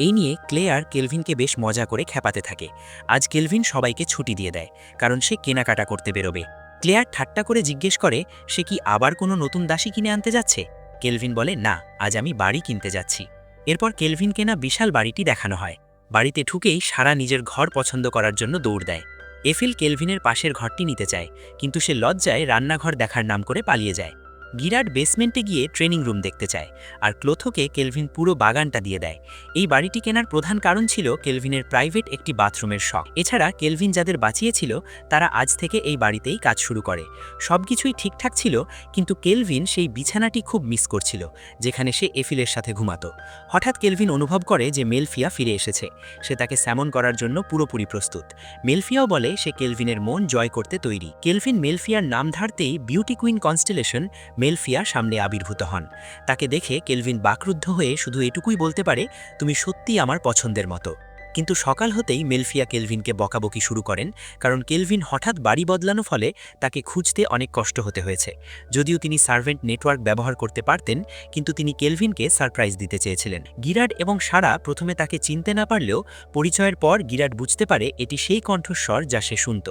এই নিয়ে ক্লেয়ার কেলভিনকে বেশ মজা করে খেপাতে থাকে। আজ কেলভিন সবাইকে ছুটি দিয়ে দেয় কারণ সে কেনাকাটা করতে বেরোবে। ক্লেয়ার ঠাট্টা করে জিজ্ঞেস করে সে কি আবার কোনো নতুন দাসী কিনে আনতে যাচ্ছে। কেলভিন বলে, না, আজ আমি বাড়ি কিনতে যাচ্ছি। এরপর কেলভিন কেনা বিশাল বাড়িটি দেখানো হয়। বাড়িতে ঢুকেই সারা নিজের ঘর পছন্দ করার জন্য দৌড় দেয়। এফিল কেলভিনের পাশের ঘরটি নিতে চায়, কিন্তু সে লজ্জায় রান্নাঘর দেখার নাম করে পালিয়ে যায়। গিরার্ড বেসমেন্টে গিয়ে ট্রেনিং রুম দেখতে চায়, আর ক্লোথোকে কেলভিন পুরো বাগানটা দিয়ে দেয়। এই বাড়িটি কেনার প্রধান কারণ ছিল কেলভিনের প্রাইভেট একটি বাথরুমের শখ। এছাড়া কেলভিন যাদের বাঁচিয়েছিল তারা আজ থেকে এই বাড়িতেই কাজ শুরু করে। সবকিছুই ঠিকঠাক ছিল, কিন্তু কেলভিন সেই বিছানাটি খুব মিস করছিল যেখানে সে এফিলের সাথে ঘুমাতো। হঠাৎ কেলভিন অনুভব করে যে মেলফিয়া ফিরে এসেছে। সে তাকে স্যামন করার জন্য পুরোপুরি প্রস্তুত। মেলফিয়াও বলে সে কেলভিনের মন জয় করতে তৈরি। কেলভিন মেলফিয়ার নাম ধারতেই বিউটি কুইন কনস্টেলেশন মেলফিয়া সামনে আবির্ভূত হন। তাকে দেখে কেলভিন বাকরুদ্ধ হয়ে শুধু এটুকুই বলতে পারে, তুমি সত্যিই আমার পছন্দের মতো। কিন্তু সকাল হতেই মেলফিয়া কেলভিনকে বকাবকি শুরু করেন, কারণ কেলভিন হঠাৎ বাড়ি বদলানো ফলে তাকে খুঁজতে অনেক কষ্ট হতে হয়েছে। যদিও তিনি সার্ভেন্ট নেটওয়ার্ক ব্যবহার করতে পারতেন, কিন্তু তিনি কেলভিনকে সারপ্রাইজ দিতে চেয়েছিলেন। গিরার্ড এবং সারা প্রথমে তাকে চিনতে না পারলেও পরিচয়ের পর গিরার্ড বুঝতে পারে এটি সেই কণ্ঠস্বর যা সে শুনত।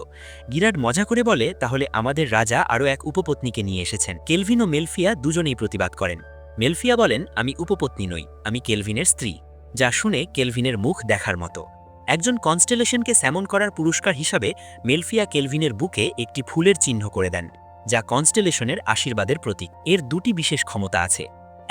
গিরার্ড মজা করে বলে, তাহলে আমাদের রাজা আরও এক উপপত্নীকে নিয়ে এসেছেন। কেলভিন ও মেলফিয়া দুজনেই প্রতিবাদ করেন। মেলফিয়া বলেন, আমি উপপত্নী নই, আমি কেলভিনের স্ত্রী। যা শুনে কেলভিনের মুখ দেখার মতো। একজন কনস্টেলেশনকে স্যামন করার পুরস্কার হিসাবে মেলফিয়া কেলভিনের বুকে একটি ফুলের চিহ্ন করে দেন, যা কনস্টেলেশনের আশীর্বাদের প্রতীক। এর দুটি বিশেষ ক্ষমতা আছে।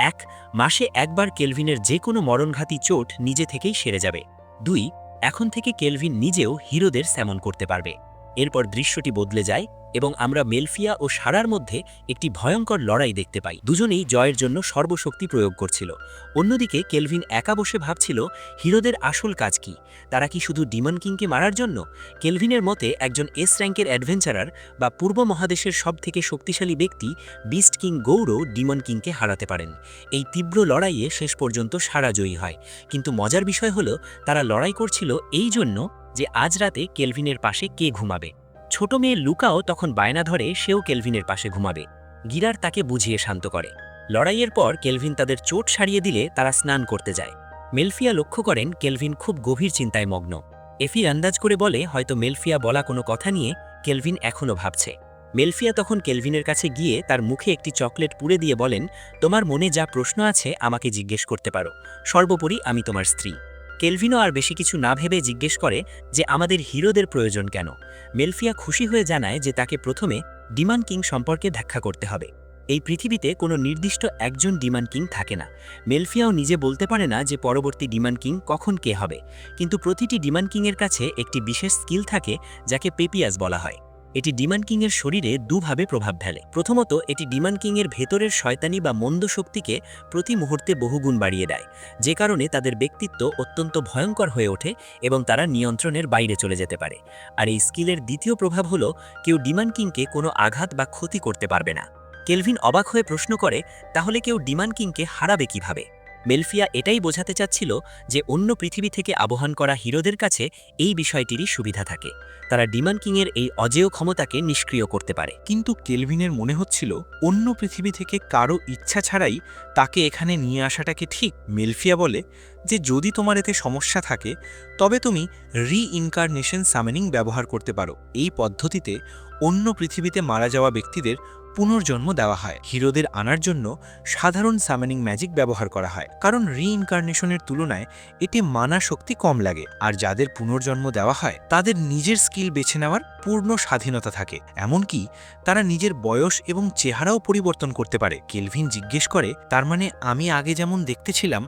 1, মাসে একবার কেলভিনের যে কোনো মরণঘাতী চোট নিজে থেকেই সেরে যাবে। 2, এখন থেকে কেলভিন নিজেও হিরোদের স্যামন করতে পারবে। এরপর দৃশ্যটি বদলে যায় এবং আমরা মেলফিয়া ও সারার মধ্যে একটি ভয়ঙ্কর লড়াই দেখতে পাই। দুজনেই জয়ের জন্য সর্বশক্তি প্রয়োগ করছিল। অন্যদিকে কেলভিন একা বসে ভাবছিল হিরোদের আসল কাজ কি। তারা কি শুধু ডিমন কিংকে মারার জন্য? কেলভিনের মতে একজন এস র্যাঙ্কের অ্যাডভেঞ্চারার বা পূর্ব মহাদেশের সবথেকে শক্তিশালী ব্যক্তি বিস্ট কিং গৌড়ও ডিমন কিংকে হারাতে পারেন। এই তীব্র লড়াইয়ে শেষ পর্যন্ত সারা জয়ী হয়। কিন্তু মজার বিষয় হলো, তারা লড়াই করছিল এই জন্য যে আজ রাতে কেলভিনের পাশে কে ঘুমাবে। ছোট মেয়ে লুকাও তখন বায়না ধরে সেও কেলভিনের পাশে ঘুমাবে। গিরার তাকে বুঝিয়ে শান্ত করে। লড়াইয়ের পর কেলভিন তাদের চোট সারিয়ে দিলে তারা স্নান করতে যায়। মেলফিয়া লক্ষ্য করেন কেলভিন খুব গভীর চিন্তায় মগ্ন। এফি আন্দাজ করে বলে, হয়তো মেলফিয়া বলা কোনো কথা নিয়ে কেলভিন এখনও ভাবছে। মেলফিয়া তখন কেলভিনের কাছে গিয়ে তার মুখে একটি চকলেট পুড়ে দিয়ে বলেন, তোমার মনে যা প্রশ্ন আছে আমাকে জিজ্ঞেস করতে পারো, সর্বোপরি আমি তোমার স্ত্রী। কেলভিনও আর বেশি কিছু না ভেবে জিজ্ঞেস করে যে আমাদের হিরোদের প্রয়োজন কেন। মেলফিয়া খুশি হয়ে জানায় যে তাকে প্রথমে ডিমান কিং সম্পর্কে ব্যাখ্যা করতে হবে। এই পৃথিবীতে কোনো নির্দিষ্ট একজন ডিমান কিং থাকে না। মেলফিয়াও নিজে বলতে পারে না যে পরবর্তী ডিমান কিং কখন কে হবে, কিন্তু প্রতিটি ডিমান কিংয়ের কাছে একটি বিশেষ স্কিল থাকে যাকে পেপিয়াস বলা হয়। এটি ডিমান কিংয়ের শরীরে দুভাবে প্রভাব ফেলে। প্রথমত, এটি ডিমান কিংয়ের ভেতরের শয়তানি বা মন্দ শক্তিকে প্রতি মুহূর্তে বহুগুণ বাড়িয়ে দেয়, যে কারণে তাদের ব্যক্তিত্ব অত্যন্ত ভয়ঙ্কর হয়ে ওঠে এবং তারা নিয়ন্ত্রণের বাইরে চলে যেতে পারে। আর এই স্কিলের দ্বিতীয় প্রভাব হলো, কেউ ডিমান কিংকে কোনো আঘাত বা ক্ষতি করতে পারবে না। কেলভিন অবাক হয়ে প্রশ্ন করে, তাহলে কেউ ডিমান কিংকে হারাবে কিভাবে? মেলফিয়া এটাই বোঝাতে চাচ্ছিল যে অন্য পৃথিবী থেকে আবাহন করা হিরোদের কাছে এই বিষয়টিরই সুবিধা থাকে। তারা ডিমান কিংয়ের এই অজেয় ক্ষমতাকে নিষ্ক্রিয় করতে পারে। কিন্তু কেলভিনের মনে হচ্ছিল অন্য পৃথিবী থেকে কারো ইচ্ছা ছাড়াই তাকে এখানে নিয়ে আসাটাকে ঠিক। মেলফিয়া বলে যে যদি তোমার এতে সমস্যা থাকে তবে তুমি রিইনকারনেশন সামেনিং ব্যবহার করতে পারো। এই পদ্ধতিতে অন্য পৃথিবীতে মারা যাওয়া ব্যক্তিদের পুনর্জন্ম দেওয়া হয়। হিরোদের আনার জন্য সাধারণ সামেনিং ম্যাজিক ব্যবহার করা হয়, কারণ রিইনকারনেশনের তুলনায় এটি মানা শক্তি কম লাগে। আর যাদের পুনর্জন্ম দেওয়া হয় তাদের নিজের স্কিল বেছে নেওয়ার পূর্ণ স্বাধীনতা থাকে, এমনকি তারা নিজের বয়স এবং চেহারাও পরিবর্তন করতে পারে। কেলভিন জিজ্ঞেস করে, তার মানে আমি আগে যেমন দেখতে ছিলাম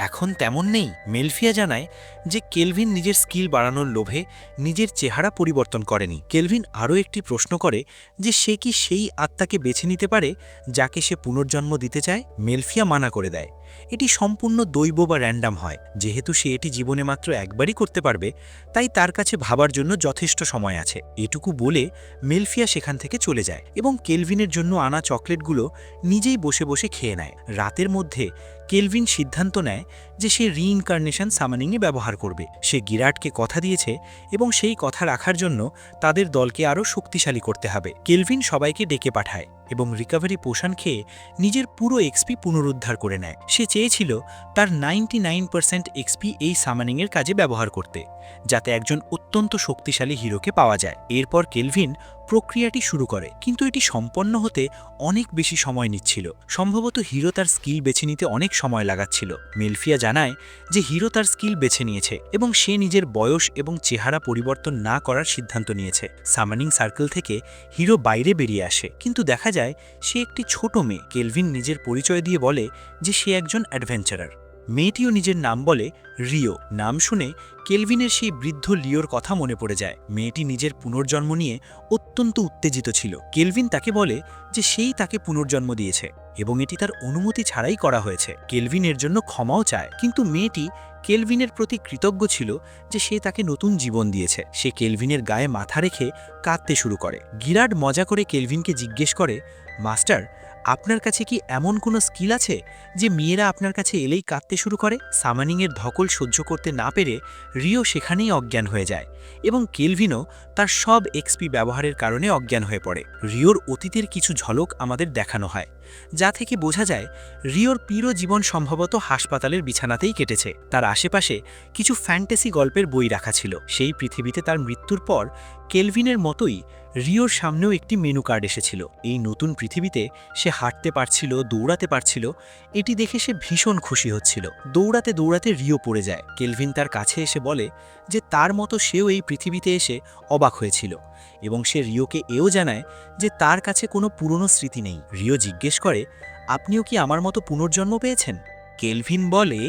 এখন তেমন নেই? মেলফিয়া জানায় যে কেলভিন নিজের স্কিল বাড়ানোর লোভে নিজের চেহারা পরিবর্তন করেনি। কেলভিন আরও একটি প্রশ্ন করে যে সে কি সেই আত্মাকে বেছে নিতে পারে যাকে সে পুনর্জন্ম দিতে চায়। মেলফিয়া মানা করে দেয়, এটি সম্পূর্ণ দৈব বা র্যান্ডাম হয়। যেহেতু সে এটি জীবনে মাত্র একবারই করতে পারবে, তাই তার কাছে ভাবার জন্য যথেষ্ট সময় আছে। এটুকু বলে মেলফিয়া সেখান থেকে চলে যায় এবং কেলভিনের জন্য আনা চকলেটগুলো নিজেই বসে বসে খেয়ে নেয়। রাতের মধ্যে কেলভিন সিদ্ধান্ত নেয় যে সে রিইনকারনেশন সামানিংয়ে ব্যবহার করবে। সে গিরার্ডকে কথা দিয়েছে এবং সেই কথা রাখার জন্য তাদের দলকে আরও শক্তিশালী করতে হবে। কেলভিন সবাইকে ডেকে পাঠায় এবং রিকভারি পোশন খেয়ে নিজের পুরো এক্সপি পুনরুদ্ধার করে নেয়। সে চেয়েছিল তার 99% এক্সপি এই সামানিংয়ের কাজে ব্যবহার করতে, যাতে একজন অত্যন্ত শক্তিশালী হিরোকে পাওয়া যায়। এরপর কেলভিন প্রক্রিয়াটি শুরু করে, কিন্তু এটি সম্পন্ন হতে অনেক বেশি সময় নিচ্ছিল। সম্ভবত হিরো তার স্কিল বেছে নিতে অনেক সময় লাগাচ্ছিল। মেলফিয়া জানায় যে হিরো তার স্কিল বেছে নিয়েছে এবং সে নিজের বয়স এবং চেহারা পরিবর্তন না করার সিদ্ধান্ত নিয়েছে। সামানিং সার্কেল থেকে হিরো বাইরে বেরিয়ে আসে, কিন্তু দেখা যায় সে একটি ছোট মেয়ে। কেলভিন নিজের পরিচয় দিয়ে বলে যে সে একজন অ্যাডভেঞ্চারার। মেয়েটিও নিজের নাম বলে রিও। নাম শুনে কেলভিনের সেই বৃদ্ধ লিওর কথা মনে পড়ে যায়। মেয়েটি নিজের পুনর্জন্ম নিয়ে অত্যন্ত উত্তেজিত ছিল। কেলভিন তাকে বলে যে সেই তাকে পুনর্জন্ম দিয়েছে এবং এটি তার অনুমতি ছাড়াই করা হয়েছে। কেলভিন এর জন্য ক্ষমাও চায়, কিন্তু মেয়েটি কেলভিনের প্রতি কৃতজ্ঞ ছিল যে সে তাকে নতুন জীবন দিয়েছে। সে কেলভিনের গায়ে মাথা রেখে কাঁদতে শুরু করে। গিরার্ড মজা করে কেলভিনকে জিজ্ঞেস করে, মাস্টার, আপনার কাছে কি এমন কোনো স্কিল আছে যে মেয়েরা আপনার কাছে এলেই কাঁদতে শুরু করে? সামানিংয়ের ধকল সহ্য করতে না পেরে রিও সেখানেই অজ্ঞান হয়ে যায় এবং কেলভিনও তার সব এক্সপি ব্যবহারের কারণে অজ্ঞান হয়ে পড়ে। রিওর অতীতের কিছু ঝলক আমাদের দেখানো হয়, যা থেকে বোঝা যায় রিওর পুরো জীবন সম্ভবত হাসপাতালের বিছানাতেই কেটেছে। তার আশেপাশে কিছু ফ্যান্টাসি গল্পের বই রাখা ছিল। সেই পৃথিবীতে তার মৃত্যুর পর কেলভিনের মতোই রিওর সামনেও একটি মেনু কার্ড এসেছিল। এই নতুন পৃথিবীতে সে হাঁটতে পারছিল, দৌড়াতে পারছিল। এটি দেখে সে ভীষণ খুশি হচ্ছিল। দৌড়াতে দৌড়াতে রিও পড়ে যায়। কেলভিন তার কাছে এসে বলে যে তার মতো সেও এই পৃথিবীতে এসে অবাক হয়েছিল এবং সে রিওকে এও জানায় যে তার কাছে কোনো পুরনো স্মৃতি নেই। রিও জিজ্ঞেস করে, আপনিও কি আমার মতো পুনর্জন্ম পেয়েছেন? কেলভিন বলে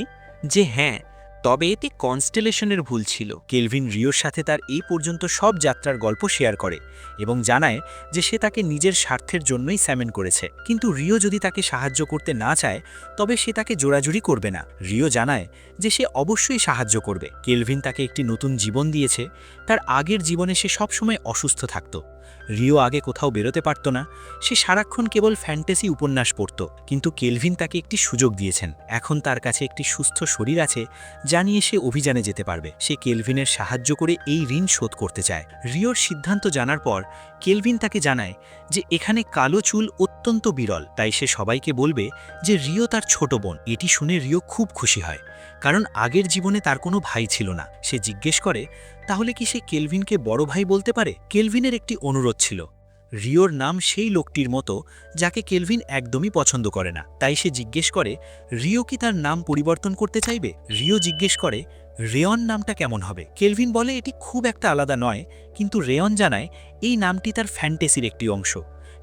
যে হ্যাঁ, তবে এতে কনস্টেলেশনের ভুল ছিল। কেলভিন রিওর সাথে তার এই পর্যন্ত সব যাত্রার গল্প শেয়ার করে এবং জানায় যে সে তাকে নিজের স্বার্থের জন্যই স্যামেন করেছে, কিন্তু রিও যদি তাকে সাহায্য করতে না চায় তবে সে তাকে জোরাজুরি করবে না। রিও জানায় যে সে অবশ্যই সাহায্য করবে। কেলভিন তাকে একটি নতুন জীবন দিয়েছে। তার আগের জীবনে সে সবসময় অসুস্থ থাকত। রিও আগে কোথাও বেরোতে পারত না, সে সারাক্ষণ কেবল ফ্যান্টাসি উপন্যাস পড়ত, কিন্তু কেলভিন তাকে একটি সুযোগ দিয়েছেন। এখন তার কাছে একটি সুস্থ শরীর আছে যা নিয়ে সে অভিযানে যেতে পারবে। সে কেলভিনের সাহায্য করে এই ঋণ শোধ করতে চায়। রিওর সিদ্ধান্ত জানার পর কেলভিন তাকে জানায় যে এখানে কালো চুল অত্যন্ত বিরল, তাই সে সবাইকে বলবে যে রিও তার ছোট বোন। এটি শুনে রিও খুব খুশি হয়, কারণ আগের জীবনে তার কোনো ভাই ছিল না। সে জিজ্ঞেস করে, তাহলে কি সে কেলভিনকে বড় ভাই বলতে পারে? কেলভিনের একটি অনুরোধ ছিল। রিওর নাম সেই লোকটির মতো যাকে কেলভিন একদমই পছন্দ করে না, তাই সে জিজ্ঞেস করে রিও কি তার নাম পরিবর্তন করতে চাইবে। রিও জিজ্ঞেস করে রেয়ন নামটা কেমন হবে। কেলভিন বলে এটি খুব একটা আলাদা নয়, কিন্তু রেয়ন জানায় এই নামটি তার ফ্যান্টাসির একটি অংশ।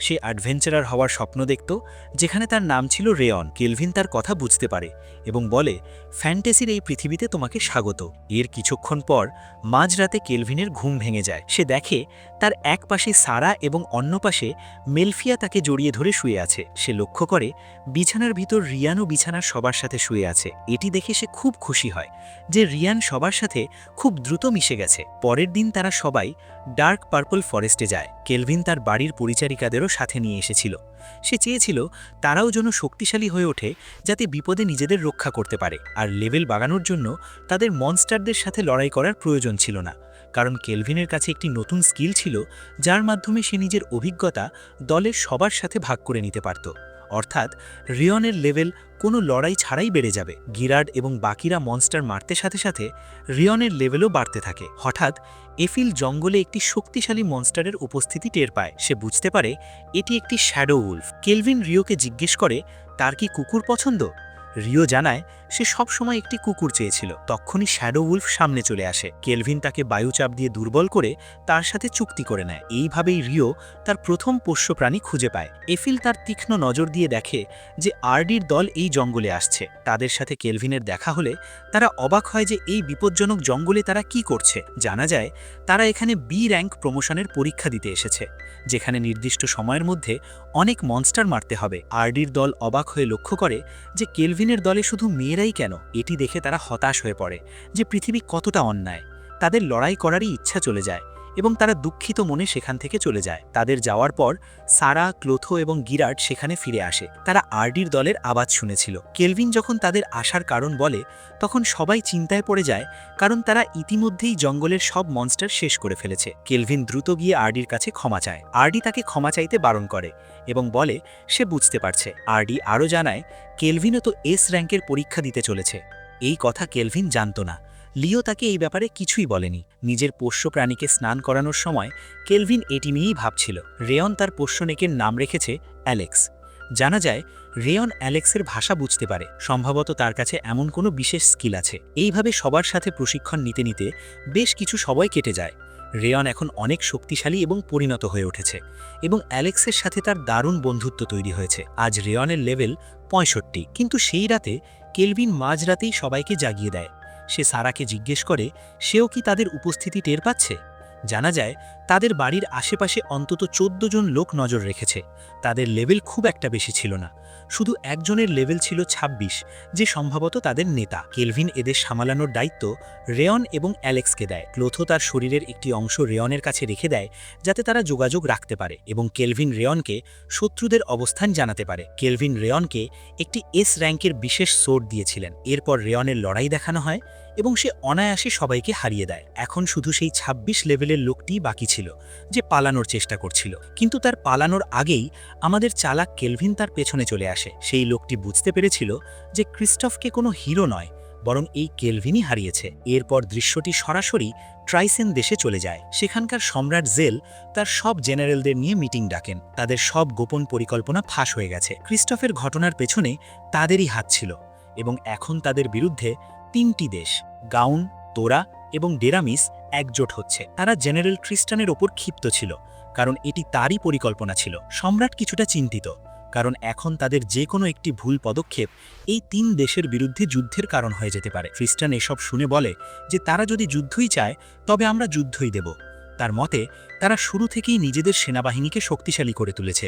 সে অ্যাডভেঞ্চারার হওয়ার স্বপ্ন দেখত যেখানে তার নাম ছিল রেয়ন। কেলভিন তার কথা বুঝতে পারে এবং বলে ফ্যান্টাসির এই পৃথিবীতে তোমাকে স্বাগত। এর কিছুক্ষণ পর মাঝরাতে কেলভিনের ঘুম ভেঙে যায়। সে দেখে তার এক পাশে সারা এবং অন্য পাশে মেলফিয়া তাকে জড়িয়ে ধরে শুয়ে আছে। সে লক্ষ্য করে বিছানার ভিতর রিয়ানও বিছানার সবার সাথে শুয়ে আছে। এটি দেখে সে খুব খুশি হয় যে রিয়ান সবার সাথে খুব দ্রুত মিশে গেছে। পরের দিন তারা সবাই ডার্ক পার্পল ফরেস্টে যায়। কেলভিন তার বাড়ির পরিচারিকাদেরও সাথে নিয়ে এসেছিল। সে চেয়েছিল তারাও যেন শক্তিশালী হয়ে ওঠে, যাতে বিপদে নিজেদের রক্ষা করতে পারে। আর লেভেল বাড়ানোর জন্য তাদের মনস্টারদের সাথে লড়াই করার প্রয়োজন ছিল না, কারণ কেলভিনের কাছে একটি নতুন স্কিল ছিল যার মাধ্যমে সে নিজের অভিজ্ঞতা দলের সবার সাথে ভাগ করে নিতে পারত। অর্থাৎ রিয়নের লেভেল কোনো লড়াই ছাড়াই বেড়ে যাবে। গিরার্ড এবং বাকিরা মনস্টার মারতে সাথে সাথে রিয়নের লেভেলও বাড়তে থাকে। হঠাৎ এফিল জঙ্গলে একটি শক্তিশালী মনস্টারের উপস্থিতি টের পায়। সে বুঝতে পারে এটি একটি শ্যাডো উলফ। কেলভিন রিওকে জিজ্ঞেস করে তার কি কুকুর পছন্দ। রিও জানায় সে সবসময় একটি কুকুর চেয়েছিল। তখনই শ্যাডো উলফ সামনে চলে আসে। কেলভিন তাকে বায়ুচাপ দিয়ে দুর্বল করে তার সাথে চুক্তি করে নেয়। এইভাবেই রিও তার প্রথম পোষ্য প্রাণী খুঁজে পায়। এফিল তার তীক্ষ্ণ নজর দিয়ে দেখে যে আরডির দল এই জঙ্গলে আসছে। তাদের সাথে কেলভিনের দেখা হলে তারা অবাক হয় যে এই বিপজ্জনক জঙ্গলে তারা কি করছে। জানা যায় তারা এখানে বি র্যাঙ্ক প্রমোশনের পরীক্ষা দিতে এসেছে, যেখানে নির্দিষ্ট সময়ের মধ্যে অনেক মনস্টার মারতে হবে। আরডির দল অবাক হয়ে লক্ষ্য করে যে কেলভিনের দলে শুধু মেয়েরাই কেন। এটি দেখে তারা হতাশ হয়ে পড়ে যে পৃথিবী কতটা অন্যায়। তাদের লড়াই করারই ইচ্ছা চলে যায় এবং তারা দুঃখিত মনে সেখান থেকে চলে যায়। তাদের যাওয়ার পর সারা, ক্লোথো এবং গিরার্ড সেখানে ফিরে আসে। তারা আরডির দলের আওয়াজ শুনেছিল। কেলভিন যখন তাদের আসার কারণ বলে তখন সবাই চিন্তায় পড়ে যায়, কারণ তারা ইতিমধ্যেই জঙ্গলের সব মনস্টার শেষ করে ফেলেছে। কেলভিন দ্রুত গিয়ে আরডির কাছে ক্ষমা চায়। আরডি তাকে ক্ষমা চাইতে বারণ করে এবং বলে সে বুঝতে পারছে। আরডি আরও জানায় কেলভিনও তো এস র্যাঙ্কের পরীক্ষা দিতে চলেছে। এই কথা কেলভিন জানত না, লিও তাকে এই ব্যাপারে কিছুই বলেনি। নিজের পোষ্য প্রাণীকে স্নান করানোর সময় কেলভিন এটি নিয়েই ভাবছিল। রেয়ন তার পোষ্যনেকের নাম রেখেছে অ্যালেক্স। জানা যায় রেয়ন অ্যালেক্সের ভাষা বুঝতে পারে, সম্ভবত তার কাছে এমন কোনো বিশেষ স্কিল আছে। এইভাবে সবার সাথে প্রশিক্ষণ নিতে নিতে বেশ কিছু সময় কেটে যায়। রেয়ন এখন অনেক শক্তিশালী এবং পরিণত হয়ে উঠেছে এবং অ্যালেক্সের সাথে তার দারুণ বন্ধুত্ব তৈরি হয়েছে। আজ রেয়নের লেভেল 65, কিন্তু সেই রাতে কেলভিন মাঝরাতেই সবাইকে জাগিয়ে দেয়। সে সারাকে জিজ্ঞেস করে সেও কি তাদের উপস্থিতি টের পাচ্ছে। জানা যায় তাদের বাড়ির আশেপাশে অন্তত 14 জন লোক নজর রেখেছে। তাদের লেভেল খুব একটা বেশি ছিল না, শুধু একজনের লেভেল ছিল 26, যে সম্ভবত তাদের নেতা। কেলভিন এদের সামলানোর দায়িত্ব রেয়ন এবং অ্যালেক্সকে দেয়। ক্লোথো তার শরীরের একটি অংশ রেয়নের কাছে রেখে দেয় যাতে তারা যোগাযোগ রাখতে পারে, এবং কেলভিন রেয়নকে শত্রুদের অবস্থান জানাতে পারে। কেলভিন রেয়নকে একটি এস র্যাঙ্কের বিশেষ সোর্ড দিয়েছিলেন। এরপর রেয়নের লড়াই দেখানো হয় এবং সে অনায়াসে সবাইকে হারিয়ে দেয়। এখন শুধু সেই 26 লেভেলের লোকটি বাকি ছিল যে পালানোর চেষ্টা করছিল, কিন্তু তার পালানোর আগেই আমাদের চালাক কেলভিন তার পেছনে চলে আসে। সেই লোকটি বুঝতে পেরেছিল যে ক্রিস্টফকে কোনো হিরো নয়, বরং এই কেলভিনই হারিয়েছে। এরপর দৃশ্যটি সরাসরি ট্রাইসেন দেশে চলে যায়। সেখানকার সম্রাট জেল তার সব জেনারেলদের নিয়ে মিটিং ডাকেন। তাদের সব গোপন পরিকল্পনা ফাঁস হয়ে গেছে। ক্রিস্টফের ঘটনার পেছনে তাদেরই হাত ছিল, এবং এখন তাদের বিরুদ্ধে 3টি দেশ, গাউন, তোরা এবং ডেরামিস, একজোট হচ্ছে। তারা জেনারেল ট্রিস্টানের ওপর ক্ষিপ্ত ছিল, কারণ এটি তারই পরিকল্পনা ছিল। সম্রাট কিছুটা চিন্তিত, কারণ এখন তাদের যে কোনো একটি ভুল পদক্ষেপ এই 3 দেশের বিরুদ্ধে যুদ্ধের কারণ হয়ে যেতে পারে। ট্রিস্টান এসব শুনে বলে যে তারা যদি যুদ্ধই চায় তবে আমরা যুদ্ধই দেব। তার মতে তারা শুরু থেকেই নিজেদের সেনাবাহিনীকে শক্তিশালী করে তুলেছে,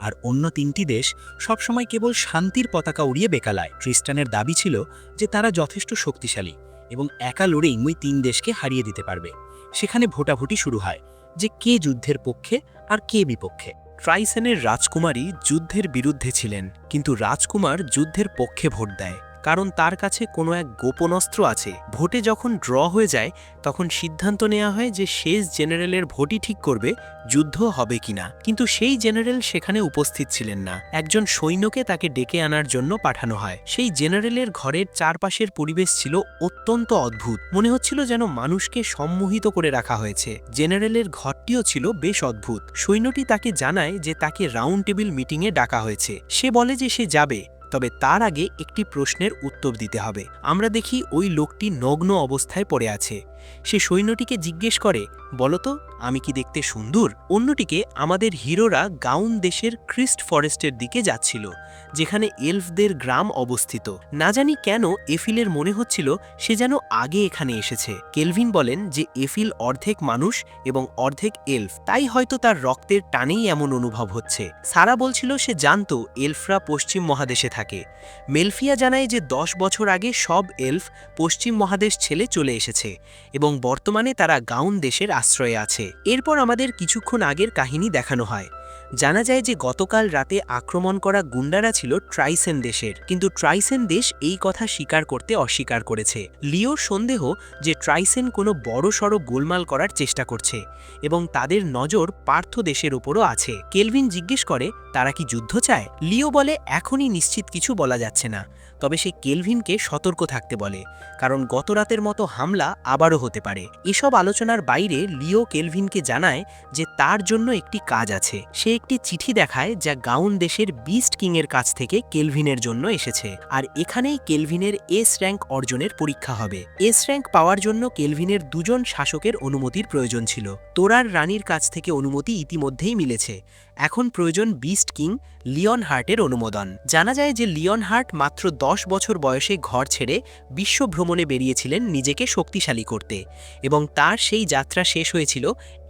আর অন্য 3টি দেশ সবসময় কেবল শান্তির পতাকা উড়িয়ে বেকালায়। ট্রিস্টানের দাবি ছিল যে তারা যথেষ্ট শক্তিশালী এবং একা লড়েই ওই 3 দেশকে হারিয়ে দিতে পারবে। সেখানে ভোটাভুটি শুরু হয় যে কে যুদ্ধের পক্ষে আর কে বিপক্ষে। ট্রাইসেনের রাজকুমারী যুদ্ধের বিরুদ্ধে ছিলেন, কিন্তু রাজকুমার যুদ্ধের পক্ষে ভোট দেয়, কারণ তার কাছে কোনো এক গোপন অস্ত্র আছে। ভোটে যখন ড্র হয়ে যায় তখন সিদ্ধান্ত নেওয়া হয় যে শেষ জেনারেলের ভোটই ঠিক করবে যুদ্ধ হবে কিনা। কিন্তু সেই জেনারেল সেখানে উপস্থিত ছিলেন না। একজন সৈন্যকে তাকে ডেকে আনার জন্য পাঠানো হয়। সেই জেনারেলের ঘরের চারপাশের পরিবেশ ছিল অত্যন্ত অদ্ভুত, মনে হচ্ছিল যেন মানুষকে সম্মোহিত করে রাখা হয়েছে। জেনারেলের ঘরটিও ছিল বেশ অদ্ভুত। সৈন্যটি তাকে জানায় যে তাকে রাউন্ড টেবিল মিটিংয়ে ডাকা হয়েছে। সে বলে যে সে যাবে, তবে তার আগে একটি প্রশ্নের উত্তর দিতে হবে। আমরা দেখি ওই লোকটি নগ্ন অবস্থায় পড়ে আছে। সে সৈন্যটিকে জিজ্ঞেস করে, বলতো আমি কি দেখতে সুন্দর? অন্যটিকে আমাদের হিরোরা গাউন দেশের ক্রিস্ট ফরেস্টের দিকে যাচ্ছিল, যেখানে এলফদের গ্রাম অবস্থিত। না জানি কেন এফিলের মনে হচ্ছিল সে যেন আগে এখানে এসেছে। কেলভিন বলেন যে এফিল অর্ধেক মানুষ এবং অর্ধেক এলফ, তাই হয়তো তার রক্তের টানেই এমন অনুভব হচ্ছে। সারা বলছিল সে জানতো এলফরা পশ্চিম মহাদেশে থাকে। মেলফিয়া জানায় যে 10 বছর আগে সব এলফ পশ্চিম মহাদেশ ছেড়ে চলে এসেছে এবং বর্তমানে তারা গাউন দেশের আশ্রয়ে আছে। এরপর আমাদের কিছুক্ষণ আগের কাহিনী দেখানো হয়। জানা যায় যে গতকাল রাতে আক্রমণ করা গুন্ডারা ছিল ট্রাইসেন দেশের, কিন্তু ট্রাইসেন দেশ এই কথা স্বীকার করতে অস্বীকার করেছে। লিওর সন্দেহ যে ট্রাইসেন কোনো বড়সড় গোলমাল করার চেষ্টা করছে এবং তাদের নজর পার্থ দেশের উপরও আছে। কেলভিন জিজ্ঞেস করে তারা কি যুদ্ধ চায়। লিও বলে এখনই নিশ্চিত কিছু বলা যাচ্ছে না, তবে সে কেলভিনকে সতর্ক থাকতে বলে, কারণ গত রাতের মতো হামলা আবারও হতে পারে। এসব আলোচনার বাইরে লিও কেলভিনকে জানায় যে তার জন্য একটি কাজ আছে। সে একটি চিঠি দেখায় যা গাউন দেশের বিস্ট কিংয়ের কাছ থেকে কেলভিনের জন্য এসেছে, আর এখানেই কেলভিনের এস র্যাঙ্ক অর্জনের পরীক্ষা হবে। এস র্যাঙ্ক পাওয়ার জন্য কেলভিনের 2 জন শাসকের অনুমতির প্রয়োজন ছিল। তোরার রানীর কাছ থেকে অনুমতি ইতিমধ্যেই মিলেছে। এখন প্রয়োজন বিস্ট কিং লিওন হার্টের অনুমোদন। জানা যায় যে লিওন হার্ট মাত্র 10 বছর বয়সে ঘর ছেড়ে বিশ্ব ভ্রমণে বেরিয়েছিলেন নিজেকে শক্তিশালী করতে, এবং তার সেই যাত্রা শেষ হয়েছিল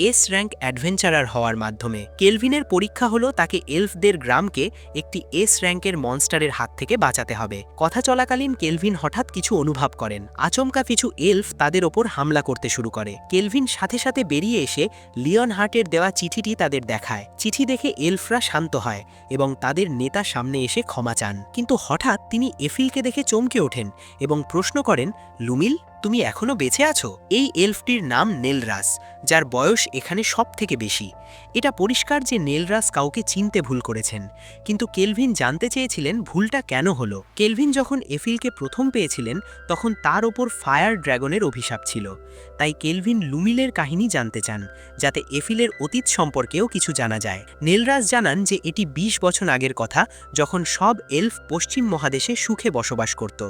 এস র্যাঙ্ক অ্যাডভেঞ্চারার হওয়ার মাধ্যমে। কেলভিনের পরীক্ষা হলো তাকে এলফদের গ্রামকে একটি এস র্যাঙ্কের মনস্টারের হাত থেকে বাঁচাতে হবে। কথা চলাকালীন কেলভিন হঠাৎ কিছু অনুভব করেন। আচমকা কিছু এলফ তাদের ওপর হামলা করতে শুরু করে। কেলভিন সাথে সাথে বেরিয়ে এসে লিওন হার্টের দেওয়া চিঠিটি তাদের দেখায়। চিঠি দেখে এলফরা শান্ত হয় এবং তাদের নেতা সামনে এসে ক্ষমা চান, কিন্তু হঠাৎ তিনি এফিলকে দেখে চমকে ওঠেন এবং প্রশ্ন করেন, লুমিল তুমি এখনো বেঁচে আছো? এই এলফটির নাম নেলরাস, যার বয়স এখানে সবথেকে বেশি। এটা পরিষ্কার যে নেলরাস কাউকে চিনতে ভুল করেছেন, কিন্তু কেলভিন জানতে চেয়েছিলেন ভুলটা কেন হলো। কেলভিন যখন এফিলকে প্রথম পেয়েছিলেন তখন তার ওপর ফায়ার ড্রাগনের অভিশাপ ছিল, তাই কেলভিন লুমিলের কাহিনী জানতে চান, যাতে এফিলের অতীত সম্পর্কেও কিছু জানা যায়। নেলরাস জানান যে এটি 20 বছর আগের কথা, যখন সব এলফ পশ্চিম মহাদেশে সুখে বসবাস করত।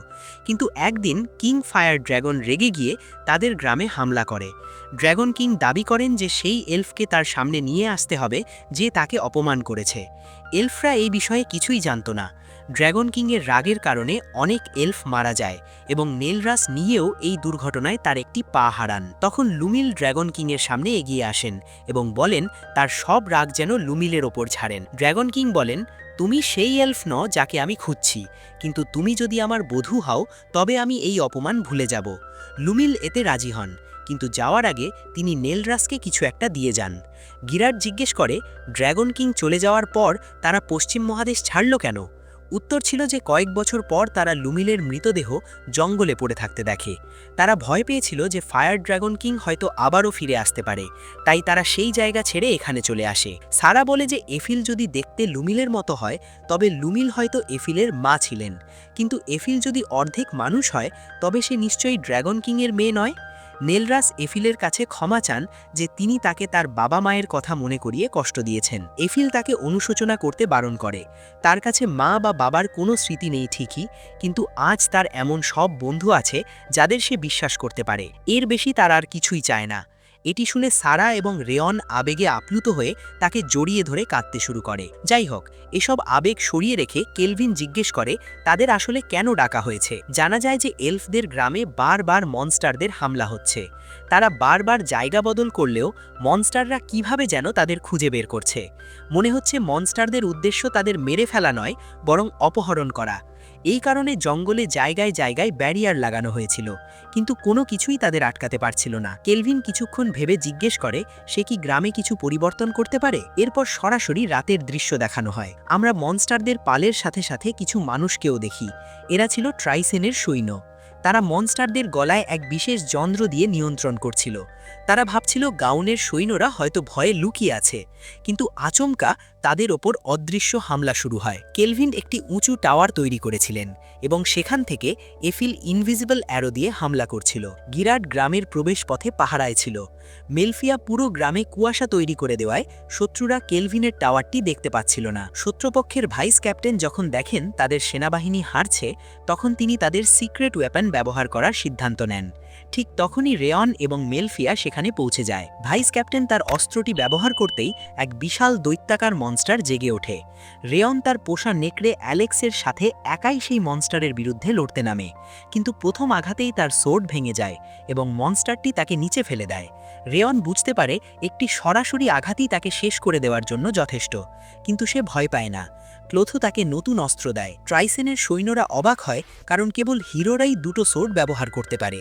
কিন্তু একদিন কিং ফায়ার ড্রাগন রেগে গিয়ে তাদের গ্রামে হামলা করে। ড্রাগন কিং দাবি করেন যে সেই এলফকে তার সামনে নিয়ে আসতে হবে যে তাকে অপমান করেছে। এলফরা এই বিষয়ে কিছুই জানত না। ড্রাগন কিংয়ের রাগের কারণে অনেক এলফ মারা যায় এবং নেলরাস নিয়েও এই দুর্ঘটনায় তার একটি পা হারান। তখন লুমিল ড্রাগন কিংয়ের সামনে এগিয়ে আসেন এবং বলেন তার সব রাগ যেন লুমিলের ওপর ছাড়েন। ড্রাগন কিং বলেন, তুমি সেই এলফ নও যাকে আমি খুঁজছি, কিন্তু তুমি যদি আমার বধূ হও তবে আমি এই অপমান ভুলে যাব। লুমিল এতে রাজি হন, কিন্তু যাওয়ার আগে তিনি নেলরাসকে কিছু একটা দিয়ে যান। গিরাট জিজ্ঞেস করে, ড্রাগন কিং চলে যাওয়ার পর তারা পশ্চিম মহাদেশ ছাড়ল কেন? উত্তর ছিল যে কয়েক বছর পর তারা লুমিলের মৃতদেহ জঙ্গলে পড়ে থাকতে দেখে। তারা ভয় পেয়েছিল যে ফায়ার ড্রাগন কিং হয়তো আবারও ফিরে আসতে পারে, তাই তারা সেই জায়গা ছেড়ে এখানে চলে আসে। সারা বলে যে এফিল যদি দেখতে লুমিলের মতো হয় তবে লুমিল হয়তো এফিলের মা ছিলেন, কিন্তু এফিল যদি অর্ধেক মানুষ হয় তবে সে নিশ্চয়ই ড্রাগন কিংয়ের মেয়ে নয়। নেলরাস এফিলের কাছে ক্ষমা চান যে তিনি তাকে তার বাবা মায়ের কথা মনে করিয়ে কষ্ট দিয়েছেন। এফিল তাকে অনুশোচনা করতে বারণ করে। তার কাছে মা বা বাবার কোনো স্মৃতি নেই ঠিকই, কিন্তু আজ তার এমন সব বন্ধু আছে যাদের সে বিশ্বাস করতে পারে। এর বেশি তার আর কিছুই চায় না। এটি শুনে সারা এবং রেয়ন আবেগে আপ্লুত হয়ে তাকে জড়িয়ে ধরে কাঁদতে শুরু করে। যাই হোক, এসব আবেগ সরিয়ে রেখে কেলভিন জিজ্ঞেস করে তাদের আসলে কেন ডাকা হয়েছে। জানা যায় যে এলফদের গ্রামে বারবার মনস্টারদের হামলা হচ্ছে। তারা বারবার জায়গা বদল করলেও মনস্টাররা কিভাবে যেন তাদের খুঁজে বের করছে। মনে হচ্ছে মনস্টারদের উদ্দেশ্য তাদের মেরে ফেলা নয়, বরং অপহরণ করা। এই কারণে জঙ্গলে জায়গায় জায়গায় ব্যারিয়ার লাগানো হয়েছিল, কিন্তু কোনো কিছুই তাদের আটকাতে পারছিল না। কেলভিন কিছুক্ষণ ভেবে জিজ্ঞেস করে সে কি গ্রামে কিছু পরিবর্তন করতে পারে। এরপর সরাসরি রাতের দৃশ্য দেখানো হয়। আমরা মনস্টারদের পালের সাথে সাথে কিছু মানুষকেও দেখি। এরা ছিল ট্রাইসেনের সৈন্য। তারা মনস্টারদের গলায় এক বিশেষ যন্ত্র দিয়ে নিয়ন্ত্রণ করছিল। তারা ভাবছিল গাউনের সৈন্যরা হয়তো ভয়ে লুকিয়ে আছে, কিন্তু আচমকা তাদের ওপর অদৃশ্য হামলা শুরু হয়। কেলভিন একটি উঁচু টাওয়ার তৈরি করেছিলেন এবং সেখান থেকে এফিল ইনভিজিবল অ্যারো দিয়ে হামলা করছিল। গিরাট গ্রামের প্রবেশপথে পাহারায় ছিল। মেলফিয়া পুরো গ্রামে কুয়াশা তৈরি করে দেওয়ায় শত্রুরা কেলভিনের টাওয়ারটি দেখতে পাচ্ছিল না। শত্রুপক্ষের ভাইস ক্যাপ্টেন যখন দেখেন তাদের সেনাবাহিনী হারছে, তখন তিনি তাদের সিক্রেট ওয়েপন ব্যবহার করার সিদ্ধান্ত নেন। ঠিক তখনই রেয়ন এবং মেলফিয়া সেখানে পৌঁছে যায়। ভাইস ক্যাপ্টেন তার অস্ত্রটি ব্যবহার করতেই এক বিশাল দৈত্যাকার মনস্টার জেগে ওঠে। রেয়ন তার পোষা নেকড়ে অ্যালেক্সের সাথে একাই সেই মনস্টারের বিরুদ্ধে লড়তে নামে, কিন্তু প্রথম আঘাতেই তার সোর্ড ভেঙে যায় এবং মনস্টারটি তাকে নিচে ফেলে দেয়। রেয়ন বুঝতে পারে একটি সরাসরি আঘাতই তাকে শেষ করে দেওয়ার জন্য যথেষ্ট, কিন্তু সে ভয় পায় না। ক্লোথো তাকে নতুন অস্ত্র দেয়। ট্রাইসেনের সৈন্যরা অবাক হয়, কারণ কেবল হিরোরাই দুটো সোর্ড ব্যবহার করতে পারে।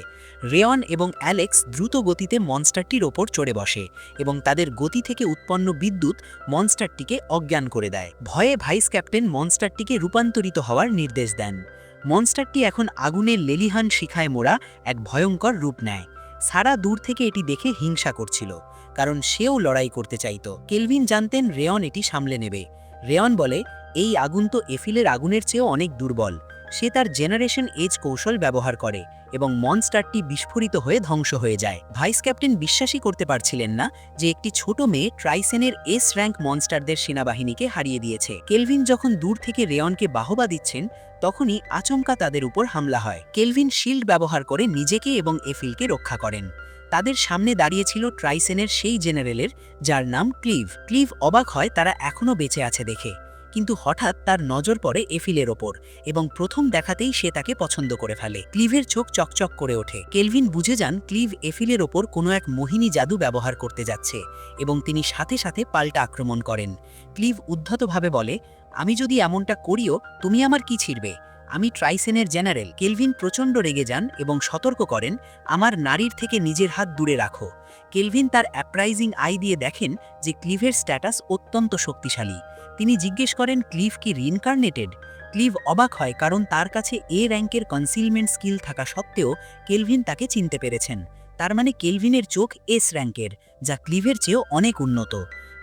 রেয়ন এবং অ্যালেক্স দ্রুত গতিতে মনস্টারটির ওপর চড়ে বসে এবং তাদের গতি থেকে উৎপন্ন বিদ্যুৎ মনস্টারটিকে অজ্ঞান করে দেয়। ভয়ে ভাইস ক্যাপ্টেন মনস্টারটিকে রূপান্তরিত হওয়ার নির্দেশ দেন। মনস্টারটি এখন আগুনের লেলিহান শিখায় মোড়া এক ভয়ঙ্কর রূপ নেয়। সারা দূর থেকে এটি দেখে হিংসা করছিল, কারণ সেও লড়াই করতে চাইত। কেলভিন জানতেন রেয়ন এটি সামলে নেবে। রেয়ন বলে, এই আগুন তো এফিলের আগুনের চেয়েও অনেক দুর্বল। সে তার জেনারেশন এজ কৌশল ব্যবহার করে এবং মনস্টারটি বিস্ফোরিত হয়ে ধ্বংস হয়ে যায়। ভাইস ক্যাপ্টেন বিশ্বাসই করতে পারছিলেন না যে একটি ছোট মেয়ে ট্রাইসেনের এস র্যাঙ্ক মনস্টারদের সেনাবাহিনীকে হারিয়ে দিয়েছে। কেলভিন যখন দূর থেকে রেয়নকে বাহবা দিচ্ছেন, তখনই আচমকা তাদের উপর হামলা হয়। কেলভিন শিল্ড ব্যবহার করে নিজেকে এবং এফিলকে রক্ষা করেন। তাদের সামনে দাঁড়িয়েছিল ট্রাইসেনের সেই জেনারেলের যার নাম ক্লিভ। ক্লিভ অবাক হয় তারা এখনও বেঁচে আছে দেখে, কিন্তু হঠাৎ তার নজর পড়ে এফিলের ওপর এবং প্রথম দেখাতেই সে তাকে পছন্দ করে ফেলে। ক্লিভের চোখ চকচক করে ওঠে। কেলভিন বুঝে যান ক্লিভ এফিলের ওপর কোনো এক মোহিনী জাদু ব্যবহার করতে যাচ্ছে এবং তিনি সাথে সাথে পাল্টা আক্রমণ করেন। ক্লিভ উদ্ধতভাবে বলে, আমি যদি এমনটা করিও তুমি আমার কি ছিড়বে? আমি ট্রাইসেনের জেনারেল। কেলভিন প্রচণ্ড রেগে যান এবং সতর্ক করেন, আমার নারীর থেকে নিজের হাত দূরে রাখো। কেলভিন তার অ্যাপ্রাইজিং আই দিয়ে দেখেন যে ক্লিভের স্ট্যাটাস অত্যন্ত শক্তিশালী। তিনি জিজ্ঞেস করেন ক্লিভ কি রিইনকার্নেটেড। ক্লিভ অবাক হয় কারণ তার কাছে এ র্যাঙ্কের কনসিলমেন্ট স্কিল থাকা সত্ত্বেও কেলভিন তাকে চিনতে পেরেছেন। তার মানে কেলভিনের চোখ এস র্যাঙ্কের, যা ক্লিভের চেয়েও অনেক উন্নত।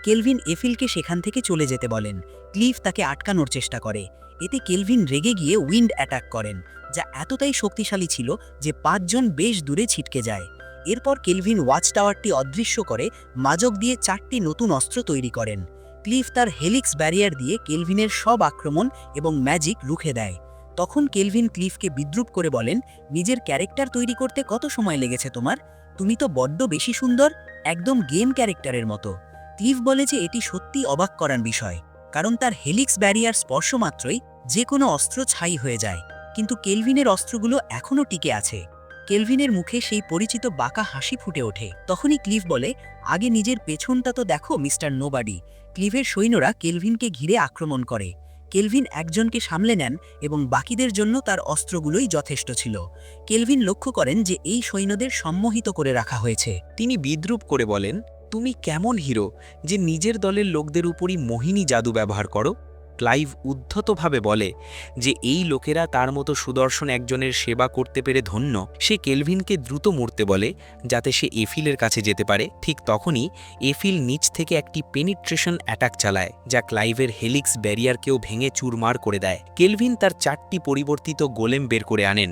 কেলভিন এফিলকে সেখান থেকে চলে যেতে বলেন। ক্লিভ তাকে আটকানোর চেষ্টা করে। এতে কেলভিন রেগে গিয়ে উইন্ড অ্যাটাক করেন, যা এতটাই শক্তিশালী ছিল যে 5 জন বেশ দূরে ছিটকে যায়। এরপর কেলভিন ওয়াচ টাওয়ারটি অদৃশ্য করে মাজক দিয়ে 4টি নতুন অস্ত্র তৈরি করেন। ক্লিভ তার হেলিক্স ব্যারিয়ার দিয়ে কেলভিনের সব আক্রমণ এবং ম্যাজিক রুখে দেয়। তখন কেলভিন ক্লিভকে বিদ্রূপ করে বলেন, নিজের ক্যারেক্টার তৈরি করতে কত সময় লেগেছে তোমার? তুমি তো বড্ড বেশি সুন্দর, একদম গেম ক্যারেক্টারের মতো। ক্লিভ বলে যে এটি সত্যি অবাক করার বিষয়, কারণ তার হেলিক্স ব্যারিয়ার স্পর্শ মাত্রই যে কোনো অস্ত্র ছাই হয়ে যায়। কিন্তু কেলভিনের অস্ত্রগুলো এখনও টিকে আছে। কেলভিনের মুখে সেই পরিচিত বাঁকা হাসি ফুটে ওঠে। তখনই ক্লিভ বলে, আগে নিজের পেছনটা তো দেখো মিস্টার নোবাডি। ক্লিভের সৈন্যরা কেলভিনকে ঘিরে আক্রমণ করে। কেলভিন একজনকে সামলে নেন এবং বাকিদের জন্য তার অস্ত্রগুলোই যথেষ্ট ছিল। কেলভিন লক্ষ্য করেন যে এই সৈন্যদের সম্মোহিত করে রাখা হয়েছে। তিনি বিদ্রূপ করে বলেন, তুমি কেমন হিরো যে নিজের দলের লোকদের উপরই মোহিনী জাদু ব্যবহার করো? ক্লাইভ উদ্ধতভাবে বলে যে এই লোকেরা তার মতো সুদর্শন একজনের সেবা করতে পেরে ধন্য। সে কেলভিনকে দ্রুত মরতে বলে যাতে সে এফিলের কাছে যেতে পারে। ঠিক তখনই এফিল নিচ থেকে একটি পেনিট্রেশন অ্যাটাক চালায়, যা ক্লাইভের হেলিক্স ব্যারিয়ারকেও ভেঙে চুরমার করে দেয়। কেলভিন তার 4টি পরিবর্তিত গোলেম বের করে আনেন,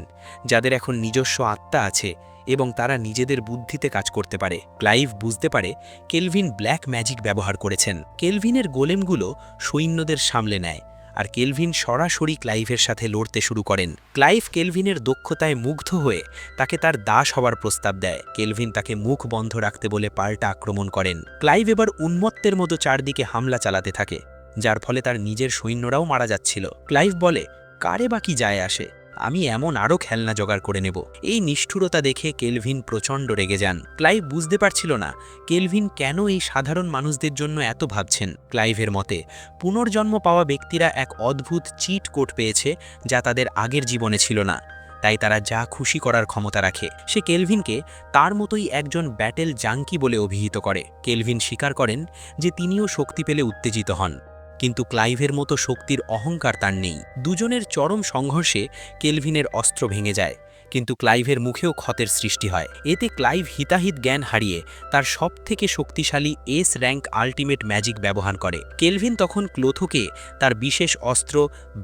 যাদের এখন নিজস্ব আত্মা আছে এবং তারা নিজেদের বুদ্ধিতে কাজ করতে পারে। ক্লাইভ বুঝতে পারে কেলভিন ব্ল্যাক ম্যাজিক ব্যবহার করেছেন। কেলভিনের গোলেমগুলো সৈন্যদের সামলে নেয়, আর কেলভিন সরাসরি ক্লাইভের সাথে লড়তে শুরু করেন। ক্লাইভ কেলভিনের দক্ষতায় মুগ্ধ হয়ে তাকে তার দাস হওয়ার প্রস্তাব দেয়। কেলভিন তাকে মুখ বন্ধ রাখতে বলে পাল্টা আক্রমণ করেন। ক্লাইভ এবার উন্মত্তের মতো চারদিকে হামলা চালাতে থাকে, যার ফলে তার নিজের সৈন্যরাও মারা যাচ্ছিল। ক্লাইভ বলে, কারে বাকি যায় আসে, আমি এমন আরও খেলনা জোগাড় করে নেব। এই নিষ্ঠুরতা দেখে কেলভিন প্রচণ্ড রেগে যান। ক্লাইভ বুঝতে পারছিল না কেলভিন কেন এই সাধারণ মানুষদের জন্য এত ভাবছেন। ক্লাইভের মতে পুনর্জন্ম পাওয়া ব্যক্তিরা এক অদ্ভুত চিট কোড পেয়েছে যা তাদের আগের জীবনে ছিল না, তাই তারা যা খুশি করার ক্ষমতা রাখে। সে কেলভিনকে তার মতোই একজন ব্যাটেল জাঙ্কি বলে অভিহিত করে। কেলভিন স্বীকার করেন যে তিনিও শক্তি পেলে উত্তেজিত হন, কিন্তু ক্লাইভের মতো শক্তির অহংকার তার নেই। দুজনের চরম সংঘর্ষে কেলভিনের অস্ত্র ভেঙে যায়, কিন্তু ক্লাইভের মুখেও ক্ষতের সৃষ্টি হয়। এতে ক্লাইভ হিতাহিত জ্ঞান হারিয়ে তার সবথেকে শক্তিশালী এস র্যাঙ্ক আল্টিমেট ম্যাজিক ব্যবহার করে। কেলভিন তখন ক্লোথোকে তার বিশেষ অস্ত্র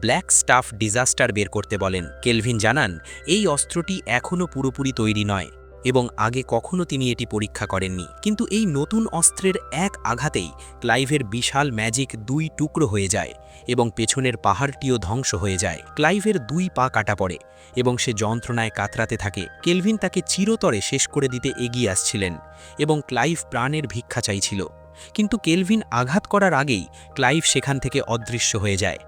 ব্ল্যাক স্টাফ ডিজাস্টার বের করতে বলেন। কেলভিন জানান এই অস্ত্রটি এখনও পুরোপুরি তৈরি নয় এবং আগে কখনো তিনি এটি পরীক্ষা করেননি। কিন্তু এই নতুন অস্ত্রের এক আঘাতেই ক্লাইভের বিশাল ম্যাজিক 2 টুকরো হয়ে যায় এবং পেছনের পাহাড়টিও ধ্বংস হয়ে যায়। ক্লাইভের 2 পা কাটা পড়ে এবং সে যন্ত্রণায় কাতরাতে থাকে। কেলভিন তাকে চিরতরে শেষ করে দিতে এগিয়ে আসছিলেন এবং ক্লাইভ প্রাণের ভিক্ষা চাইছিল, কিন্তু কেলভিন আঘাত করার আগেই ক্লাইভ সেখান থেকে অদৃশ্য হয়ে যায়।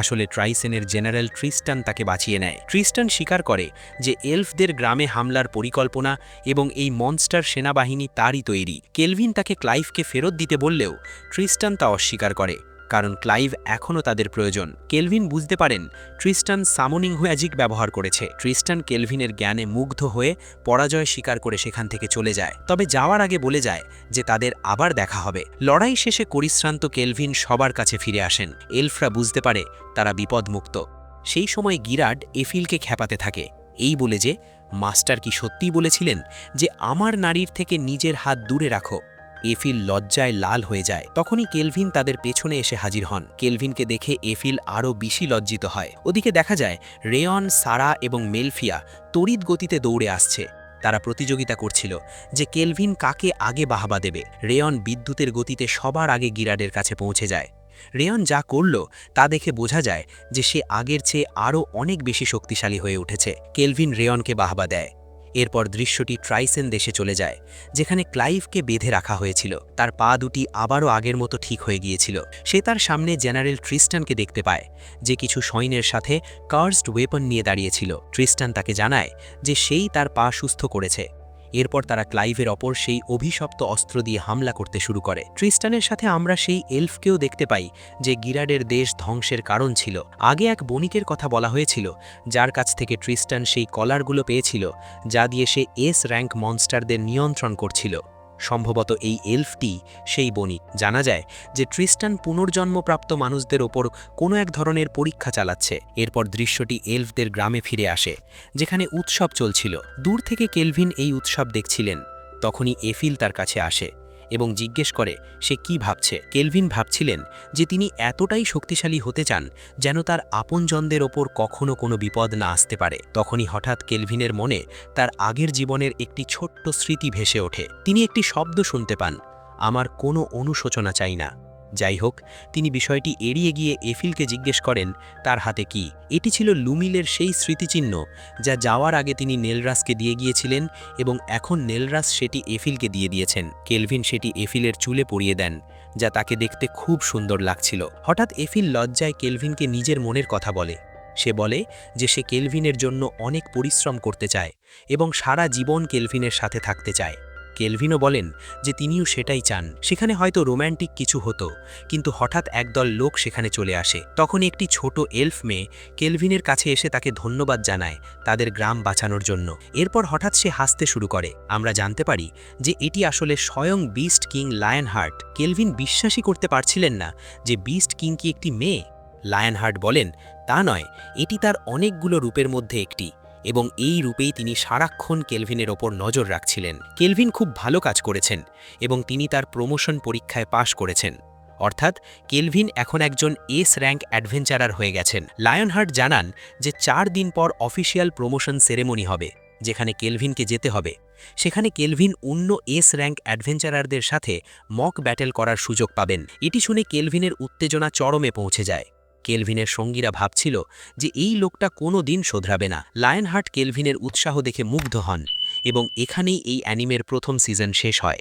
আসলে ট্রাইসেনের জেনারেল ট্রিস্টান তাকে বাঁচিয়ে নেয়। ট্রিস্টান স্বীকার করে যে এলফদের গ্রামে হামলার পরিকল্পনা এবং এই মনস্টার সেনাবাহিনী তারই তৈরি। কেলভিন তাকে ক্লাইভকে ফেরত দিতে বললেও ট্রিস্টান তা অস্বীকার করে, কারণ ক্লাইভ এখনও তাদের প্রয়োজন। কেলভিন বুঝতে পারেন ট্রিস্টান সামনিং ম্যাজিক ব্যবহার করেছে। ট্রিস্টান কেলভিনের জ্ঞানে মুগ্ধ হয়ে পরাজয় স্বীকার করে সেখান থেকে চলে যায়, তবে যাওয়ার আগে বলে যায় যে তাদের আবার দেখা হবে। লড়াই শেষে পরিশ্রান্ত কেলভিন সবার কাছে ফিরে আসেন। এলফরা বুঝতে পারে তারা বিপদমুক্ত। সেই সময় গিরাড এফিলকে খেপাতে থাকে, এই বলে যে মাস্টার কি সত্যিই বলেছিলেন যে আমার নারীর থেকে নিজের হাত দূরে রাখো। এফিল লজ্জায় লাল হয়ে যায়। তখনই কেলভিন তাদের পেছনে এসে হাজির হন। কেলভিনকে দেখে এফিল আরও বেশি লজ্জিত হয়। ওদিকে দেখা যায় রেয়ন, সারা এবং মেলফিয়া তড়িৎ গতিতে দৌড়ে আসছে। তারা প্রতিযোগিতা করছিল যে কেলভিন কাকে আগে বাহবা দেবে। রেয়ন বিদ্যুতের গতিতে সবার আগে গিরাডের কাছে পৌঁছে যায়। রেয়ন যা করল তা দেখে বোঝা যায় যে সে আগের চেয়ে আরও অনেক বেশি শক্তিশালী হয়ে উঠেছে। কেলভিন রেয়নকে বাহবা দেয়। এরপর দৃশ্যটি ট্রাইসেন দেশে চলে যায়, যেখানে ক্লাইভকে বেঁধে রাখা হয়েছিল। তার পা দুটি আবারও আগের মতো ঠিক হয়ে গিয়েছিল। সে তার সামনে জেনারেল ট্রিস্টানকে দেখতে পায়, যে কিছু সৈন্যের সাথে কার্সড ওয়েপন নিয়ে দাঁড়িয়েছিল। ট্রিস্টান তাকে জানায় যে সেই তার পা সুস্থ করেছে। এরপর তারা ক্লাইভের ওপর সেই অভিশপ্ত অস্ত্র দিয়ে হামলা করতে শুরু করে। ট্রিস্টানের সাথে আমরা সেই এলফকেও দেখতে পাই যে গিরাডের দেশ ধ্বংসের কারণ ছিল। আগে এক বণিকের কথা বলা হয়েছিল, যার কাছ থেকে ট্রিস্টান সেই কলারগুলো পেয়েছিল, যা দিয়ে সে এস র্যাঙ্ক মনস্টারদের নিয়ন্ত্রণ করছিল। সম্ভবত এই এলফটি সেই বণিক। জানা যায় যে ট্রিস্টান পুনর্জন্মপ্রাপ্ত মানুষদের ওপর কোনো এক ধরনের পরীক্ষা চালাচ্ছে। এরপর দৃশ্যটি এলফদের গ্রামে ফিরে আসে, যেখানে উৎসব চলছিল। দূর থেকে কেলভিন এই উৎসব দেখছিলেন। তখনই এফিল তার কাছে আসে এবং জিজ্ঞেস করে সে কি ভাবছে। কেলভিন ভাবছিলেন যে তিনি এতটাই শক্তিশালী হতে চান যেন তার আপনজনদের ওপর কখনো কোনো বিপদ না আসতে পারে। তখনই হঠাৎ কেলভিনের মনে তার আগের জীবনের একটি ছোট্ট স্মৃতি ভেসে ওঠে। তিনি একটি শব্দ শুনতে পান, আমার কোনো অনুশোচনা চাই না। যাই হোক, তিনি বিষয়টি এড়িয়ে গিয়ে এফিলকে জিজ্ঞেস করেন তার হাতে কি। এটি ছিল লুমিলের সেই স্মৃতিচিহ্ন যা যাওয়ার আগে তিনি নেলরাসকে দিয়ে গিয়েছিলেন এবং এখন নেলরাস সেটি এফিলকে দিয়ে দিয়েছেন। কেলভিন সেটি এফিলের চুলে পরিয়ে দেন, যা তাকে দেখতে খুব সুন্দর লাগছিল। হঠাৎ এফিল লজ্জায় কেলভিনকে নিজের মনের কথা বলে। সে বলে যে সে কেলভিনের জন্য অনেক পরিশ্রম করতে চায় এবং সারা জীবন কেলভিনের সাথে থাকতে চায়। কেলভিনও বলেন যে তিনিও সেটাই চান। সেখানে হয়তো রোম্যান্টিক কিছু হতো, কিন্তু হঠাৎ একদল লোক সেখানে চলে আসে। তখন একটি ছোট এলফ মেয়ে কেলভিনের কাছে এসে তাকে ধন্যবাদ জানায় তাদের গ্রাম বাঁচানোর জন্য। এরপর হঠাৎ সে হাসতে শুরু করে। আমরা জানতে পারি যে এটি আসলে স্বয়ং বিস্ট কিং লায়নহার্ট। কেলভিন বিশ্বাসই করতে পারছিলেন না যে বিস্ট কিং কি একটি মেয়ে। লায়নহার্ট বলেন তা নয়, এটি তার অনেকগুলো রূপের মধ্যে একটি, এবং এই রূপেই তিনি সারাক্ষণ কেলভিনের ওপর নজর রাখছিলেন। কেলভিন খুব ভালো কাজ করেছেন এবং তিনি তার প্রমোশন পরীক্ষায় পাশ করেছেন। অর্থাৎ কেলভিন এখন একজন এস র্যাঙ্ক অ্যাডভেঞ্চারার হয়ে গেছেন। লায়নহার্ট জানান যে 4 দিন পর অফিসিয়াল প্রমোশন সেরেমনি হবে, যেখানে কেলভিনকে যেতে হবে। সেখানে কেলভিন অন্য এস র্যাঙ্ক অ্যাডভেঞ্চারারদের সাথে মক ব্যাটেল করার সুযোগ পাবেন। এটি শুনে কেলভিনের উত্তেজনা চরমে পৌঁছে যায়। কেলভিনের সঙ্গীরা ভাবছিল যে এই লোকটা কোনো দিন শোধরাবে না। লায়নহার্ট কেলভিনের উৎসাহ দেখে মুগ্ধ হন এবং এখানেই এই অ্যানিমের প্রথম সিজন শেষ হয়।